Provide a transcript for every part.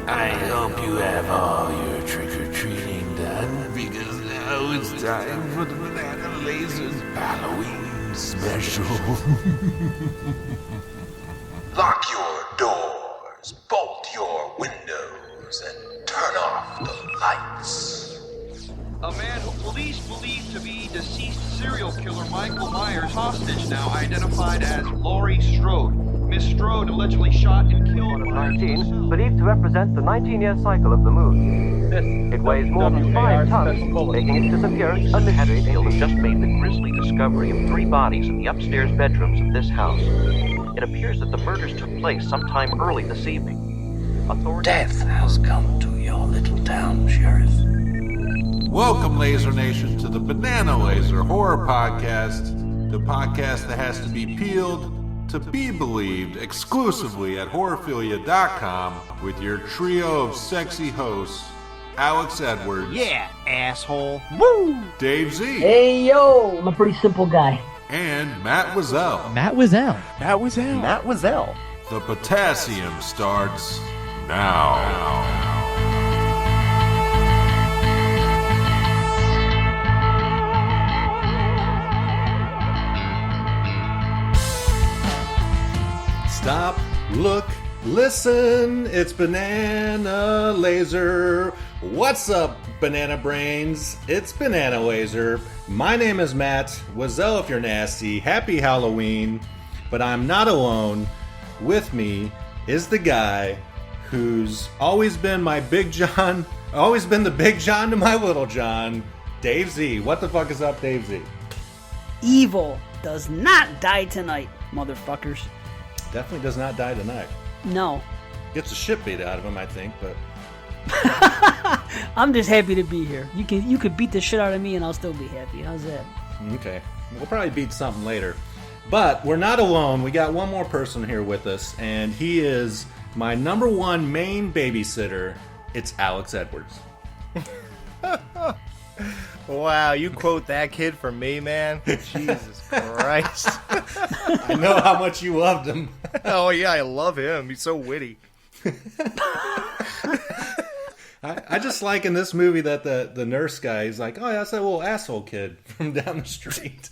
I hope you have all your trick-or-treating done, because now it's time for the BananaLaser's Halloween special. Lock your doors, bolt your windows, and turn off the lights. A man who police believe to be deceased serial killer Michael Myers hostage now identified as Laurie Strode. Miss Strode allegedly shot and killed 19, believed to represent the 19-year cycle of the moon. It weighs more than 5 tons, making its disappearance a mystery. Have just made the grisly discovery of 3 bodies in the upstairs bedrooms of this house. It appears that the murders took place sometime early this evening. Death has come to your little town, Sheriff. Welcome, Laser Nation, to the BananaLaser Horror Podcast, the podcast that has to be peeled to be believed exclusively at horrorphilia.com with your trio of sexy hosts, Alex Edwards. Yeah, asshole. Woo! Dave Z. Hey, yo! I'm a pretty simple guy. And Matt Wazell. Matt Wazell. Matt Wazell. Matt Wazell. The potassium starts now. Stop, look, listen, it's BananaLaser. What's up, Banana Brains? It's BananaLaser. My name is Matt Wazell if you're nasty. Happy Halloween. But I'm not alone. With me is the guy who's always been my Big John, always been the Big John to my Little John, Dave Z. What the fuck is up, Dave Z? Evil does not die tonight, motherfuckers. Definitely does not die tonight. No. Gets the shit beat out of him, I think, but... I'm just happy to be here. You could beat the shit out of me and I'll still be happy. How's that? Okay. We'll probably beat something later. But we're not alone. We got one more person here with us, and he is my number one main babysitter. It's Alex Edwards. Wow, you quote that kid for me, man? Jesus Christ. I know how much you loved him. Oh, yeah, I love him. He's so witty. I just like in this movie that the nurse guy is like, oh, yeah, that's that little asshole kid from down the street.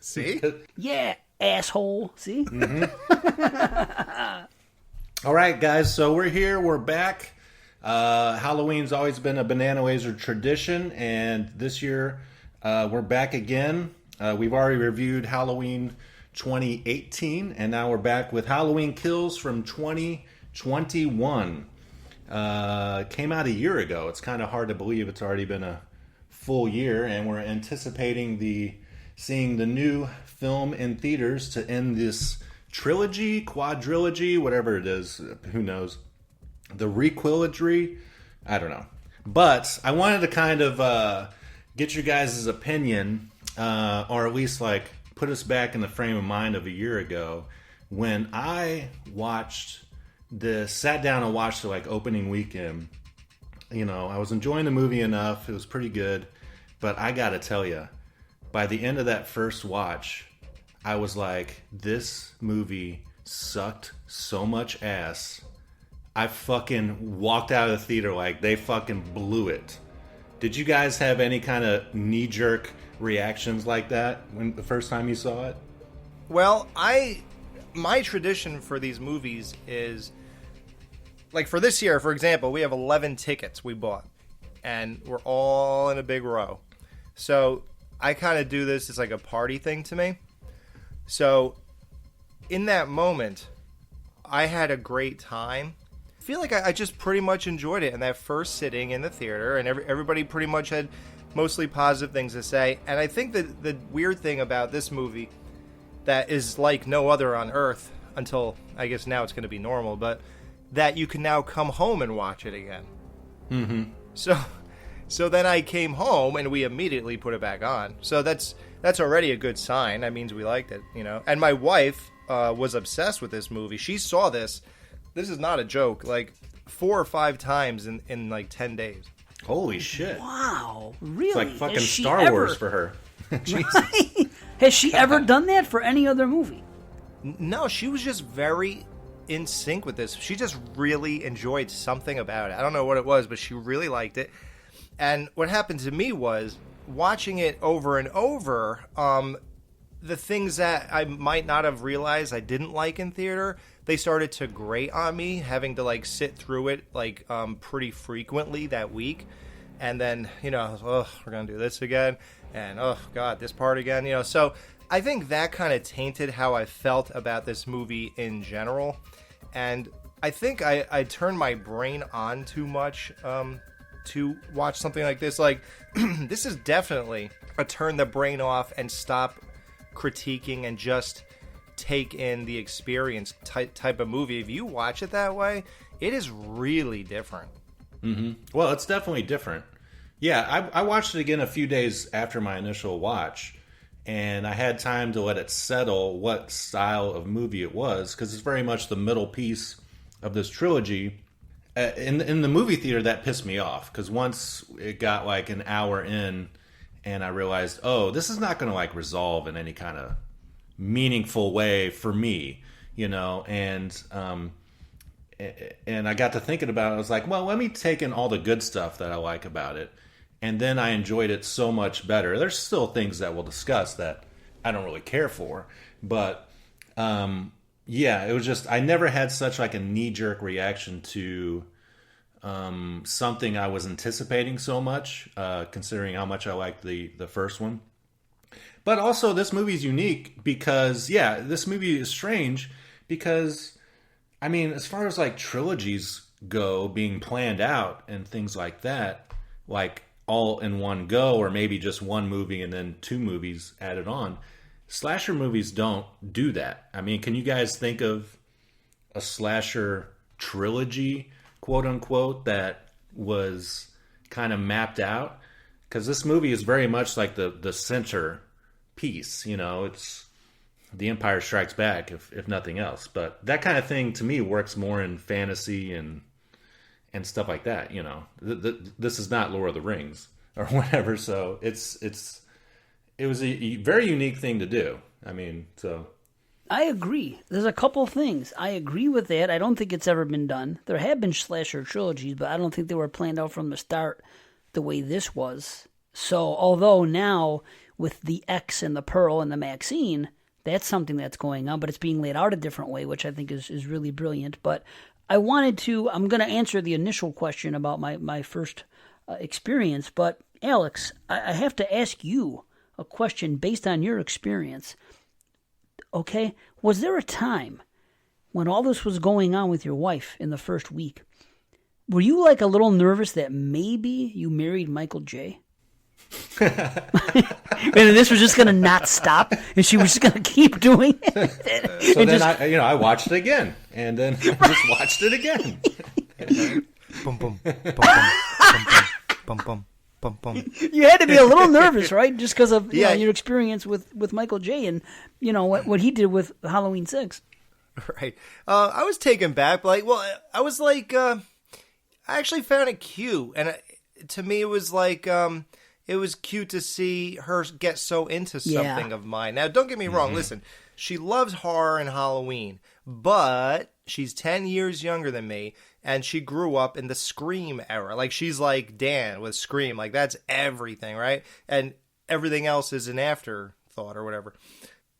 See? Yeah, asshole. See? Mm-hmm. All right, guys, so we're here. We're back. Halloween's always been a BananaLaser tradition, and this year we're back again. We've already reviewed Halloween 2018, and now we're back with Halloween Kills from 2021. Came out a year ago. It's kind of hard to believe it's already been a full year, and we're anticipating seeing the new film in theaters to end this trilogy, quadrilogy, whatever it is. Who knows? The requilogy, I don't know. But I wanted to kind of get your guys' opinion, or at least like put us back in the frame of mind of a year ago when I sat down and watched the like opening weekend. You know, I was enjoying the movie enough. It was pretty good. But I gotta tell you, by the end of that first watch, I was like, this movie sucked so much ass. I fucking walked out of the theater like they fucking blew it. Did you guys have any kind of knee-jerk reactions like that when the first time you saw it? Well, my tradition for these movies is, like for this year, for example, we have 11 tickets we bought, and we're all in a big row. So I kind of do this, it's like a party thing to me. So in that moment, I had a great time. I feel like I just pretty much enjoyed it in that first sitting in the theater, and everybody pretty much had mostly positive things to say. And I think that the weird thing about this movie that is like no other on earth, until I guess now it's going to be normal, but that you can now come home and watch it again. Mm-hmm. So then I came home and we immediately put it back on. So that's already a good sign. That means we liked it, you know. And my wife was obsessed with this movie. She saw this. This is not a joke. Like 4 or 5 times in like 10 days. Holy shit! Wow, really? It's like fucking Star Wars for her. Right? Has she ever done that for any other movie? No, she was just very in sync with this. She just really enjoyed something about it. I don't know what it was, but she really liked it. And what happened to me was watching it over and over, the things that I might not have realized I didn't like in theater, they started to grate on me, having to like sit through it like pretty frequently that week. And then, we're going to do this again. And, oh, God, this part again. So I think that kind of tainted how I felt about this movie in general. And I think I turned my brain on too much to watch something like this. Like, this is definitely a turn the brain off and stop critiquing and just take in the experience type of movie. If you watch it that way, it is really different. Mm-hmm. Well, it's definitely different. Yeah, I watched it again a few days after my initial watch, and I had time to let it settle what style of movie it was, because it's very much the middle piece of this trilogy. In the movie theater, that pissed me off, because once it got like an hour in, and I realized, oh, this is not going to like resolve in any kind of meaningful way for me, and I got to thinking about it. I was like, well, let me take in all the good stuff that I like about it. And then I enjoyed it so much better. There's still things that we'll discuss that I don't really care for. But, it was just, I never had such like a knee-jerk reaction to something I was anticipating so much, considering how much I liked the first one. But also, this movie is unique because, this movie is strange because, I mean, as far as like trilogies go, being planned out and things like that, like all in one go, or maybe just one movie and then two movies added on, slasher movies don't do that. I mean, can you guys think of a slasher trilogy, quote unquote, that was kind of mapped out? Because this movie is very much like the center piece, it's The Empire Strikes Back, if nothing else. But that kind of thing to me works more in fantasy and stuff like that. This is not Lord of the Rings or whatever. So it was a very unique thing to do. I mean, so I agree. There's a couple things. I agree with that. I don't think it's ever been done. There have been slasher trilogies, but I don't think they were planned out from the start the way this was. So although now with the X and the Pearl and the Maxine, that's something that's going on, but it's being laid out a different way, which I think is really brilliant. But I'm going to answer the initial question about my first experience. But Alex, I have to ask you a question based on your experience. Okay, was there a time when all this was going on with your wife in the first week? Were you like a little nervous that maybe you married Michael J? And this was just going to not stop, and she was just going to keep doing it. So then I watched it again, and then I just watched it again. Boom, boom, boom, boom, boom, boom, boom. You had to be a little nervous, right? Just because of your experience with Michael J. and what he did with Halloween 6. Right. I was taken back. I was like, I actually found it cute, and to me, it was like. It was cute to see her get so into something of mine. Now, don't get me wrong. Listen, she loves horror and Halloween, but she's 10 years younger than me, and she grew up in the Scream era. Like, she's like Dan with Scream. Like, that's everything, right? And everything else is an afterthought or whatever.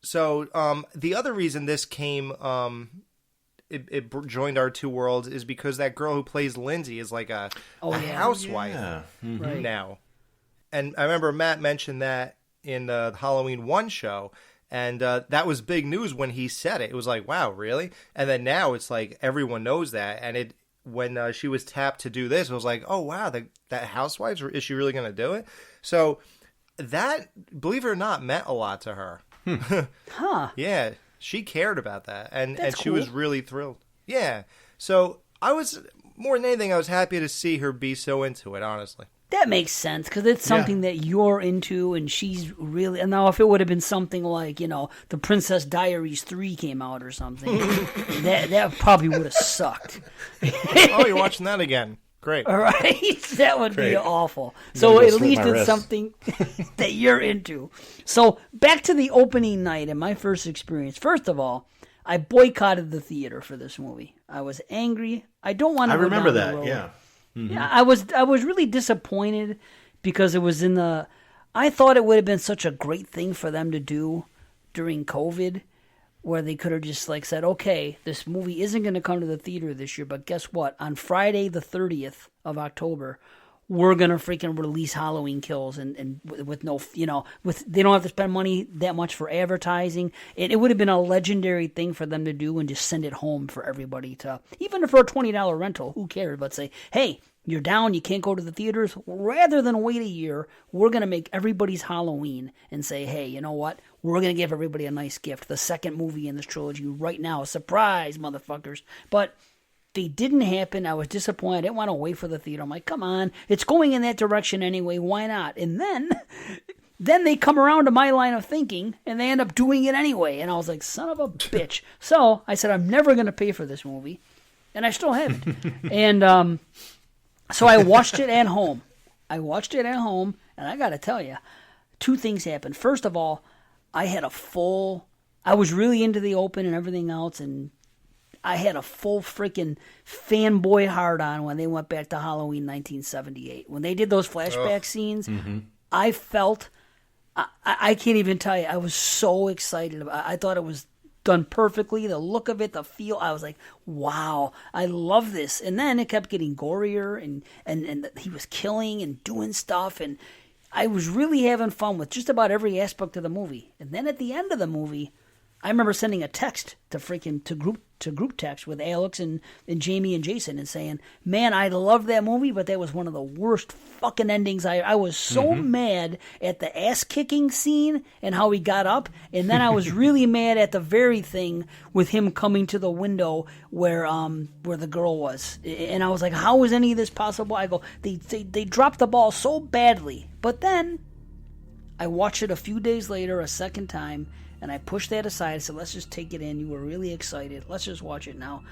So, the other reason this came... It joined our two worlds is because that girl who plays Lindsay is like a housewife now. And I remember Matt mentioned that in the Halloween 1 show, and that was big news when he said it. It was like, wow, really? And then now it's like everyone knows that. And when she was tapped to do this, it was like, oh, wow, that housewives, is she really going to do it? So that, believe it or not, meant a lot to her. Huh. Yeah, she cared about that, and she cool. was really thrilled. Yeah. So I was, more than anything, I was happy to see her be so into it, honestly. That makes sense, because it's something that you're into, and she's really... And now, if it would have been something like, The Princess Diaries 3 came out or something, that probably would have sucked. Oh, you're watching that again. Great. All right? That would be awful. So at least it's something that you're into. So back to the opening night and my first experience. First of all, I boycotted the theater for this movie. I was angry. I don't want to. I remember down the that. road. Yeah. Mm-hmm. Yeah, I was really disappointed because it was in the. I thought it would have been such a great thing for them to do during COVID, where they could have just like said, okay, this movie isn't going to come to the theater this year, but guess what? On Friday the 30th of October, we're going to freaking release Halloween Kills and with no, with they don't have to spend money that much for advertising. It would have been a legendary thing for them to do and just send it home for everybody to, even for a $20 rental, who cares? But say, hey, you're down, you can't go to the theaters. Rather than wait a year, we're going to make everybody's Halloween and say, hey, you know what? We're going to give everybody a nice gift. The second movie in this trilogy right now. Surprise, motherfuckers. But they didn't happen. I was disappointed. I didn't want to wait for the theater. I'm like, come on. It's going in that direction anyway. Why not? And then they come around to my line of thinking, and they end up doing it anyway. And I was like, son of a bitch. So I said, I'm never going to pay for this movie. And I still haven't. And so I watched it at home. And I got to tell you, two things happened. First of all, I was really into the open and everything else, and I had a full freaking fanboy hard-on when they went back to Halloween 1978. When they did those flashback scenes, I felt, I can't even tell you, I was so excited. I thought it was done perfectly, the look of it, the feel. I was like, wow, I love this. And then it kept getting gorier, and he was killing and doing stuff, and I was really having fun with just about every aspect of the movie. And then at the end of the movie, I remember sending a text to group text with Alex and Jamie and Jason and saying, man, I love that movie, but that was one of the worst fucking endings. I was so mad at the ass kicking scene and how he got up, and then I was really mad at the very thing with him coming to the window where the girl was. And I was like, how is any of this possible? I go, they dropped the ball so badly. But then I watched it a few days later a second time, and I pushed that aside. I said, let's just take it in. You were really excited. Let's just watch it now.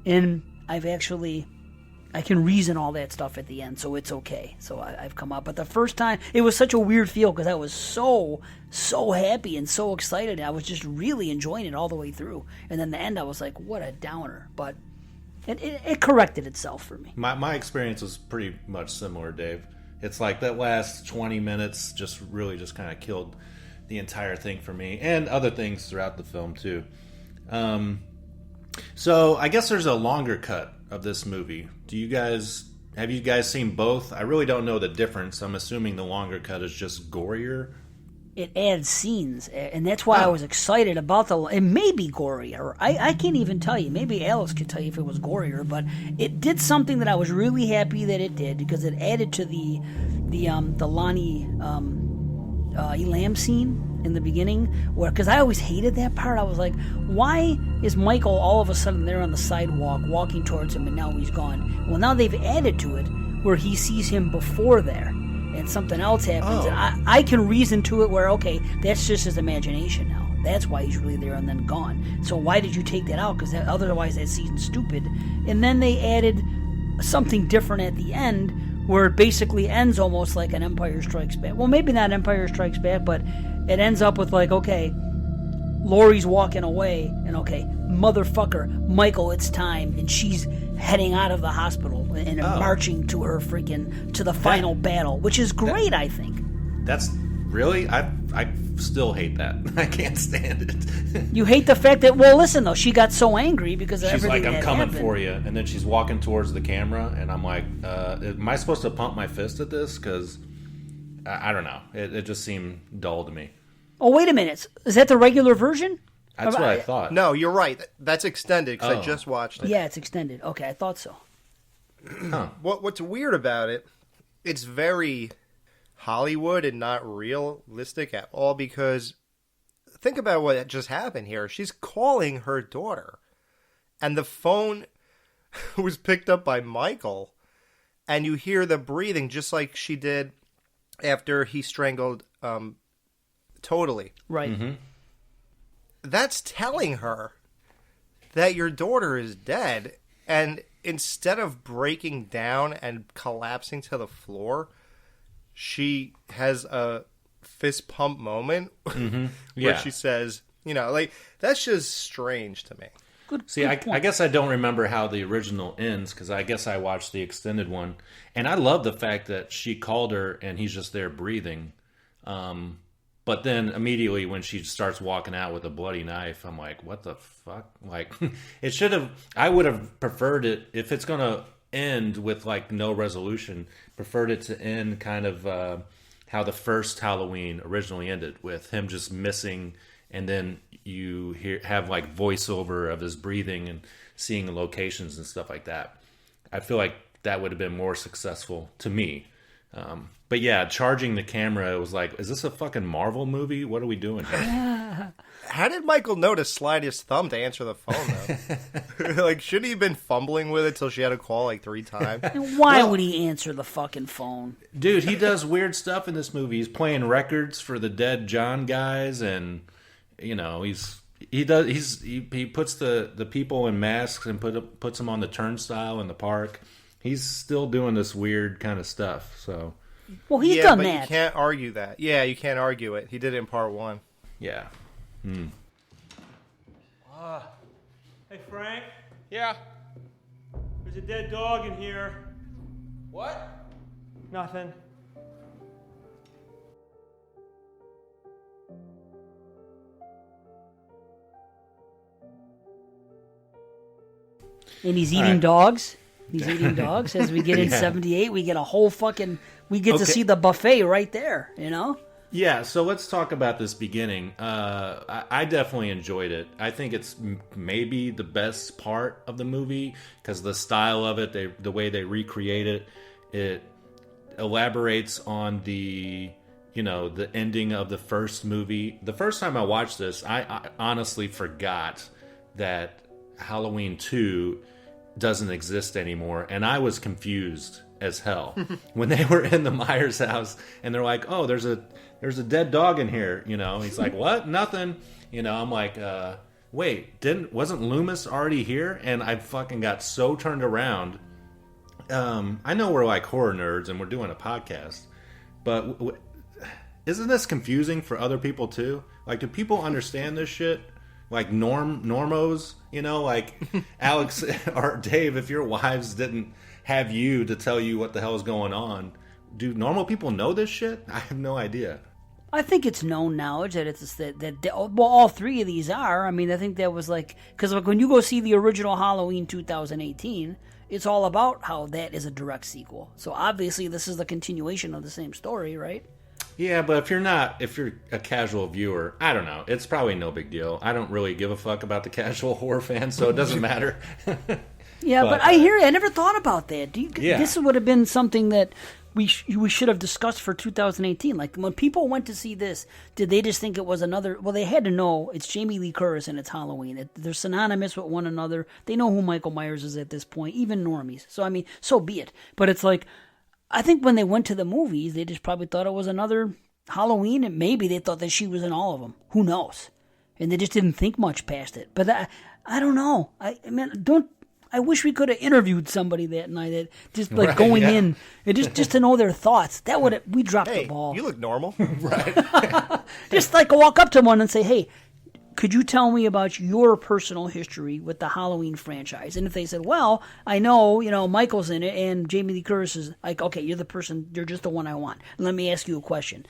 And I can reason all that stuff at the end, so it's okay. So I've come up. But the first time, it was such a weird feel because I was so happy and so excited. I was just really enjoying it all the way through. And then the end, I was like, what a downer. But it corrected itself for me. My experience was pretty much similar, Dave. It's like that last 20 minutes just kind of killed the entire thing for me, and other things throughout the film too. So I guess there's a longer cut of this movie. Have you guys seen both? I really don't know the difference. I'm assuming the longer cut is just gorier. It adds scenes, and that's why I was excited about it may be gorier. I can't even tell you. Maybe Alex could tell you if it was gorier, but it did something that I was really happy that it did, because it added to the Lonnie Elam scene in the beginning, because I always hated that part. I was like, why is Michael all of a sudden there on the sidewalk walking towards him and now he's gone? Well, now they've added to it where he sees him before there and something else happens. And I can reason to it where, okay, that's just his imagination now. That's why he's really there and then gone. So why did you take that out? Because otherwise that scene's stupid. And then they added something different at the end where it basically ends almost like an Empire Strikes Back. Well, maybe not Empire Strikes Back, but it ends up with like, okay, Laurie's walking away, and okay, motherfucker, Michael, it's time, and she's heading out of the hospital and marching to her to the final battle, which is great, I think. That's really, I still hate that. I can't stand it. You hate the fact that, well, listen though, she got so angry because of she's everything like, I'm that coming happened. for you, and then she's walking towards the camera, and I'm like, am I supposed to pump my fist at this? Because I don't know, it just seemed dull to me. Oh, wait a minute, is that the regular version? That's what I thought. No, you're right. That's extended because I just watched it. Yeah, it's extended. Okay, I thought so. What's weird about it, it's very Hollywood and not realistic at all, because think about what just happened here. She's calling her daughter, and the phone was picked up by Michael, and you hear the breathing just like she did after he strangled Totally. Right. Mm-hmm. That's telling her that your daughter is dead, and instead of breaking down and collapsing to the floor, she has a fist pump moment where she says, You know, like, that's just strange to me. See, I guess I don't remember how the original ends, because I guess I watched the extended one. And I love the fact that she called her and he's just there breathing. But then immediately when she starts walking out with a bloody knife, I'm like, what the fuck? Like, it should have, I would have preferred it, if it's going to end with like no resolution, preferred it to end kind of how the first Halloween originally ended, with him just missing, and then you have like voiceover of his breathing and seeing the locations and stuff like that. I feel like that would have been more successful to me. But yeah, charging the camera, it was like, is this a fucking Marvel movie? What are we doing here? How did Michael know to slide his thumb to answer the phone, though? Like, shouldn't he have been fumbling with it till she had to call like 3 times? And why would he answer the fucking phone? Dude, he does weird stuff in this movie. He's playing records for the Dead John guys, and you know, he puts the people in masks and puts them on the turnstile in the park. He's still doing this weird kind of stuff. So, well, he's done but that. You can't argue that. Yeah, you can't argue it. He did it in part 1. Yeah. Hey, Frank, Yeah. there's a dead dog in here. What? Nothing. And he's eating dogs. He's eating dogs. As we get in 78, we get a whole fucking... We get to see the buffet right there, you know? Yeah, so let's talk about this beginning. I definitely enjoyed it. I think it's maybe the best part of the movie, because the style of it, the way they recreate it, it elaborates on the ending of the first movie. The first time I watched this, I honestly forgot that Halloween 2 doesn't exist anymore, and I was confused as hell when they were in the Myers house and they're like, oh, there's a dead dog in here, you know. He's like, what? Nothing, you know. I'm like, wait, wasn't Loomis already here? And I fucking got so turned around. I know we're like horror nerds and we're doing a podcast, but isn't this confusing for other people too? Like, do people understand this shit? Like normos, you know, like Alex or Dave, if your wives didn't have you to tell you what the hell is going on, do normal people know this shit? I have no idea. I think it's known knowledge that it's well, all 3 of these are. I mean, I think that was like, because like when you go see the original Halloween 2018, it's all about how that is a direct sequel. So obviously this is the continuation of the same story, right? Yeah, but if you're a casual viewer, I don't know. It's probably no big deal. I don't really give a fuck about the casual horror fan, so it doesn't matter. Yeah, but I hear you. I never thought about that. This would have been something that we should have discussed for 2018. Like, when people went to see this, did they just think it was another... Well, they had to know it's Jamie Lee Curtis and it's Halloween. They're synonymous with one another. They know who Michael Myers is at this point, even normies. So, I mean, so be it. But it's like... I think when they went to the movies, they just probably thought it was another Halloween, and maybe they thought that she was in all of them. Who knows? And they just didn't think much past it. But I don't know. I wish we could have interviewed somebody that night, that just like going in and just to know their thoughts. We dropped the ball. You look normal. Right. Just like walk up to one and say, hey, could you tell me about your personal history with the Halloween franchise? And if they said, well, I know, Michael's in it and Jamie Lee Curtis is like, okay, you're just the one I want. Let me ask you a question.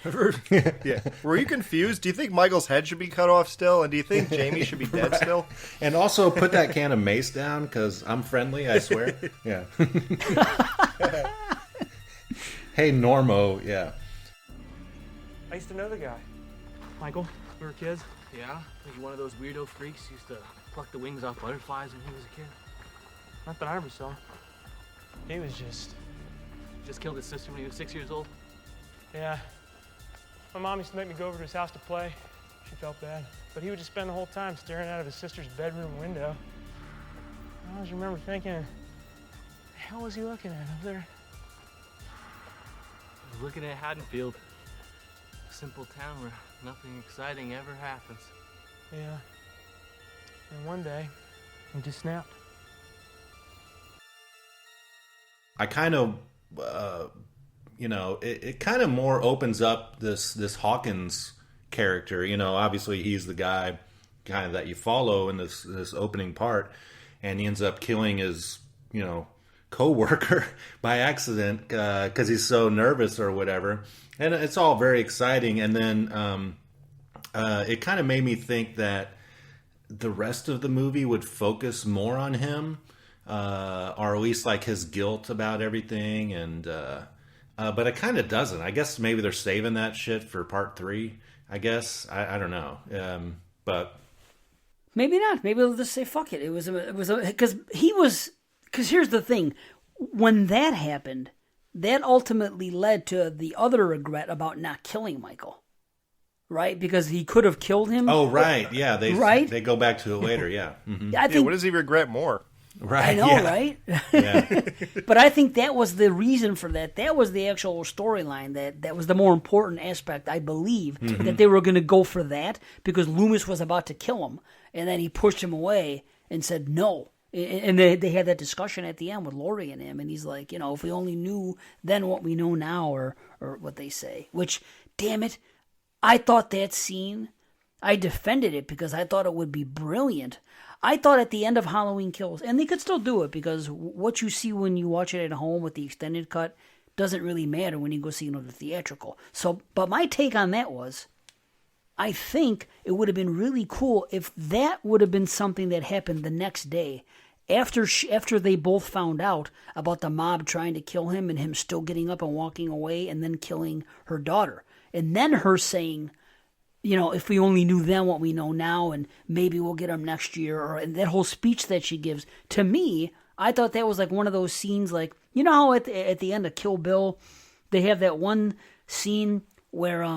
Yeah. Were you confused? Do you think Michael's head should be cut off still? And do you think Jamie should be dead still? And also put that can of mace down, because I'm friendly, I swear. Yeah. Hey, Normo, yeah. I used to know the guy. Michael, we were kids. Yeah? Was he one of those weirdo freaks who used to pluck the wings off butterflies when he was a kid? Not that I ever saw. He was Just killed his sister when he was 6 years old? Yeah. My mom used to make me go over to his house to play. She felt bad. But he would just spend the whole time staring out of his sister's bedroom window. I always remember thinking, what the hell was he looking at up there? I was looking at Haddonfield. A simple town where nothing exciting ever happens. Yeah. And one day, he just snapped. I kind of, it kind of more opens up this Hawkins character. You know, obviously he's the guy kind of that you follow in this opening part, and he ends up killing his co-worker by accident because he's so nervous or whatever, and it's all very exciting. And then it kind of made me think that the rest of the movie would focus more on him, or at least like his guilt about everything, and but it kind of doesn't. I guess maybe they're saving that shit for part 3. I guess I don't know, but maybe not. Maybe they'll just say fuck it. It was because here's the thing: when that happened, that ultimately led to the other regret about not killing Michael, right? Because he could have killed him. Oh, right, yeah. They go back to it later, yeah. Mm-hmm. I think. What does he regret more? Right. I know, right? Yeah. But I think that was the reason for that. That was the actual storyline. That was the more important aspect, I believe, that they were going to go for that because Loomis was about to kill him, and then he pushed him away and said no. And they had that discussion at the end with Laurie and him, and he's like, if we only knew then what we know now, or what they say. Which, damn it, I thought that scene, I defended it because I thought it would be brilliant. I thought at the end of Halloween Kills, and they could still do it because what you see when you watch it at home with the extended cut doesn't really matter when you go see it on the theatrical. So, but my take on that was, I think it would have been really cool if that would have been something that happened the next day after they both found out about the mob trying to kill him and him still getting up and walking away and then killing her daughter. And then her saying, if we only knew then what we know now, and maybe we'll get him next year, and that whole speech that she gives, to me, I thought that was like one of those scenes, like, how at the end of Kill Bill, they have that one scene where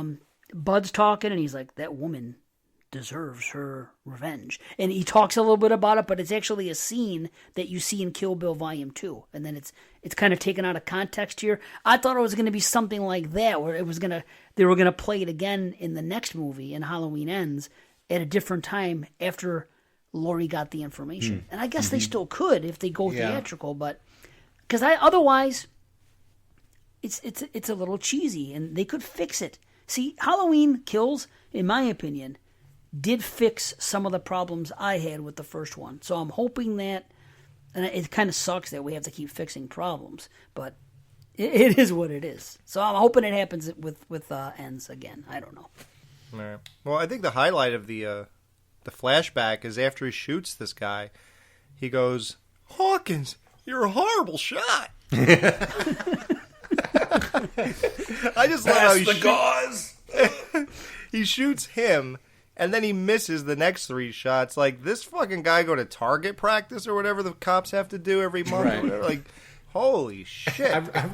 Bud's talking, and he's like, that woman deserves her revenge. And he talks a little bit about it, but it's actually a scene that you see in Kill Bill Volume 2. And then it's kind of taken out of context here. I thought it was going to be something like that, where they were going to play it again in the next movie, in Halloween Ends, at a different time after Laurie got the information. And I guess they still could if they go theatrical, but because otherwise it's a little cheesy, and they could fix it. See, Halloween Kills, in my opinion, did fix some of the problems I had with the first one. So I'm hoping that, and it kind of sucks that we have to keep fixing problems, but it is what it is. So I'm hoping it happens with Ends again. I don't know. All right. Well, I think the highlight of the flashback is after he shoots this guy, he goes, "Hawkins, you're a horrible shot." I just love how he shoots him, and then he misses the next 3 shots. Like, this fucking guy go to target practice or whatever the cops have to do every month. Right. Or whatever. Like, holy shit.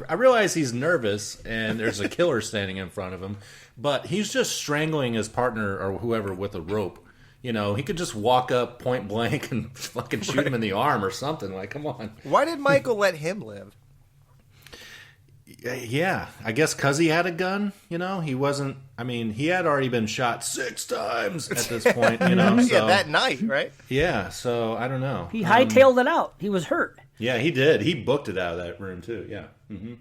I realize he's nervous and there's a killer standing in front of him, but he's just strangling his partner or whoever with a rope. He could just walk up point blank and fucking shoot him in the arm or something. Like, come on. Why did Michael let him live? Yeah, I guess because he had a gun, he wasn't, he had already been shot 6 times at this point, So, yeah, that night, right? Yeah, so I don't know. He hightailed it out. He was hurt. Yeah, he did. He booked it out of that room, too, yeah. Mm-hmm.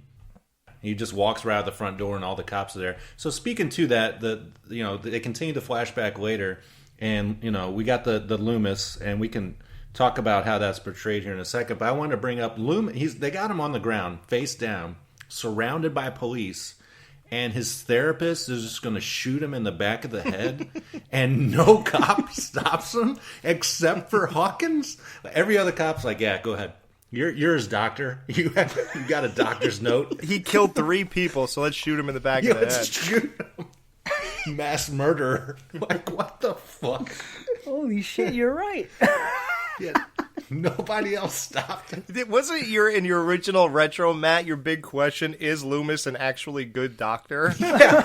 He just walks right out the front door and all the cops are there. So speaking to that, they continue to flashback later, and, we got the Loomis, and we can talk about how that's portrayed here in a second, but I wanted to bring up Loomis. They got him on the ground, face down, surrounded by police, and his therapist is just going to shoot him in the back of the head, and no cop stops him except for Hawkins. Every other cop's like, yeah, go ahead. You're his doctor. You got a doctor's note. He killed 3 people, so let's shoot him in the back of the head. Let's shoot him. Mass murderer. Like, what the fuck? Holy shit, you're right. Yeah. Nobody else stopped it. Wasn't in your original retro, Matt, your big question, is Loomis an actually good doctor? Yeah.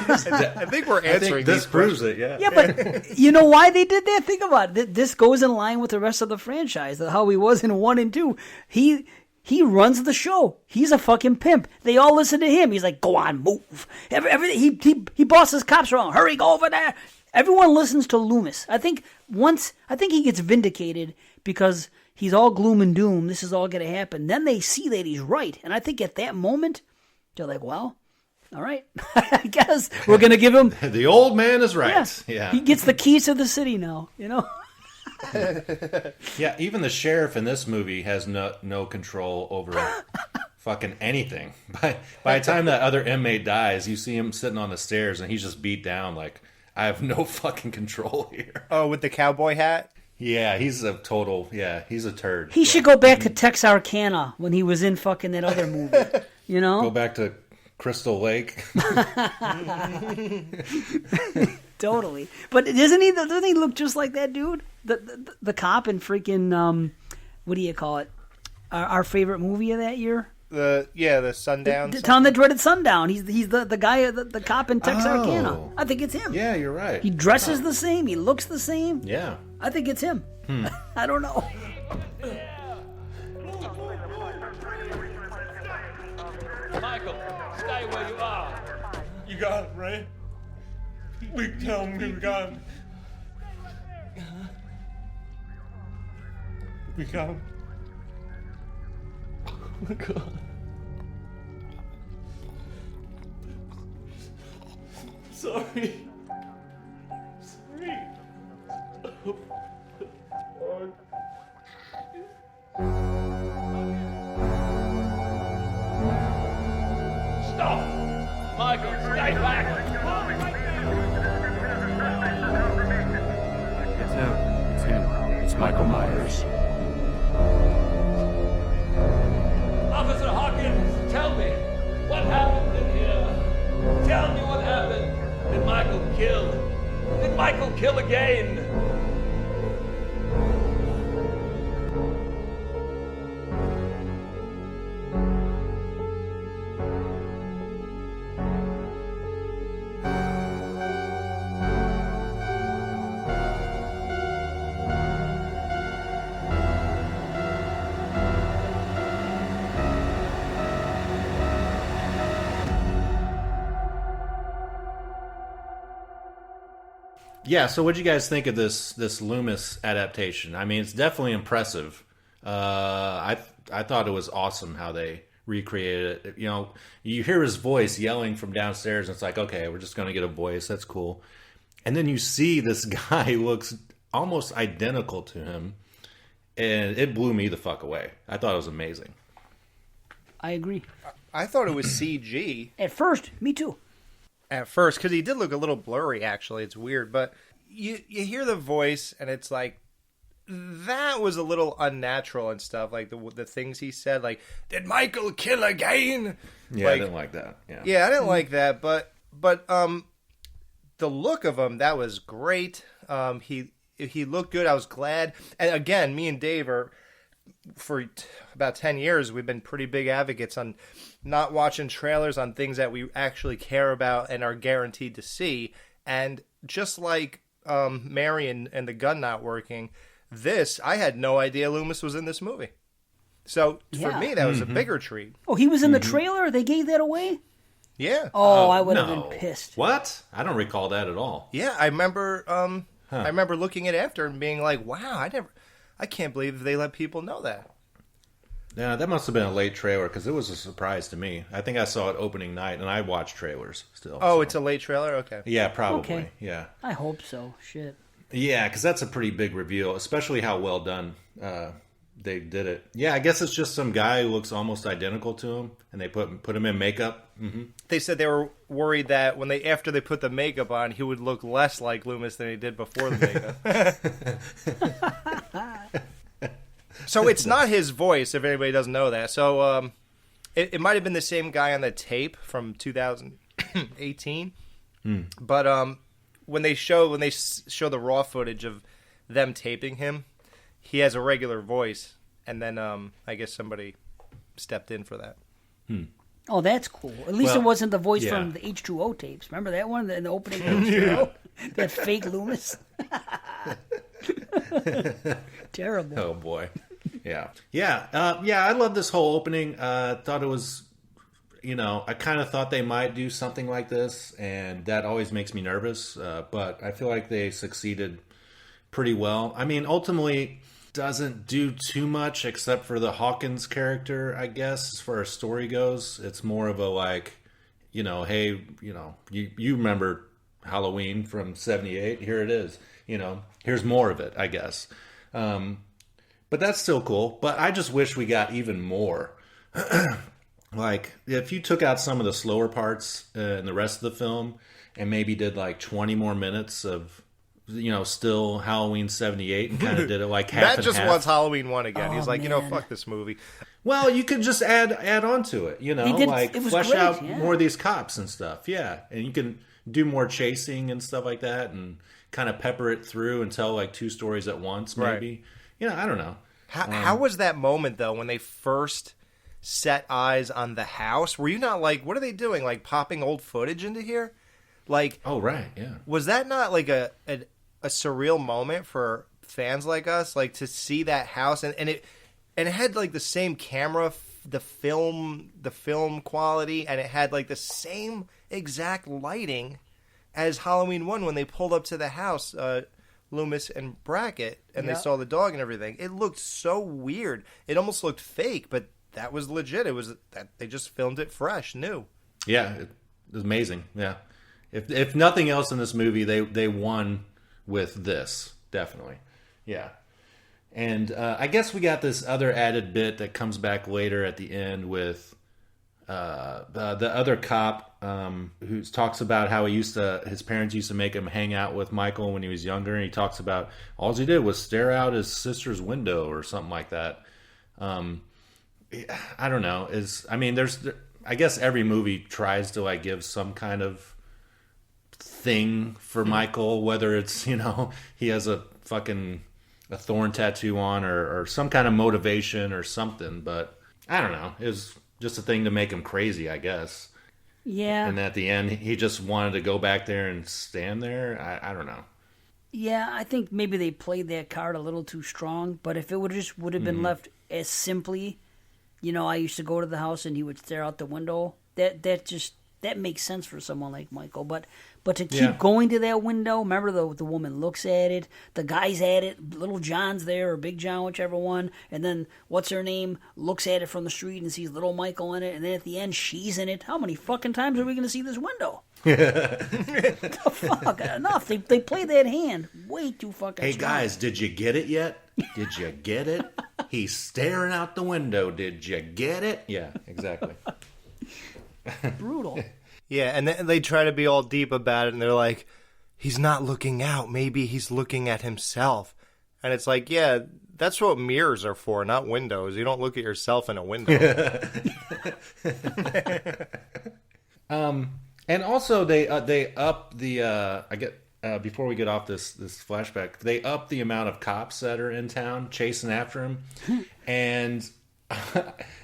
I think we're answering this proves it, yeah. Yeah, but you know why they did that? Think about it. This goes in line with the rest of the franchise, how he was in 1 and 2. He runs the show. He's a fucking pimp. They all listen to him. He's like, go on, move. Everything. He bosses cops around. Hurry, go over there. Everyone listens to Loomis. I think he gets vindicated because he's all gloom and doom. This is all going to happen. Then they see that he's right. And I think at that moment, they're like, well, all right. I guess we're going to give him... The old man is right. Yeah. He gets the keys to the city now, Yeah, even the sheriff in this movie has no control over fucking anything. By the time that other inmate dies, you see him sitting on the stairs and he's just beat down like, I have no fucking control here. Oh, with the cowboy hat? Yeah, he's a turd. He should go back to Texarkana when he was in fucking that other movie. You know? Go back to Crystal Lake. Totally. But doesn't he look just like that dude? The cop in freaking, what do you call it? Our favorite movie of that year? The Sundown. The Town That Dreaded Sundown. He's the guy, the cop in Texarkana. Oh. I think it's him. Yeah, you're right. He dresses the same. He looks the same. Yeah. I think it's him. I don't know. Michael, stay where you are. You got him, right? Please tell me we got him. We got him. Oh my God. Sorry. Stop! Michael, stay back! It's him. It's him. It's Michael Myers. Officer Hawkins, tell me, what happened in here? Tell me what happened. Did Michael kill? Did Michael kill again? Yeah, so what'd you guys think of this Loomis adaptation? I mean, it's definitely impressive. I thought it was awesome how they recreated it. You know, you hear his voice yelling from downstairs, and it's like, okay, we're just going to get a voice. That's cool. And then you see this guy who looks almost identical to him, and it blew me the fuck away. I thought it was amazing. I agree. I thought it was CG. At first, me too. At first, because he did look a little blurry, actually. It's weird, but you hear the voice, and it's like, that was a little unnatural and stuff. Like, the things he said, like, did Michael kill again? Yeah, like, I didn't like that. Yeah, I didn't like that, but the look of him, that was great. He looked good. I was glad. And again, me and Dave are, for about 10 years, we've been pretty big advocates on not watching trailers on things that we actually care about and are guaranteed to see. And just like Mary and the gun not working, I had no idea Loomis was in this movie. So for me, that was a bigger treat. Oh, he was in the trailer? They gave that away? Yeah. Oh, I would have been pissed. What? I don't recall that at all. Yeah, I remember. I remember looking at it after and being like, "Wow, I can't believe they let people know that." Yeah, that must have been a late trailer because it was a surprise to me. I think I saw it opening night, and I watch trailers still. Oh, so. It's a late trailer? Okay. Yeah, probably. Okay. Yeah. I hope so. Shit. Yeah, because that's a pretty big reveal, especially how well done they did it. Yeah, I guess it's just some guy who looks almost identical to him, and they put him in makeup. Mm-hmm. They said they were worried that after they put the makeup on, he would look less like Loomis than he did before the makeup. So it's not his voice, if anybody doesn't know that. So it might have been the same guy on the tape from 2018. But when they show the raw footage of them taping him, he has a regular voice, and then I guess somebody stepped in for that. Oh, that's cool. At least it wasn't the voice from the H2O tapes. Remember that one in the opening H2O? That fake Loomis? Terrible. Oh, boy. Yeah. I love this whole opening. Thought it was, I kind of thought they might do something like this, and that always makes me nervous. But I feel like they succeeded pretty well. I mean, ultimately, doesn't do too much except for the Hawkins character, I guess, as far as story goes. It's more of a like, hey, you remember Halloween from 78? Here it is. Here's more of it, I guess. But that's still cool. But I just wish we got even more. Like, if you took out some of the slower parts in the rest of the film and maybe did like 20 more minutes of, still Halloween 78 and kind of did it like half Matt and just half. wants Halloween 1 again. He's like, man. fuck this movie. Well, you could just add on to it, like it was flesh great, out yeah. more of these cops and stuff. Yeah. And you can do more chasing and stuff like that and kind of pepper it through and tell like 2 stories at once, maybe. I don't know. How was that moment, though, when they first set eyes on the house? Were you not like, what are they doing? Like popping old footage into here? Like, oh, right, yeah. Was that not like a surreal moment for fans like us? Like to see that house and it had like the same camera, the film quality, and it had like the same exact lighting as Halloween 1 when they pulled up to the house, Loomis and Brackett, and they saw the dog and everything. It looked so weird. It almost looked fake, but that was legit. It was that they just filmed it fresh, new. Yeah, it was amazing. Yeah, if nothing else in this movie, they won with this, definitely. Yeah, and I guess we got this other added bit that comes back later at the end with the other cop who talks about how his parents used to make him hang out with Michael when he was younger, and he talks about all he did was stare out his sister's window or something like that. I don't know. I guess every movie tries to like give some kind of thing for Michael, whether it's, he has a thorn tattoo on or some kind of motivation or something, but I don't know. It was just a thing to make him crazy, I guess. Yeah. And at the end, he just wanted to go back there and stand there. I don't know. Yeah, I think maybe they played that card a little too strong, but if it would have been left as simply, I used to go to the house and he would stare out the window. That makes sense for someone like Michael. But to keep going to that window, remember the woman looks at it, the guy's at it, little John's there or Big John, whichever one, and then what's her name looks at it from the street and sees little Michael in it, and then at the end she's in it. How many fucking times are we going to see this window? The fuck, enough. They play that hand way too fucking strong. Guys, did you get it yet? Did you get it? He's staring out the window. Did you get it? Yeah, exactly. Brutal. Yeah, and then they try to be all deep about it, and they're like, he's not looking out. Maybe he's looking at himself. And it's like, yeah, that's what mirrors are for, not windows. You don't look at yourself in a window. And also they up the before we get off this flashback, they up the amount of cops that are in town chasing after him, and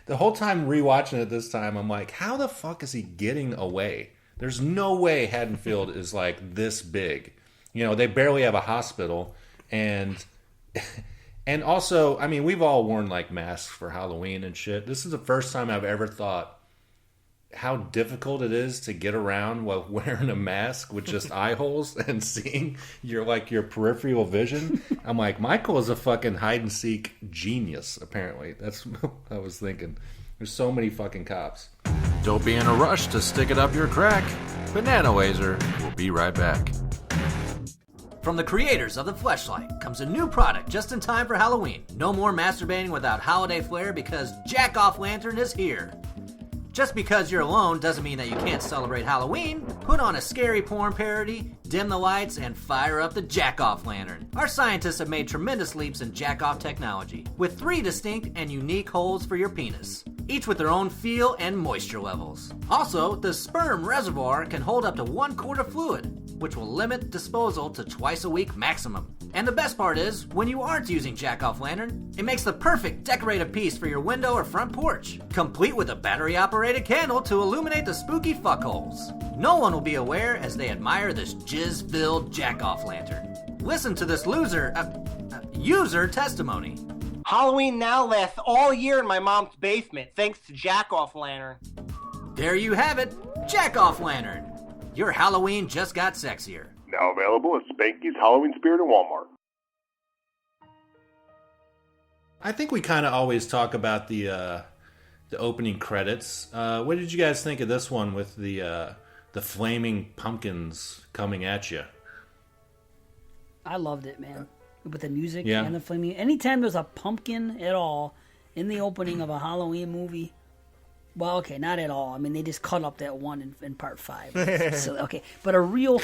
the whole time rewatching it this time, I'm like, how the fuck is he getting away? There's no way Haddonfield is like this big. They barely have a hospital, and also, I mean, we've all worn like masks for Halloween and shit. This is the first time I've ever thought how difficult it is to get around while wearing a mask with just eye holes and seeing your peripheral vision. I'm like, Michael is a fucking hide and seek genius, apparently. That's what I was thinking. There's so many fucking cops. Don't be in a rush to stick it up your crack. BananaLaser will be right back. From the creators of the Fleshlight comes a new product just in time for Halloween. No more masturbating without holiday flair because Jack-Off Lantern is here. Just because you're alone doesn't mean that you can't celebrate Halloween. Put on a scary porn parody, dim the lights, and fire up the Jack-Off Lantern. Our scientists have made tremendous leaps in Jack-Off technology, with 3 distinct and unique holes for your penis, each with their own feel and moisture levels. Also, the sperm reservoir can hold up to 1 quart of fluid, which will limit disposal to twice a week maximum. And the best part is, when you aren't using Jack-Off Lantern, it makes the perfect decorative piece for your window or front porch, complete with a battery-operated candle to illuminate the spooky fuckholes. No one will be aware as they admire this jizz-filled Jack-Off Lantern. Listen to this user testimony. Halloween now lasts all year in my mom's basement, thanks to Jack-Off Lantern. There you have it, Jack-Off Lantern. Your Halloween just got sexier. Now available at Spanky's Halloween Spirit in Walmart. I think we kind of always talk about the opening credits. What did you guys think of this one with the flaming pumpkins coming at you? I loved it, man. with the music Yeah. and the flaming. Anytime there's a pumpkin at all in the opening of a Halloween movie, well, okay, not at all. I mean, they just cut up that one in part 5. So, okay, but a real,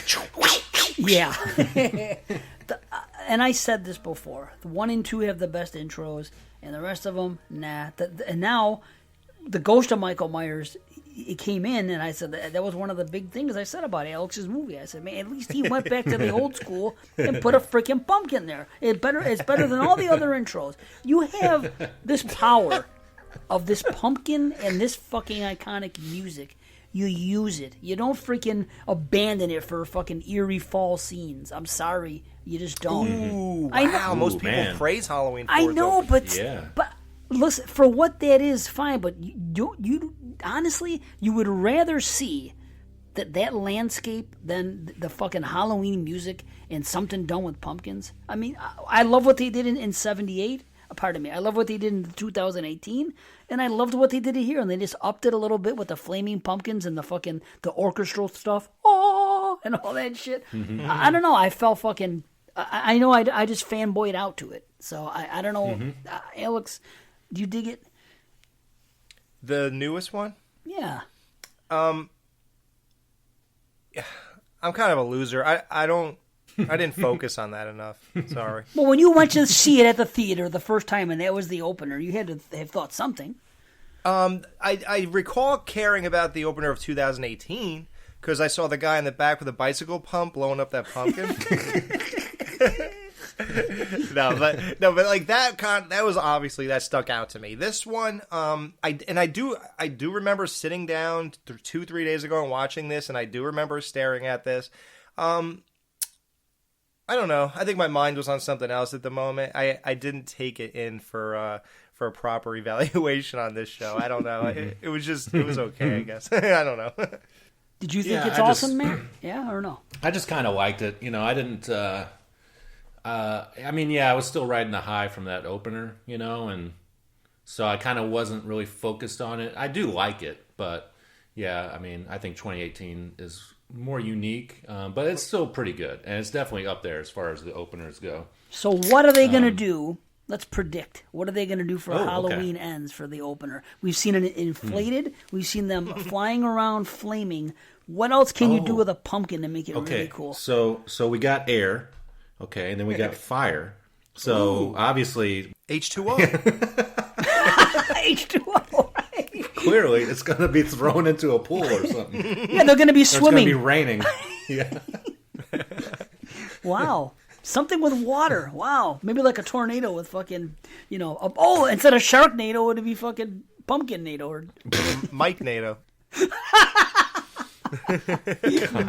yeah. And I said this before: the 1 and 2 have the best intros, and the rest of them, nah. And now, the Ghost of Michael Myers, it came in, and I said that was one of the big things I said about Alex's movie. I said, man, at least he went back to the old school and put a freaking pumpkin there. It's better than all the other intros. You have this power of this pumpkin and this fucking iconic music. You use it. You don't freaking abandon it for fucking eerie fall scenes. I'm sorry, you just don't. Ooh, I wow! know. Most people praise Halloween. For I know, but listen, for what that is, fine. But you honestly, you would rather see that landscape than the fucking Halloween music and something done with pumpkins. I mean, I love what they did in '78. Pardon me. I love what they did in 2018, and I loved what they did here. And they just upped it a little bit with the flaming pumpkins and the orchestral stuff, and all that shit. Mm-hmm. I don't know. I felt fucking. I know. I just fanboyed out to it. So I don't know. Mm-hmm. Alex, do you dig it? The newest one? Yeah. I'm kind of a loser. I didn't focus on that enough. Sorry. Well, when you went to see it at the theater the first time and that was the opener, you had to have thought something. I recall caring about the opener of 2018 because I saw the guy in the back with a bicycle pump blowing up that pumpkin. no, but like that was obviously that stuck out to me. This one, I do remember sitting down 2-3 days ago and watching this, and I do remember staring at this. I don't know. I think my mind was on something else at the moment. I didn't take it in for a proper evaluation on this show. I don't know. It was okay, I guess. I don't know. Did you think it's awesome, Matt? Yeah or no? I just kind of liked it. I didn't. I mean, I was still riding the high from that opener, and so I kind of wasn't really focused on it. I do like it, but I mean, I think 2018 is more unique, but it's still pretty good, and it's definitely up there as far as the openers go. So what are they going to do? Let's predict. What are they going to do for Halloween Ends for the opener? We've seen it inflated. We've seen them flying around, flaming. What else can you do with a pumpkin to make it really cool? So we got air, and then we got fire. So obviously H2O. H2O. Clearly, it's going to be thrown into a pool or something. Yeah, they're going to be swimming. It's going to be raining. Yeah. Wow. Something with water. Wow. Maybe like a tornado with fucking, instead of Sharknado, it would be fucking Pumpkin-nado. Or Mike-nado.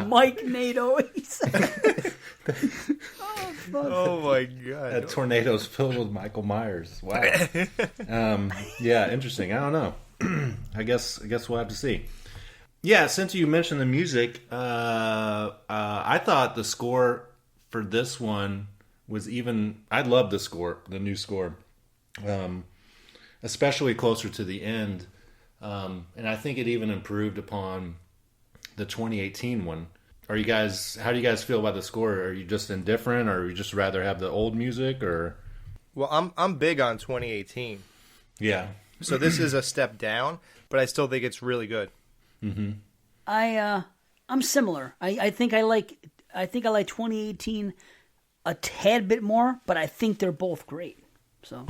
Mike-nado, he said. Oh my god! That tornado's filled with Michael Myers. Wow. Interesting. I don't know. I guess we'll have to see. Yeah, since you mentioned the music, I thought the score for this one was even. I love the score, the new score, especially closer to the end, and I think it even improved upon the 2018 one. How do you guys feel about the score? Are you just indifferent, or you just rather have the old music, or? Well, I'm big on 2018. Yeah. So this is a step down, but I still think it's really good. Mm-hmm. I'm similar. I think I like 2018 a tad bit more, but I think they're both great. So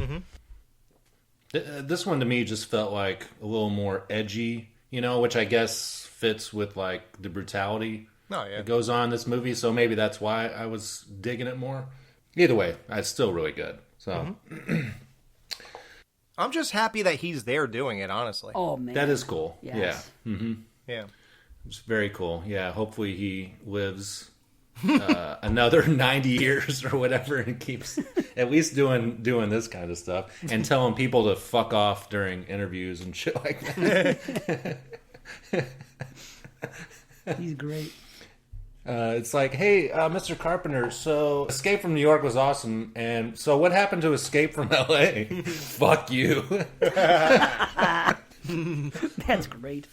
this one to me just felt like a little more edgy, which I guess fits with like the brutality. Oh, yeah. That goes on in this movie, so maybe that's why I was digging it more. Either way, it's still really good. So I'm just happy that he's there doing it, honestly. Oh, man. That is cool. Yes. Yeah. Mm-hmm. Yeah. It's very cool. Yeah, hopefully he lives another 90 years or whatever and keeps at least doing this kind of stuff and telling people to fuck off during interviews and shit like that. He's great. It's like, hey, Mr. Carpenter, so Escape from New York was awesome, and so what happened to Escape from L.A.? Fuck you. That's great.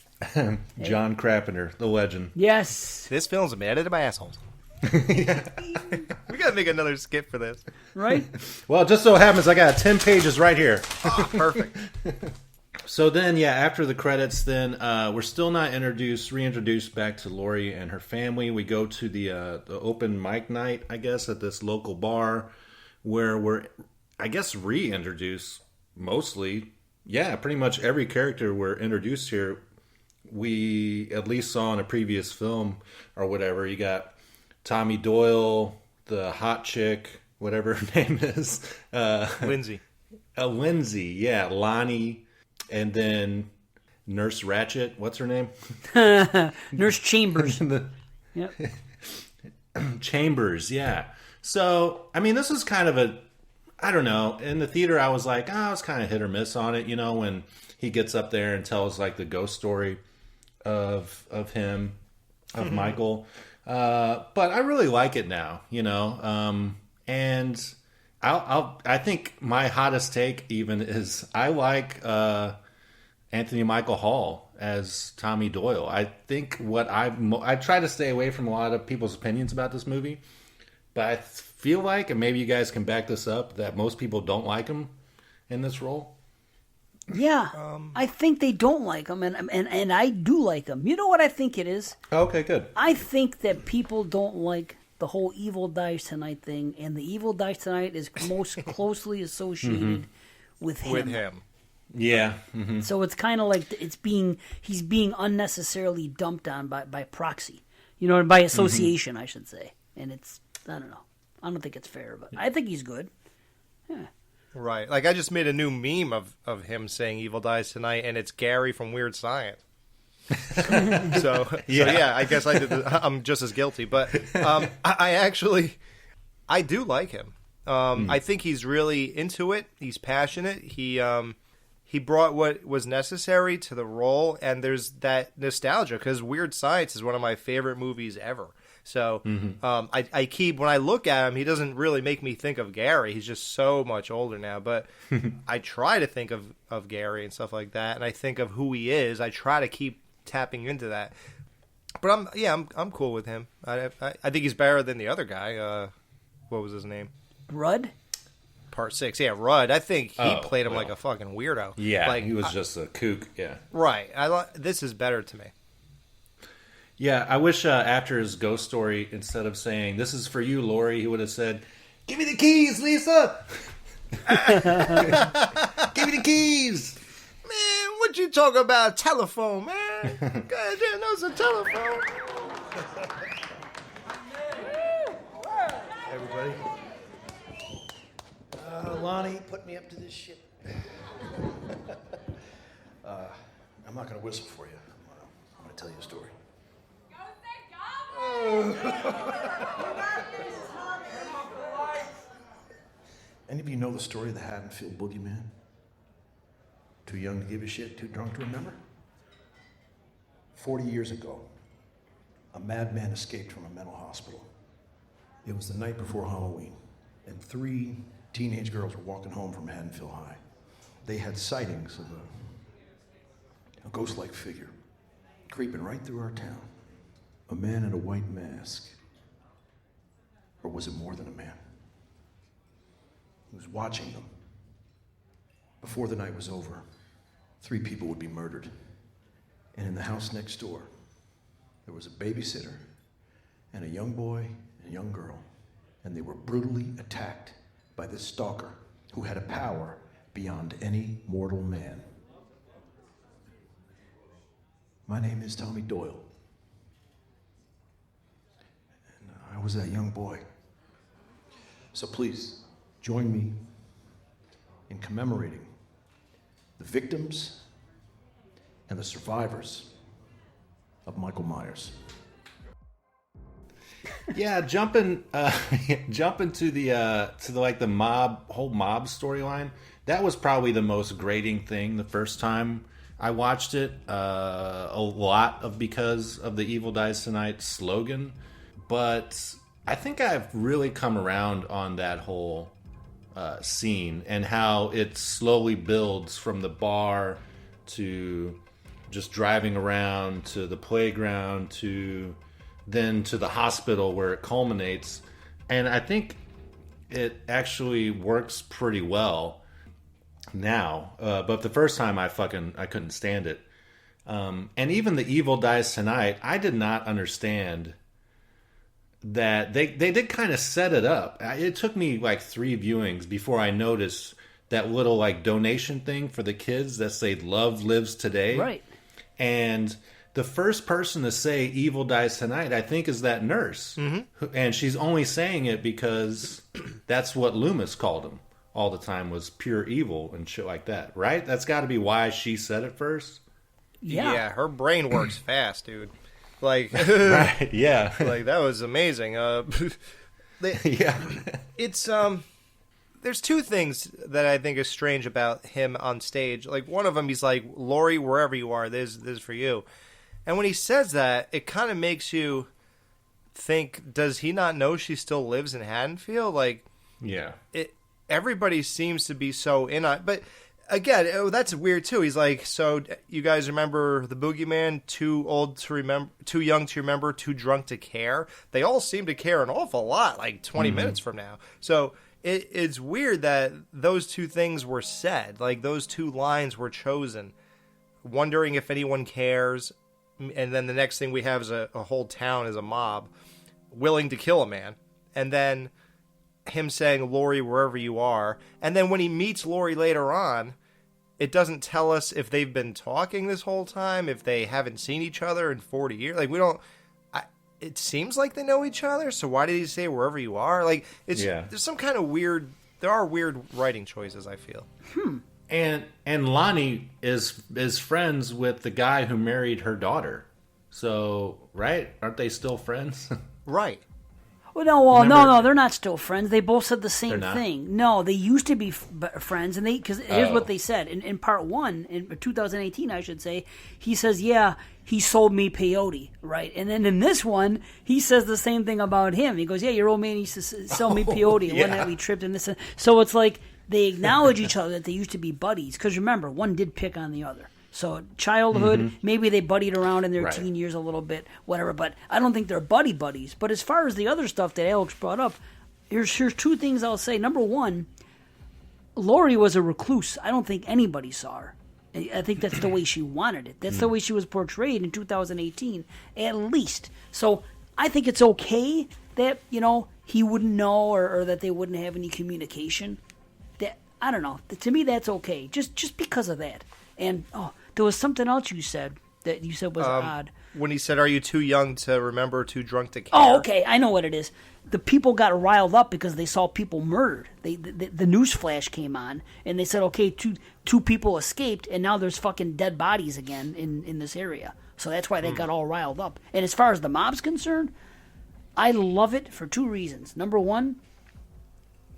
John Carpenter, the legend. Yes. This film's been edited by assholes. We gotta make another skit for this, right? Well, it just so happens I got 10 pages right here. Oh, perfect. So then, after the credits, then we're still not reintroduced back to Laurie and her family. We go to the open mic night, I guess, at this local bar, where we're, I guess, reintroduced mostly. Yeah, pretty much every character we're introduced here, we at least saw in a previous film or whatever. You got Tommy Doyle, the hot chick, whatever her name is. Lindsay. Lindsay, yeah. Lonnie. And then Nurse Ratchet, what's her name? Nurse Chambers. Yep. Chambers, yeah. So, I mean, this is kind of I don't know. In the theater, I was like, I was kind of hit or miss on it, when he gets up there and tells like the ghost story of him, of Michael. But I really like it now, and I think my hottest take even is I like Anthony Michael Hall as Tommy Doyle. I think I try to stay away from a lot of people's opinions about this movie, but I feel like, and maybe you guys can back this up, that most people don't like him in this role. Yeah, I think they don't like him, and I do like him. You know what I think it is? Okay, good. I think that people don't like the whole Evil Dies Tonight thing, and the Evil Dies Tonight is most closely associated with him. With him. Yeah. Mm-hmm. So it's kind of like he's being unnecessarily dumped on by proxy, by association, I should say. And I don't know. I don't think it's fair, but I think he's good. Yeah. Right. Like, I just made a new meme of him saying Evil Dies Tonight, and it's Gary from Weird Science. So I guess I'm just as guilty. But I do like him. I think he's really into it. He's passionate. He brought what was necessary to the role, and there's that nostalgia, because Weird Science is one of my favorite movies ever. So I keep, when I look at him, he doesn't really make me think of Gary. He's just so much older now. But I try to think of Gary and stuff like that, and I think of who he is. I try to keep tapping into that. But I'm cool with him. I think he's better than the other guy. What was his name? Rudd? Part 6. Yeah, Rudd. I think he played him like a fucking weirdo. Yeah, like, he was just a kook. Yeah. Right. This is better to me. Yeah, I wish after his ghost story, instead of saying, "This is for you, Laurie," he would have said, "Give me the keys, Lisa! Give me the keys!" Man, what you talking about? Telephone, man. Goddamn, knows a telephone. Everybody. Lonnie, put me up to this shit. I'm not going to whistle for you. I'm going to tell you a story. Any of you know the story of the Haddonfield Boogeyman? Too young to give a shit, too drunk to remember? 40 years ago, a madman escaped from a mental hospital. It was the night before Halloween, and 3 teenage girls were walking home from Haddonfield High. They had sightings of a ghost-like figure creeping right through our town. A man in a white mask. Or was it more than a man? He was watching them. Before the night was over, 3 people would be murdered. And in the house next door, there was a babysitter and a young boy and a young girl. And they were brutally attacked by this stalker who had a power beyond any mortal man. My name is Tommy Doyle. I was that young boy. So please, join me in commemorating the victims and the survivors of Michael Myers. Yeah, jumping to the whole mob storyline. That was probably the most grating thing the first time I watched it. A lot of because of the Evil Dies Tonight slogan. But I think I've really come around on that whole scene and how it slowly builds from the bar to just driving around to the playground to then to the hospital where it culminates. And I think it actually works pretty well now. But the first time I couldn't stand it. And even The Evil Dies Tonight, I did not understand that they did kind of set it up. It took me like 3 viewings before I noticed that little like donation thing for the kids that say "Love Lives Today." Right. And the first person to say "Evil Dies Tonight," I think, is that nurse, and she's only saying it because that's what Loomis called him all the time, was pure evil and shit like that. Right? That's got to be why she said it first. Yeah, her brain works fast, dude. Like, right? Yeah, like that was amazing. Yeah, it's There's 2 things that I think is strange about him on stage. Like, one of them, he's like, "Laurie, wherever you are, this is for you." And when he says that, it kind of makes you think, does he not know she still lives in Haddonfield? Like, yeah, everybody seems to be so in on. But again, that's weird too. He's like, "So you guys remember the boogeyman? Too old to remember, too young to remember, too drunk to care." They all seem to care an awful lot. Like 20 minutes from now, so. It's weird that those 2 things were said. Like, those 2 lines were chosen. Wondering if anyone cares. And then the next thing we have is a whole town is a mob willing to kill a man. And then him saying, "Laurie, wherever you are." And then when he meets Laurie later on, it doesn't tell us if they've been talking this whole time, if they haven't seen each other in 40 years. Like, we don't... It seems like they know each other, so why did he say "wherever you are"? Like, there's some kind of weird. There are weird writing choices, I feel. And Lonnie is friends with the guy who married her daughter. So, right? Aren't they still friends? Right. Well, no, they're not still friends. They both said the same thing. No, they used to be friends, and because here's what they said in part 1 in 2018, I should say. He says, "Yeah, he sold me peyote," right? And then in this one, he says the same thing about him. He goes, "Yeah, your old man used to sell me peyote, and one night we tripped, and this." So it's like they acknowledge each other that they used to be buddies. Because remember, one did pick on the other. So childhood, maybe they buddied around in their teen years a little bit, whatever. But I don't think they're buddies. But as far as the other stuff that Alex brought up, here's 2 things I'll say. Number 1, Laurie was a recluse. I don't think anybody saw her. I think that's the way she wanted it. That's the way she was portrayed in 2018, at least. So I think it's okay that, he wouldn't know or that they wouldn't have any communication. That, I don't know. To me, that's okay. Just because of that. And, there was something else you said that you said was odd. When he said, "Are you too young to remember, too drunk to care?" Oh, okay. I know what it is. The people got riled up because they saw people murdered. The news flash came on, and they said, okay, two people escaped, and now there's fucking dead bodies again in this area. So that's why they got all riled up. And as far as the mob's concerned, I love it for 2 reasons. Number 1,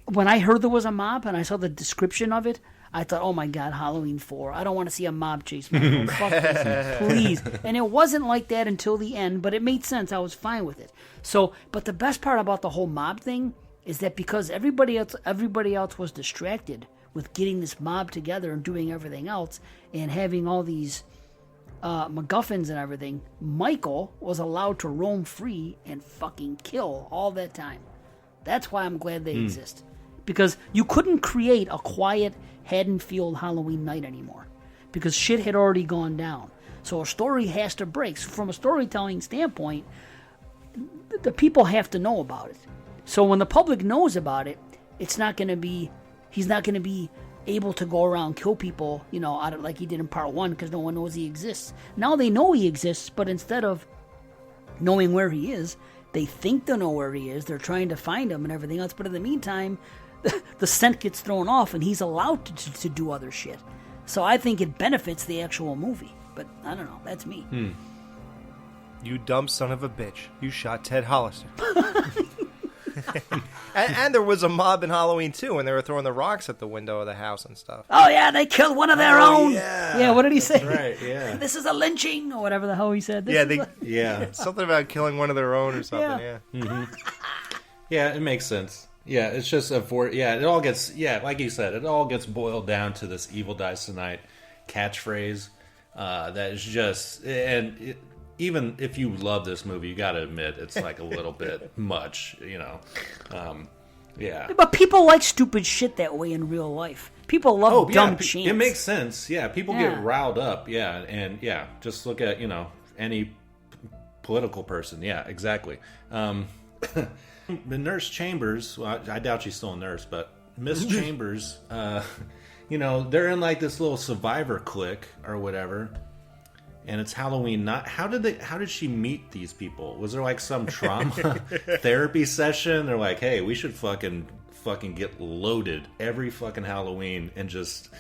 when I heard there was a mob and I saw the description of it, I thought, oh my God, Halloween 4. I don't want to see a mob chase. Fuck this, please. And it wasn't like that until the end, but it made sense. I was fine with it. So, but the best part about the whole mob thing is that because everybody else was distracted with getting this mob together and doing everything else and having all these MacGuffins and everything, Michael was allowed to roam free and fucking kill all that time. That's why I'm glad they exist. Because you couldn't create a quiet Haddonfield Halloween night anymore. Because shit had already gone down. So a story has to break. So from a storytelling standpoint, the people have to know about it. So when the public knows about it, he's not going to be able to go around kill people, out of, like he did in part 1, because no one knows he exists. Now they know he exists, but instead of knowing where he is, they think they know where he is. They're trying to find him and everything else. But in the meantime, the scent gets thrown off and he's allowed to do other shit. So I think it benefits the actual movie. But I don't know. That's me. You dumb son of a bitch. You shot Ted Hollister. and there was a mob in Halloween 2 when they were throwing the rocks at the window of the house and stuff. Oh, yeah, they killed one of their own. Yeah, what did he say? That's right, yeah. This is a lynching, or whatever the hell he said. Something about killing one of their own or something, Yeah, it makes sense. Yeah, it's just it all gets, like you said, it all gets boiled down to this "Evil Dies Tonight" catchphrase that is just, and even if you love this movie, you got to admit it's like a little bit much, Yeah. But people like stupid shit that way in real life. People love dumb chants. It makes sense. Yeah, people get riled up. Yeah, and just look at, any political person. Yeah, exactly. The Nurse Chambers, well, I doubt she's still a nurse, but Miss Chambers, they're in like this little survivor clique or whatever. And it's Halloween. How did she meet these people? Was there like some trauma therapy session? They're like, hey, we should fucking get loaded every fucking Halloween and just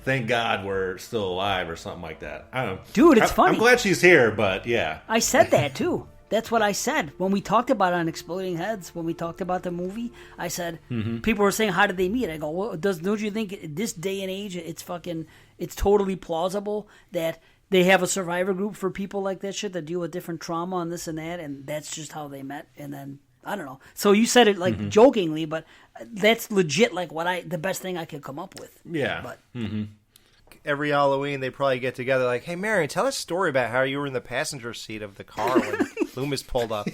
thank God we're still alive or something like that. I don't know. Dude, it's funny. I'm glad she's here, but yeah. I said that too. That's what I said when we talked about it on Exploding Heads. When we talked about the movie, I said people were saying, "How did they meet?" I go, "Well, don't you think this day and age, it's totally plausible that they have a survivor group for people like that shit that deal with different trauma and this and that, and that's just how they met." And then I don't know. So you said it like jokingly, but that's legit. Like the best thing I could come up with. Yeah. But every Halloween they probably get together like, hey, Marion, tell us a story about how you were in the passenger seat of the car when Loomis pulled up.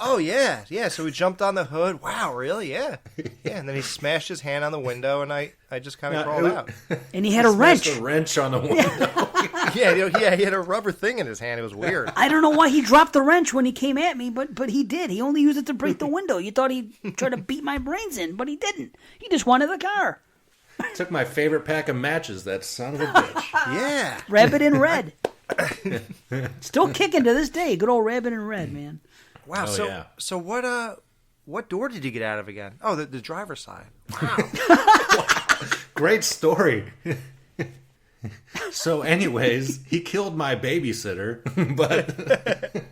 Oh, yeah. So we jumped on the hood. Wow, really? Yeah. And then he smashed his hand on the window, and I just kind of crawled out. And he had a wrench. A wrench on the window. Yeah, he had a rubber thing in his hand. It was weird. I don't know why he dropped the wrench when he came at me, but he did. He only used it to break the window. You thought he'd try to beat my brains in, but he didn't. He just wanted the car. Took my favorite pack of matches, that son of a bitch. Yeah. Rabbit in Red. Still kicking to this day. Good old Rabbit in Red, man. Wow. So what door did you get out of again? Oh, the driver's side. Wow. Great story. So anyways, he killed my babysitter, but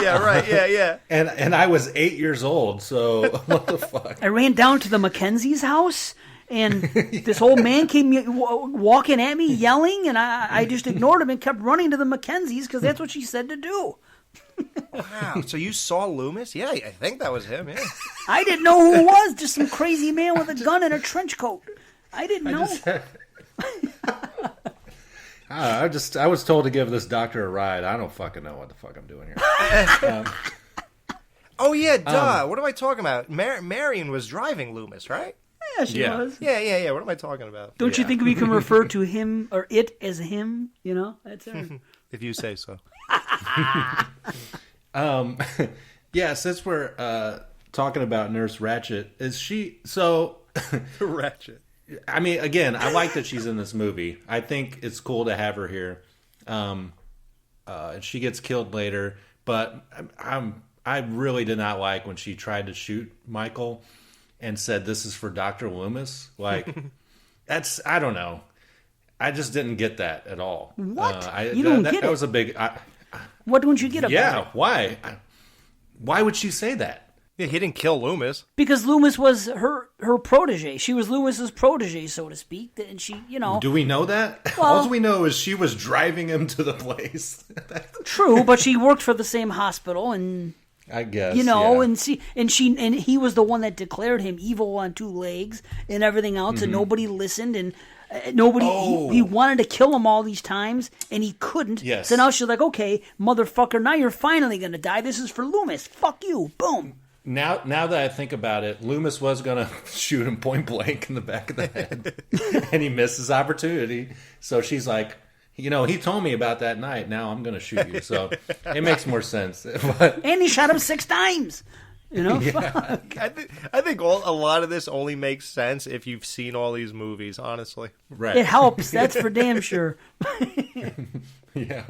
yeah, right. Yeah. And I was 8 years old, so what the fuck? I ran down to the Mackenzie's house, and this old man came walking at me, yelling, and I just ignored him and kept running to the Mackenzie's because that's what she said to do. Wow. So you saw Loomis? Yeah, I think that was him, yeah. I didn't know who it was, just some crazy man with a gun and a trench coat. I didn't know. I was told to give this doctor a ride. I don't fucking know what the fuck I'm doing here. Oh, yeah, duh. What am I talking about? Marion was driving Loomis, right? Yeah, she was. Yeah. What am I talking about? Don't you think we can refer to him or it as him? That's her. If you say so. Yeah, since we're talking about Nurse Ratched, is she so Ratched? I mean, again, I like that she's in this movie. I think it's cool to have her here. She gets killed later, but I really did not like when she tried to shoot Michael and said, "This is for Dr. Loomis." Like, I don't know. I just didn't get that at all. What? You don't get it? That was a big... what don't you get about it? Yeah, why? Why would she say that? Yeah, he didn't kill Loomis. Because Loomis was her protege. She was Loomis's protege, so to speak. And she, Do we know that? Well, all we know is she was driving him to the place. True, but she worked for the same hospital, and I guess and he was the one that declared him evil on two legs and everything else, and nobody listened, and nobody. He wanted to kill him all these times, and he couldn't. Yes. So now she's like, "Okay, motherfucker, now you're finally gonna die. This is for Loomis. Fuck you." Boom. Now that I think about it, Loomis was going to shoot him point blank in the back of the head, and he missed his opportunity. So she's like, he told me about that night. Now I'm going to shoot you. So it makes more sense. And he shot him 6 times. Yeah. I think a lot of this only makes sense if you've seen all these movies, honestly. Right. It helps. That's for damn sure. Yeah.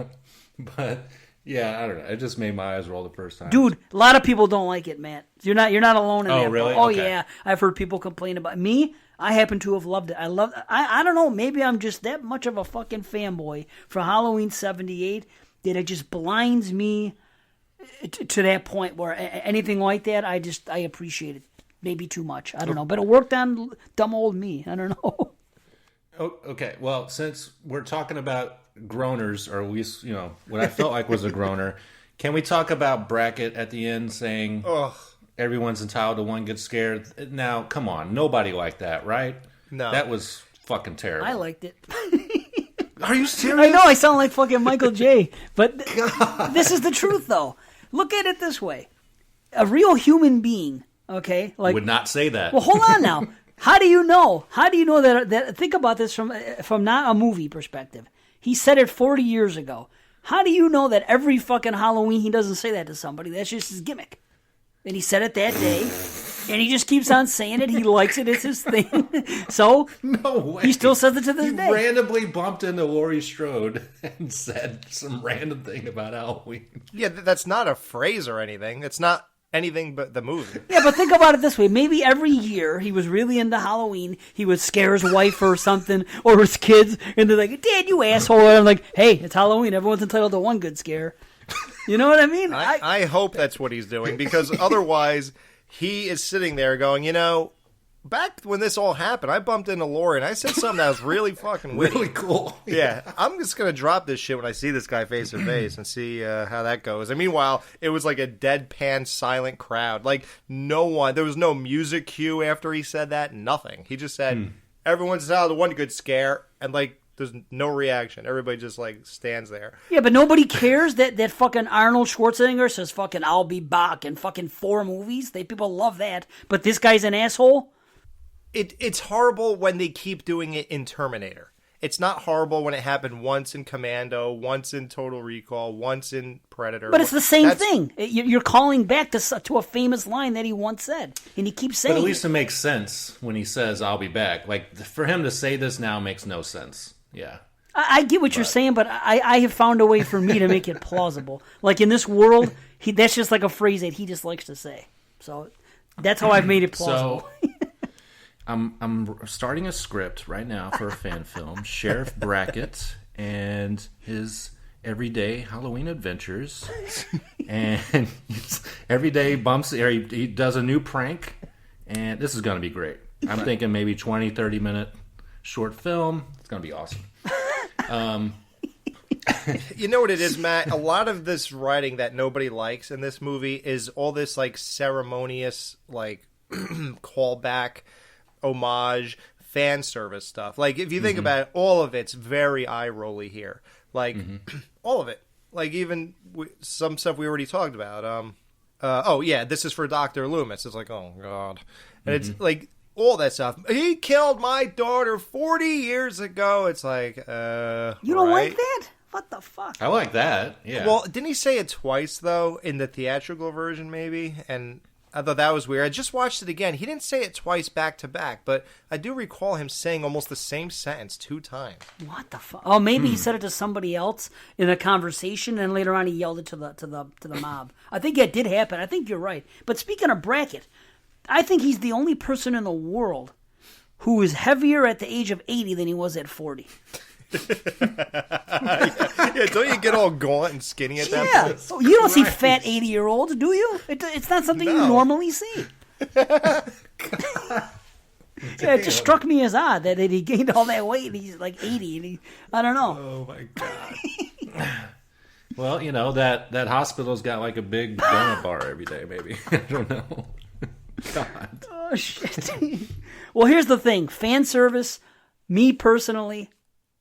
But... yeah, I don't know. It just made my eyes roll the first time. Dude, a lot of people don't like it, Matt. You're not alone in that. Oh, really? Oh, okay. yeah. I've heard people complain about it. Me, I happen to have loved it. I don't know, maybe I'm just that much of a fucking fanboy for Halloween 78 that it just blinds me to that point where anything like that, I appreciate it. Maybe too much. I don't know. But it worked on dumb old me. I don't know. Oh, okay. Well, since we're talking about groaners, or at least, what I felt like was a groaner, can we talk about Brackett at the end saying everyone's entitled to one good scare? Now, come on. Nobody liked that, right? No. That was fucking terrible. I liked it. Are you serious? I know I sound like fucking Michael J. But this is the truth, though. Look at it this way: a real human being, okay, like would not say that. Well, hold on now. How do you know? How do you know that? Think about this from not a movie perspective. He said it 40 years ago. How do you know that every fucking Halloween he doesn't say that to somebody? That's just his gimmick. And he said it that day, and he just keeps on saying it. He likes it. It's his thing. So no way. He still says it to this day. He randomly bumped into Laurie Strode and said some random thing about Halloween. Yeah, that's not a phrase or anything. It's not anything but the movie. Yeah, but think about it this way. Maybe every year he was really into Halloween. He would scare his wife or something, or his kids, and they're like, Dad, you asshole. And I'm like, hey, it's Halloween. Everyone's entitled to one good scare. You know what I mean? I hope that's what he's doing, because otherwise he is sitting there going, back when this all happened, I bumped into Laurie and I said something that was really fucking witty. Really cool. Yeah, I'm just going to drop this shit when I see this guy face to face and see how that goes. And meanwhile, it was like a deadpan silent crowd. Like, no one, there was no music cue after he said that, nothing. He just said, everyone's entitled to one good scare, and like, there's no reaction. Everybody just like stands there. Yeah, but nobody cares that fucking Arnold Schwarzenegger says fucking I'll be back in fucking 4 movies. People love that. But this guy's an asshole? It's horrible when they keep doing it in Terminator. It's not horrible when it happened once in Commando, once in Total Recall, once in Predator. But it's the same thing. You're calling back to a famous line that he once said, and he keeps saying But at least it makes sense when he says, I'll be back. Like, for him to say this now makes no sense. Yeah. I get what you're saying, but I have found a way for me to make it plausible. Like, in this world, that's just like a phrase that he just likes to say. So that's how I've made it plausible. So, I'm starting a script right now for a fan film, Sheriff Brackett and his everyday Halloween adventures. And every day he does a new prank, and this is going to be great. I'm thinking maybe 20, 30-minute short film. It's going to be awesome. You know what it is, Matt? A lot of this writing that nobody likes in this movie is all this like ceremonious, like callback, homage, fan service stuff. Like, if you think about it, all of it's very eye-rolly here. Like, all of it. Like, even some stuff we already talked about. Oh, yeah, this is for Dr. Loomis. It's like, oh, God. And it's, like, all that stuff. He killed my daughter 40 years ago. It's like, You don't like that? What the fuck? I like that, yeah. Well, didn't he say it twice, though, in the theatrical version, maybe? And I thought that was weird. I just watched it again. He didn't say it twice back to back, but I do recall him saying almost the same sentence 2 times. What the fuck? Oh, maybe he said it to somebody else in a conversation, and later on he yelled it to the mob. I think that did happen. I think you're right. But speaking of Brackett, I think he's the only person in the world who is heavier at the age of 80 than he was at 40. Yeah, don't you get all gaunt and skinny at that point? Oh, you don't see fat 80-year-olds, do you? It's not something you normally see. Yeah, it just struck me as odd that he gained all that weight and he's like 80. And I don't know. Oh, my God. Well, that hospital's got like a big donut bar every day, maybe. I don't know. God. Oh, shit. Well, here's the thing. Fan service, me personally,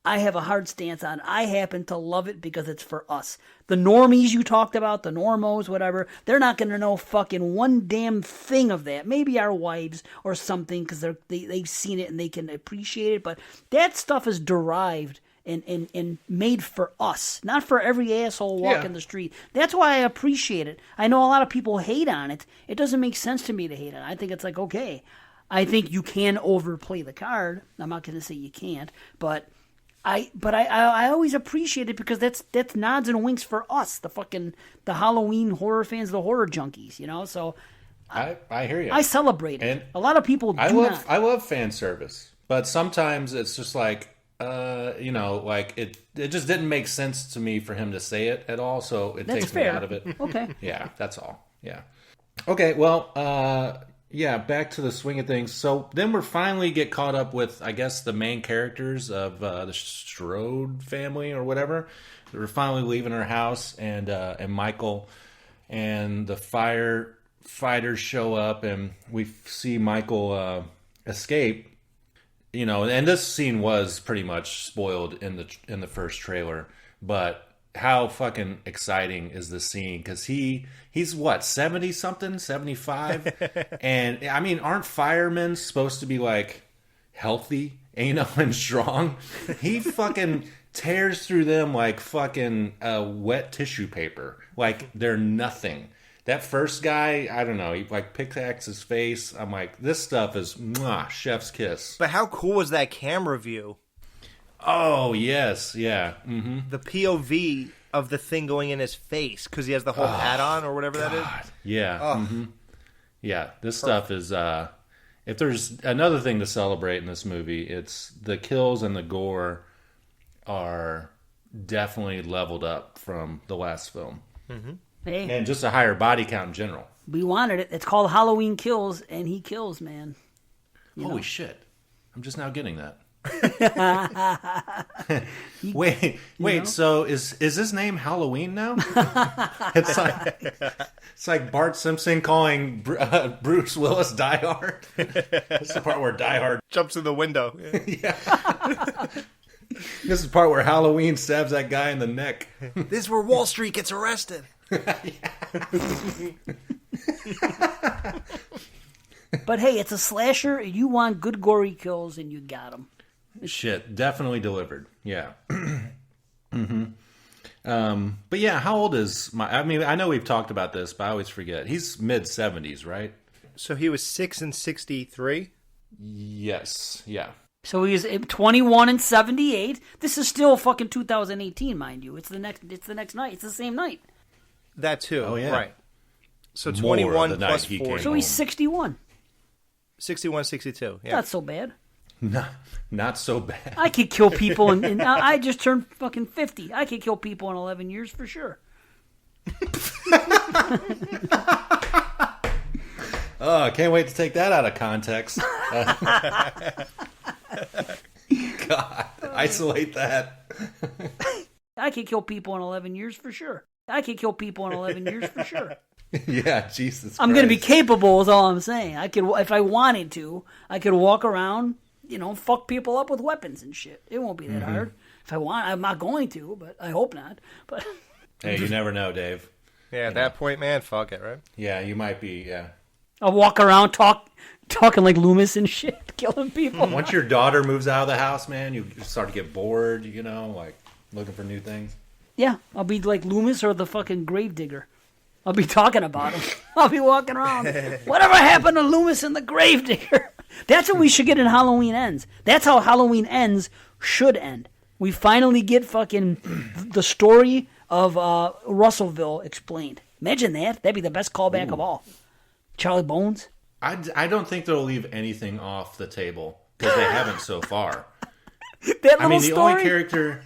I have a hard stance on. I happen to love it because it's for us. The normies you talked about, the normos, whatever, they're not going to know fucking one damn thing of that. Maybe our wives or something because they've seen it and they can appreciate it. But that stuff is derived and made for us, not for every asshole walking the street. That's why I appreciate it. I know a lot of people hate on it. It doesn't make sense to me to hate on it. I think it's like, okay, I think you can overplay the card. I'm not going to say you can't, but I always appreciate it because that's nods and winks for us, the Halloween horror fans, the horror junkies, So I hear you. I celebrate it. And a lot of people do not. I love fan service, but sometimes it's just like like it just didn't make sense to me for him to say it at all, so it takes me out of it. Okay. Yeah, that's all. Yeah. Okay, well, back to the swing of things. So then we're finally get caught up with, I guess, the main characters of the Strode family or whatever. We're finally leaving our house, and Michael and the firefighters show up, and we see Michael escape. you know, and this scene was pretty much spoiled in the first trailer, but how fucking exciting is this scene? Because he's what, 70 something, 75, and I mean, aren't firemen supposed to be like healthy, you know, and strong? He fucking tears through them like fucking wet tissue paper, like they're nothing. That first guy, I don't know, he like pickaxes his face. I'm like, this stuff is chef's kiss. But how cool was that camera view? Oh, yes, yeah. Mm-hmm. The POV of the thing going in his face, because he has the whole hat on or whatever that is. Yeah. Mm-hmm. Yeah, this stuff is, if there's another thing to celebrate in this movie, it's the kills and the gore are definitely leveled up from the last film. Mm-hmm. Hey. And just a higher body count in general. We wanted it. It's called Halloween Kills, and he kills, man. Holy shit. I'm just now getting that. wait, know? so is his name Halloween now? It's like Bart Simpson calling Bruce Willis Die Hard. That's the part where Die Hard jumps in the window. Yeah. This is the part where Halloween stabs that guy in the neck. This is where Wall Street gets arrested. But hey, it's a slasher. You want good gory kills, and you got them. Shit, definitely delivered. Yeah. Mm-hmm. But yeah, how old is I mean, I know we've talked about this, but I always forget. He's mid-70s, right? So he was 6 and 63? Yes, yeah. So he's 21 and 78. This is still fucking 2018, mind you. It's the next night. It's the same night. That too. Oh, yeah. Right. So More 21 the night plus he 4. So he's 61. 61, 62. Yeah. Not so bad. Not so bad. I could kill people, and I just turned fucking 50. I could kill people in 11 years for sure. Oh, I can't wait to take that out of context. God, isolate that. I could kill people in 11 years for sure. Yeah, Jesus I'm going to be capable is all I'm saying. I could, if I wanted to, I could walk around, you know, fuck people up with weapons and shit. It won't be that hard. If I want, I'm not going to, but I hope not. But hey, you never know, Dave. Yeah, at that point, man, fuck it, right? Yeah, you might be, yeah. I'll walk around talking like Loomis and shit, killing people. Once your daughter moves out of the house, man, you start to get bored, you know, like looking for new things. Yeah, I'll be like Loomis or the fucking Gravedigger. I'll be talking about him. I'll be walking around. Whatever happened to Loomis and the Gravedigger? That's what we should get in Halloween Ends. That's how Halloween Ends should end. We finally get fucking the story of Russellville explained. Imagine that. That'd be the best callback of all. Charlie Bones. I don't think they'll leave anything off the table because they haven't so far. Only character...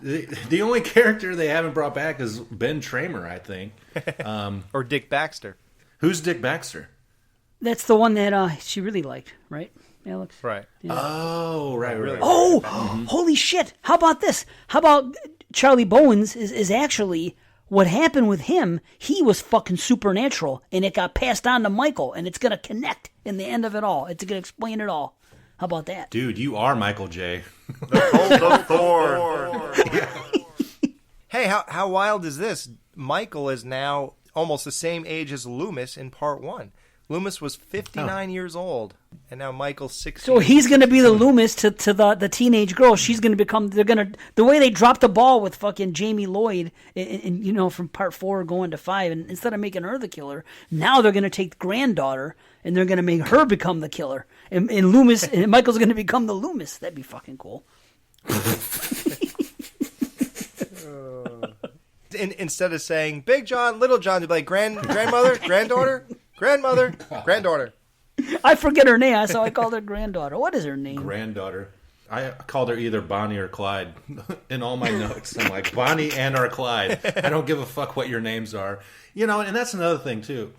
The only character they haven't brought back is Ben Tramer, I think. Or Dick Baxter. Who's Dick Baxter? That's the one that she really liked, right, Alex? Right. Yeah. Oh, right. Oh, holy shit. How about this? How about Charlie Bones is actually what happened with him. He was fucking supernatural, and it got passed on to Michael, and it's going to connect in the end of it all. It's going to explain it all. How about that? Dude, you are Michael J. The Thorn. Hey, how wild is this? Michael is now almost the same age as Loomis in part 1. Loomis was 59 years old, and now Michael's 60. So he's going to be the Loomis to the teenage girl. She's going to become. The way they dropped the ball with fucking Jamie Lloyd, and you know, from part 4 going to 5, and instead of making her the killer, now they're going to take the granddaughter and they're going to make her become the killer, and Loomis and Michael's going to become the Loomis. That'd be fucking cool. Instead of saying Big John, Little John, they'd be like grandmother, granddaughter. Grandmother, granddaughter. I forget her name, so I called her granddaughter. What is her name? Granddaughter. I called her either Bonnie or Clyde in all my notes. I'm like, Bonnie and or Clyde. I don't give a fuck what your names are. You know, and that's another thing, too.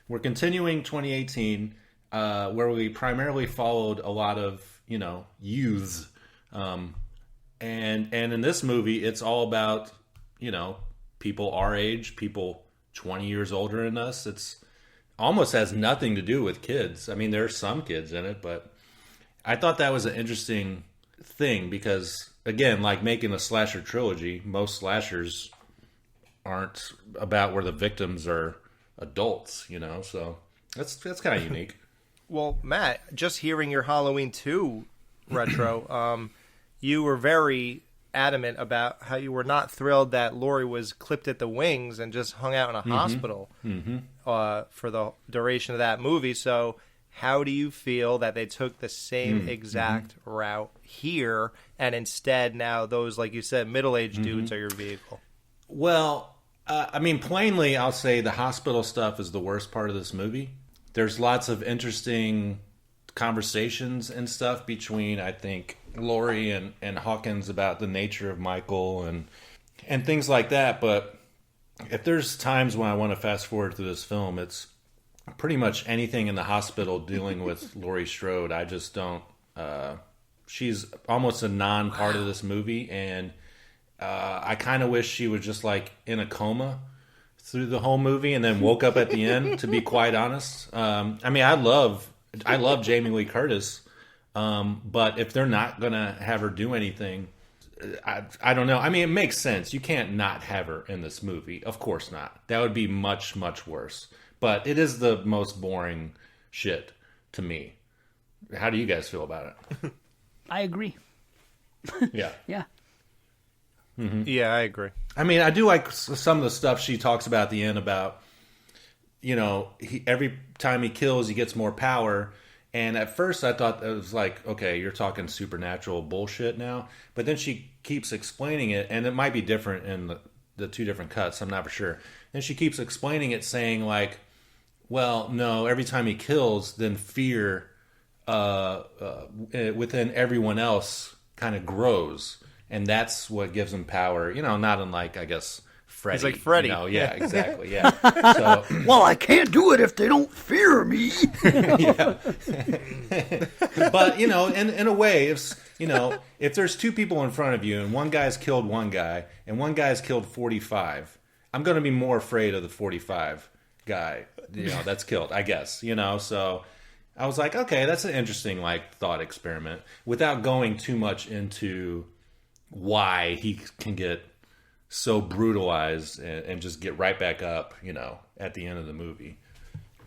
We're continuing 2018, where we primarily followed a lot of, you know, youths. And in this movie, it's all about, you know, people our age, people 20 years older than us. It's almost has nothing to do with kids. I mean, there's some kids in it, but I thought that was an interesting thing because, again, like making a slasher trilogy, most slashers aren't about where the victims are adults, so that's kind of unique. Well, Matt, just hearing your Halloween 2 retro, you were very adamant about how you were not thrilled that Laurie was clipped at the wings and just hung out in a hospital for the duration of that movie. So how do you feel that they took the same exact route here, and instead now those, like you said, middle-aged dudes are your vehicle? Well, plainly, I'll say the hospital stuff is the worst part of this movie. There's lots of interesting conversations and stuff between, I think, Laurie and Hawkins about the nature of Michael and things like that. But if there's times when I want to fast forward through this film, it's pretty much anything in the hospital dealing with Laurie Strode. I just don't. She's almost a non-part of this movie, and I kind of wish she was just like in a coma through the whole movie and then woke up at the end, to be quite honest. I love Jamie Lee Curtis, but if they're not going to have her do anything, I don't know. It makes sense. You can't not have her in this movie. Of course not. That would be much, much worse. But it is the most boring shit to me. How do you guys feel about it? I agree. Yeah. Yeah. Yeah, I agree. I do like some of the stuff she talks about at the end about, every time he kills, he gets more power. And at first I thought it was like, okay, you're talking supernatural bullshit now. But then she keeps explaining it, and it might be different in the two different cuts. I'm not for sure. And she keeps explaining it, saying like, well, no, every time he kills, then fear within everyone else kind of grows. And that's what gives him power, not unlike, I guess, Freddy. He's like Freddy. Yeah, exactly, yeah. So, well, I can't do it if they don't fear me. Yeah. But, in a way, if there's two people in front of you and one guy's killed one guy and one guy's killed 45, I'm going to be more afraid of the 45 guy, that's killed, I guess, so I was like, okay, that's an interesting, thought experiment without going too much into why he can get so brutalized and just get right back up, at the end of the movie.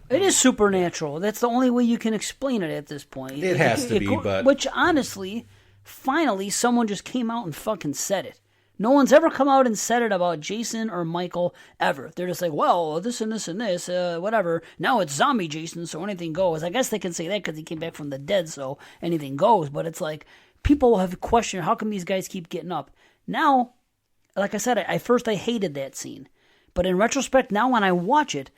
It is supernatural. That's the only way you can explain it at this point. It has to be, but... Which, honestly, finally, someone just came out and fucking said it. No one's ever come out and said it about Jason or Michael, ever. They're just like, well, this and this and this, whatever. Now it's zombie Jason, so anything goes. I guess they can say that because he came back from the dead, so anything goes. But it's like, people have questioned, how come these guys keep getting up? Now, like I said, at first I hated that scene. But in retrospect, now when I watch it,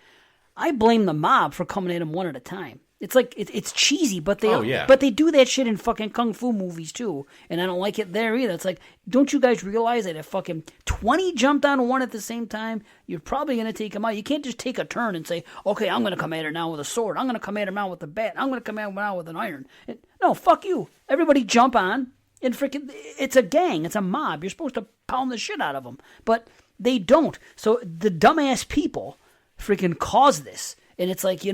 I blame the mob for coming at him one at a time. It's like, it's cheesy, but they do that shit in fucking kung fu movies too. And I don't like it there either. It's like, don't you guys realize that if fucking 20 jumped on one at the same time, you're probably going to take him out. You can't just take a turn and say, okay, I'm going to come at her now with a sword. I'm going to come at her now with a bat. I'm going to come at her now with an iron. No, fuck you. Everybody jump on. And freaking, it's a gang. It's a mob. You're supposed to pound the shit out of them. But they don't. So the dumbass people freaking cause this. And it's like,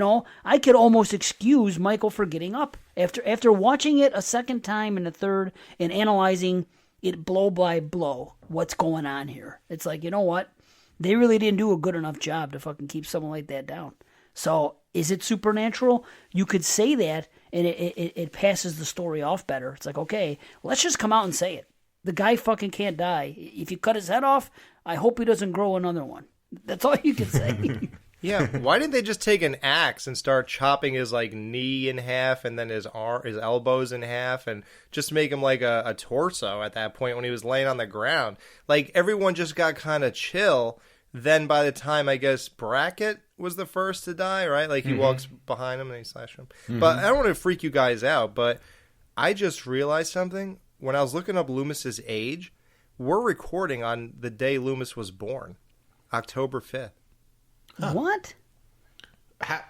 I could almost excuse Michael for getting up. After watching it a second time and a third and analyzing it blow by blow, what's going on here. It's like, you know what? They really didn't do a good enough job to fucking keep someone like that down. So is it supernatural? You could say that, and it passes the story off better. It's like, okay, let's just come out and say it. The guy fucking can't die. If you cut his head off, I hope he doesn't grow another one. That's all you can say. Yeah, why didn't they just take an axe and start chopping his knee in half and then his elbows in half and just make him like a torso at that point when he was laying on the ground? Like, everyone just got kind of chill. Then by the time, I guess, Brackett was the first to die, right? Like, he walks behind him and he slashes him. But I don't want to freak you guys out, but I just realized something. When I was looking up Loomis's age, we're recording on the day Loomis was born, October 5th. Huh. What?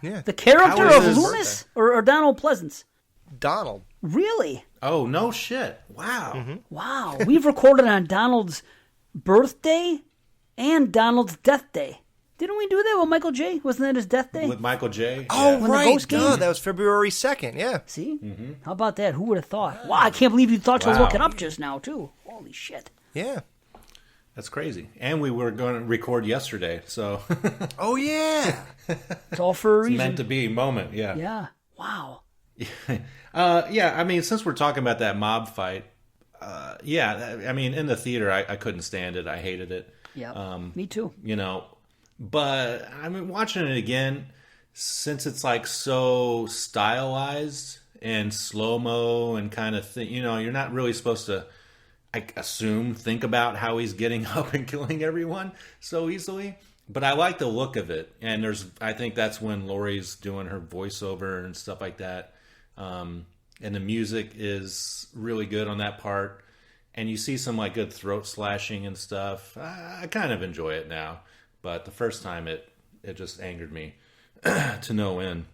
Yeah. The character of Loomis or Donald Pleasance? Donald. Really? Oh, no shit. Wow. Mm-hmm. Wow. We've recorded on Donald's birthday and Donald's death day. Didn't we do that with Michael J? Wasn't that his death day? With Michael J? Oh, When the right. ghost came? Duh, that was February 2nd, yeah. See? How about that? Who would have thought? Wow, I can't believe you thought you were Wow. looking up just now, too. Holy shit. Yeah. That's crazy. And we were going to record yesterday, so... Oh, yeah. It's all for a reason. It's meant to be moment, yeah. Yeah. Wow. Yeah, I mean, since we're talking about that mob fight, yeah, I mean, in the theater, I couldn't stand it. I hated it. Yeah, me too. You know, but I mean, watching it again, since it's like so stylized and slow-mo and kind of thing, you know, you're not really supposed to, I assume, think about how he's getting up and killing everyone so easily. But I like the look of it. And I think that's when Laurie's doing her voiceover and stuff like that. And the music is really good on that part. And you see some like good throat slashing and stuff. I kind of enjoy it now. But the first time it just angered me to no end.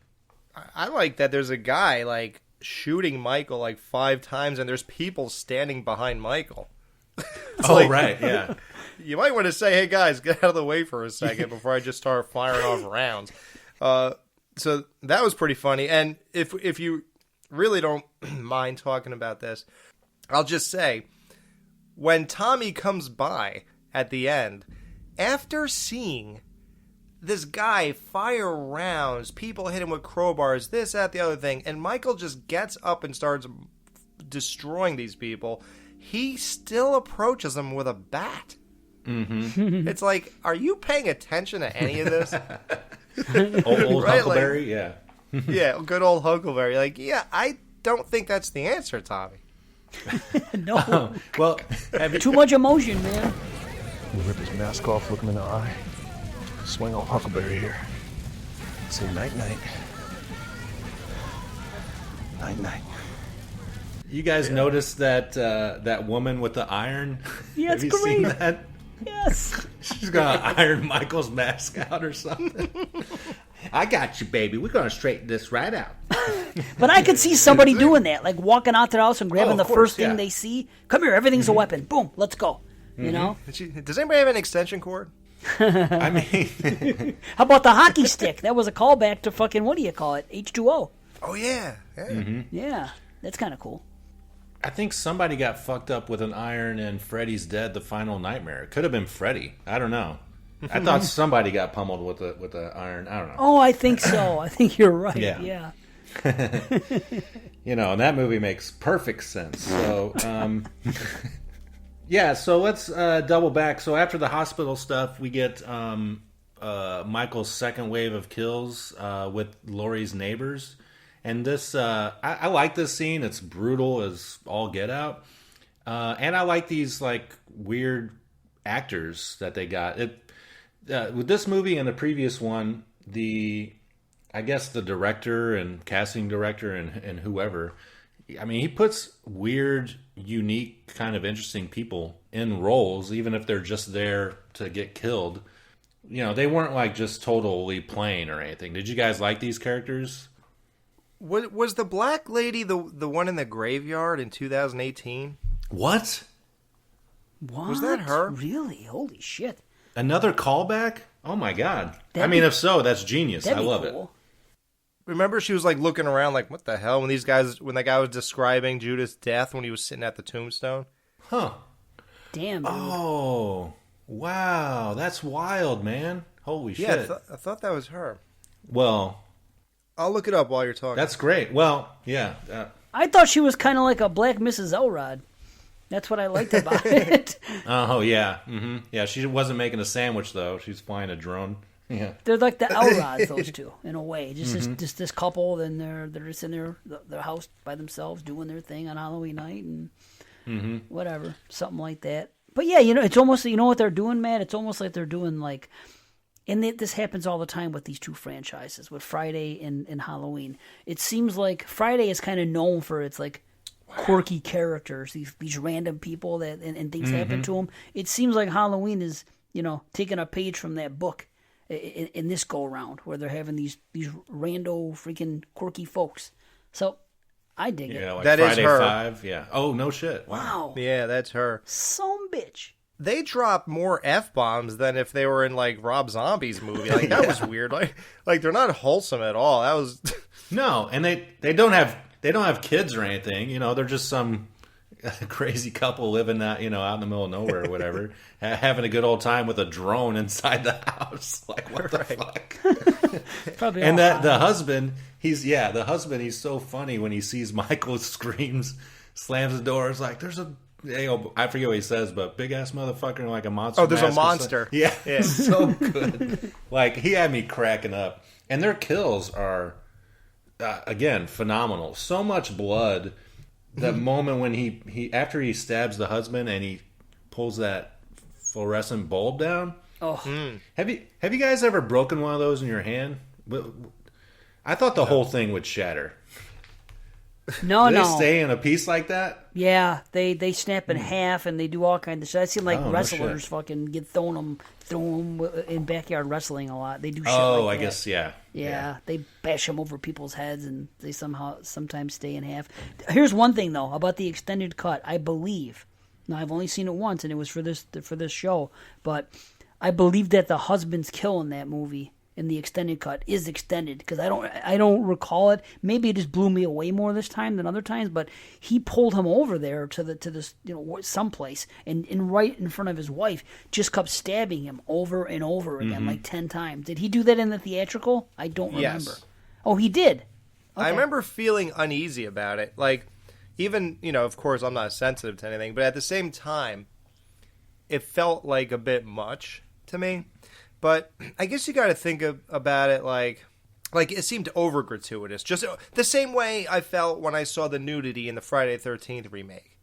I like that there's a guy like shooting Michael like 5 times and there's people standing behind Michael. Right, yeah. You might want to say, hey guys, get out of the way for a second before I just start firing off rounds. So that was pretty funny. And if you really don't mind talking about this, I'll just say, when Tommy comes by at the end, after seeing this guy fire rounds, people hit him with crowbars, this, that, the other thing, and Michael just gets up and starts destroying these people, he still approaches them with a bat. Mm-hmm. It's like, are you paying attention to any of this? Old Right, Huckleberry, yeah. Yeah, good old Huckleberry. Like, yeah, I don't think that's the answer, Tommy. No. Well, Too much emotion, man. You rip his mask off, look him in the eye, swing on Huckleberry here. Say night-night. Night-night. You guys noticed that that woman with the iron? Yeah, it's Have you great. seen that? Yes. She's gonna iron Michael's mask out or something. I got you, baby. We're gonna straighten this right out. But I could see somebody doing that, like walking out to the house and grabbing of the course, first thing yeah. they see. Come here, everything's a weapon. Boom, let's go. You know? Does anybody have an extension cord? I mean, How about the hockey stick? That was a callback to fucking, what do you call it? H2O. Oh, yeah. Yeah, that's kind of cool. I think somebody got fucked up with an iron in Freddy's Dead: The Final Nightmare. It could have been Freddy. I don't know. I thought somebody got pummeled with the iron. I don't know. Oh, I think so. I think you're right. Yeah. Yeah. You know, and that movie makes perfect sense. So, yeah, so let's double back. So after the hospital stuff, we get Michael's second wave of kills with Laurie's neighbors. And this, I like this scene. It's brutal as all get out. And I like these, like, weird actors that they got. With this movie and the previous one, I guess the director and casting director and whoever, I mean, he puts weird, unique, kind of interesting people in roles, even if they're just there to get killed. You know, they weren't like just totally plain or anything. Did you guys like these characters? Was the black lady the one in the graveyard in 2018? What? What? Was that her? Really? Holy shit. Another callback? Oh my god. That'd if so, that's genius. I love it. Remember, she was like looking around, like, "What the hell?" When that guy was describing Judith's death when he was sitting at the tombstone. Huh? Damn. Dude. Oh, wow, that's wild, man. Holy shit. Yeah, I thought that was her. Well, I'll look it up while you're talking. that's great. Well, yeah. I thought she was kind of like a black Mrs. Elrod. That's what I liked about it. Oh, yeah. Mm-hmm. Yeah, she wasn't making a sandwich, though. She's flying a drone. Yeah. They're like the Elrods, those two, in a way. Just this couple, and they're just in their house by themselves doing their thing on Halloween night and whatever, something like that. But yeah, it's almost, you know what they're doing, Matt? It's almost like they're doing like, and this happens all the time with these two franchises, with Friday and Halloween. It seems like Friday is kind of known for its like quirky characters, these random people that and things happen to them. It seems like Halloween is, taking a page from that book in this go around, where they're having these rando freaking quirky folks. So I dig it. Yeah, like that Friday is her. 5. Yeah. Oh, no shit. Wow. Yeah, that's her. Some bitch. they dropped more F-bombs than if they were in, like, Rob Zombie's movie. Like, that was weird. Like, they're not wholesome at all. That was... No, and they don't have kids or anything. You know, they're just some crazy couple living out, you know, out in the middle of nowhere or whatever, having a good old time with a drone inside the house. Like, what the fuck? Probably and the husband, he's so funny when he sees Michael, screams, slams the door. It's like, there's a, I forget what he says, but big ass motherfucker, like a monster. Oh, there's a monster. Yeah, so good. Like, he had me cracking up. And their kills are, again, phenomenal. So much blood. The moment when he after he stabs the husband and he pulls that fluorescent bulb down. Oh, have you guys ever broken one of those in your hand? I thought the whole thing would shatter. No, Do they stay in a piece like that? Yeah, they snap in half and they do all kinds of shit. I've seen like wrestlers fucking get thrown them in backyard wrestling a lot. They do shit like that. I guess, yeah. Yeah, they bash them over people's heads and they sometimes stay in half. Here's one thing though about the extended cut. I believe, now I've only seen it once and it was for this show, but I believe that the husband's kill in that movie in the extended cut is extended because I don't recall it. Maybe it just blew me away more this time than other times. But he pulled him over there to this someplace and right in front of his wife, just kept stabbing him over and over again like 10 times. Did he do that in the theatrical? I don't remember. Yes. Oh, he did. Okay. I remember feeling uneasy about it. Like, even, of course, I'm not sensitive to anything, but at the same time, it felt like a bit much to me. But I guess you got to think about it like it seemed over gratuitous. Just the same way I felt when I saw the nudity in the Friday the 13th remake.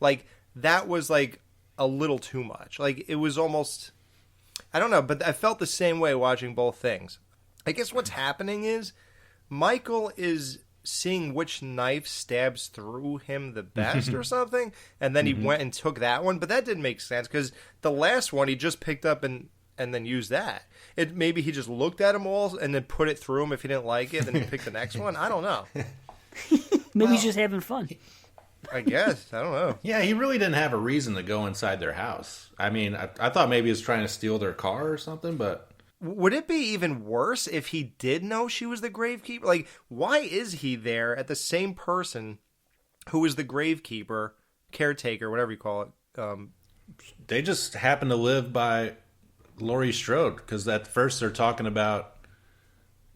Like, that was like a little too much. Like, it was almost, I don't know, but I felt the same way watching both things. I guess what's happening is Michael is seeing which knife stabs through him the best or something, and then he went and took that one. But that didn't make sense because the last one he just picked up and then use that. Maybe he just looked at them all and then put it through him. If he didn't like it, then he picked the next one. I don't know. Maybe he's just having fun. I guess. I don't know. Yeah, he really didn't have a reason to go inside their house. I mean, I thought maybe he was trying to steal their car or something, but... Would it be even worse if he did know she was the gravekeeper? Like, why is he there at the same person who is the gravekeeper, caretaker, whatever you call it? They just happen to live by Laurie Strode, because at first they're talking about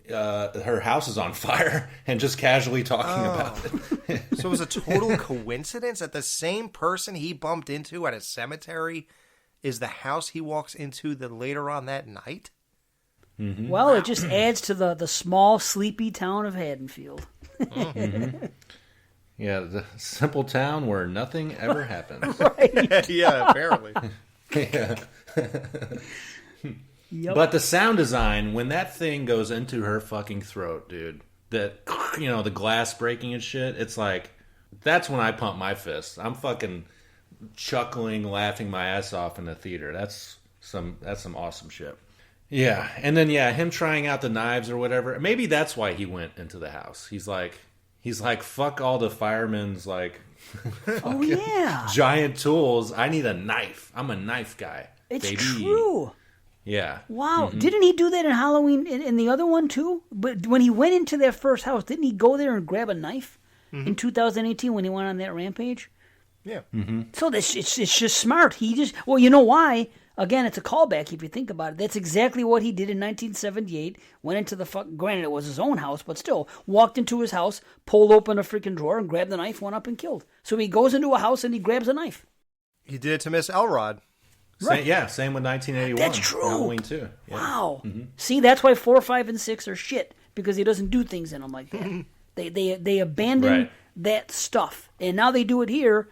her house is on fire and just casually talking about it. So it was a total coincidence that the same person he bumped into at a cemetery is the house he walks into later on that night? Mm-hmm. Well, it just adds to the small, sleepy town of Haddonfield. Yeah, the simple town where nothing ever happens. Right. Yeah, apparently. Yeah. Yep. But the sound design, when that thing goes into her fucking throat, dude, that, the glass breaking and shit, it's like, that's when I pump my fist. I'm fucking chuckling, laughing my ass off in the theater. That's some awesome shit. Yeah, and then him trying out the knives or whatever. Maybe that's why he went into the house. He's like, fuck all the firemen's oh yeah, giant tools. I need a knife. I'm a knife guy. It's baby. true. Yeah. Wow. Didn't he do that in Halloween in the other one too? But when he went into that first house, didn't he go there and grab a knife in 2018 when he went on that rampage? Yeah. So it's just smart. He just, well, you know why? Again, it's a callback if you think about it. That's exactly what he did in 1978. Went into granted it was his own house, but still, walked into his house, pulled open a freaking drawer and grabbed the knife, went up and killed. So he goes into a house and he grabs a knife. He did it to Miss Elrod. Right. Same with 1981. That's true. Halloween too. Yeah. Wow. See, that's why 4, 5, and 6 are shit, because he doesn't do things in them like that. They abandon that stuff, and now they do it here.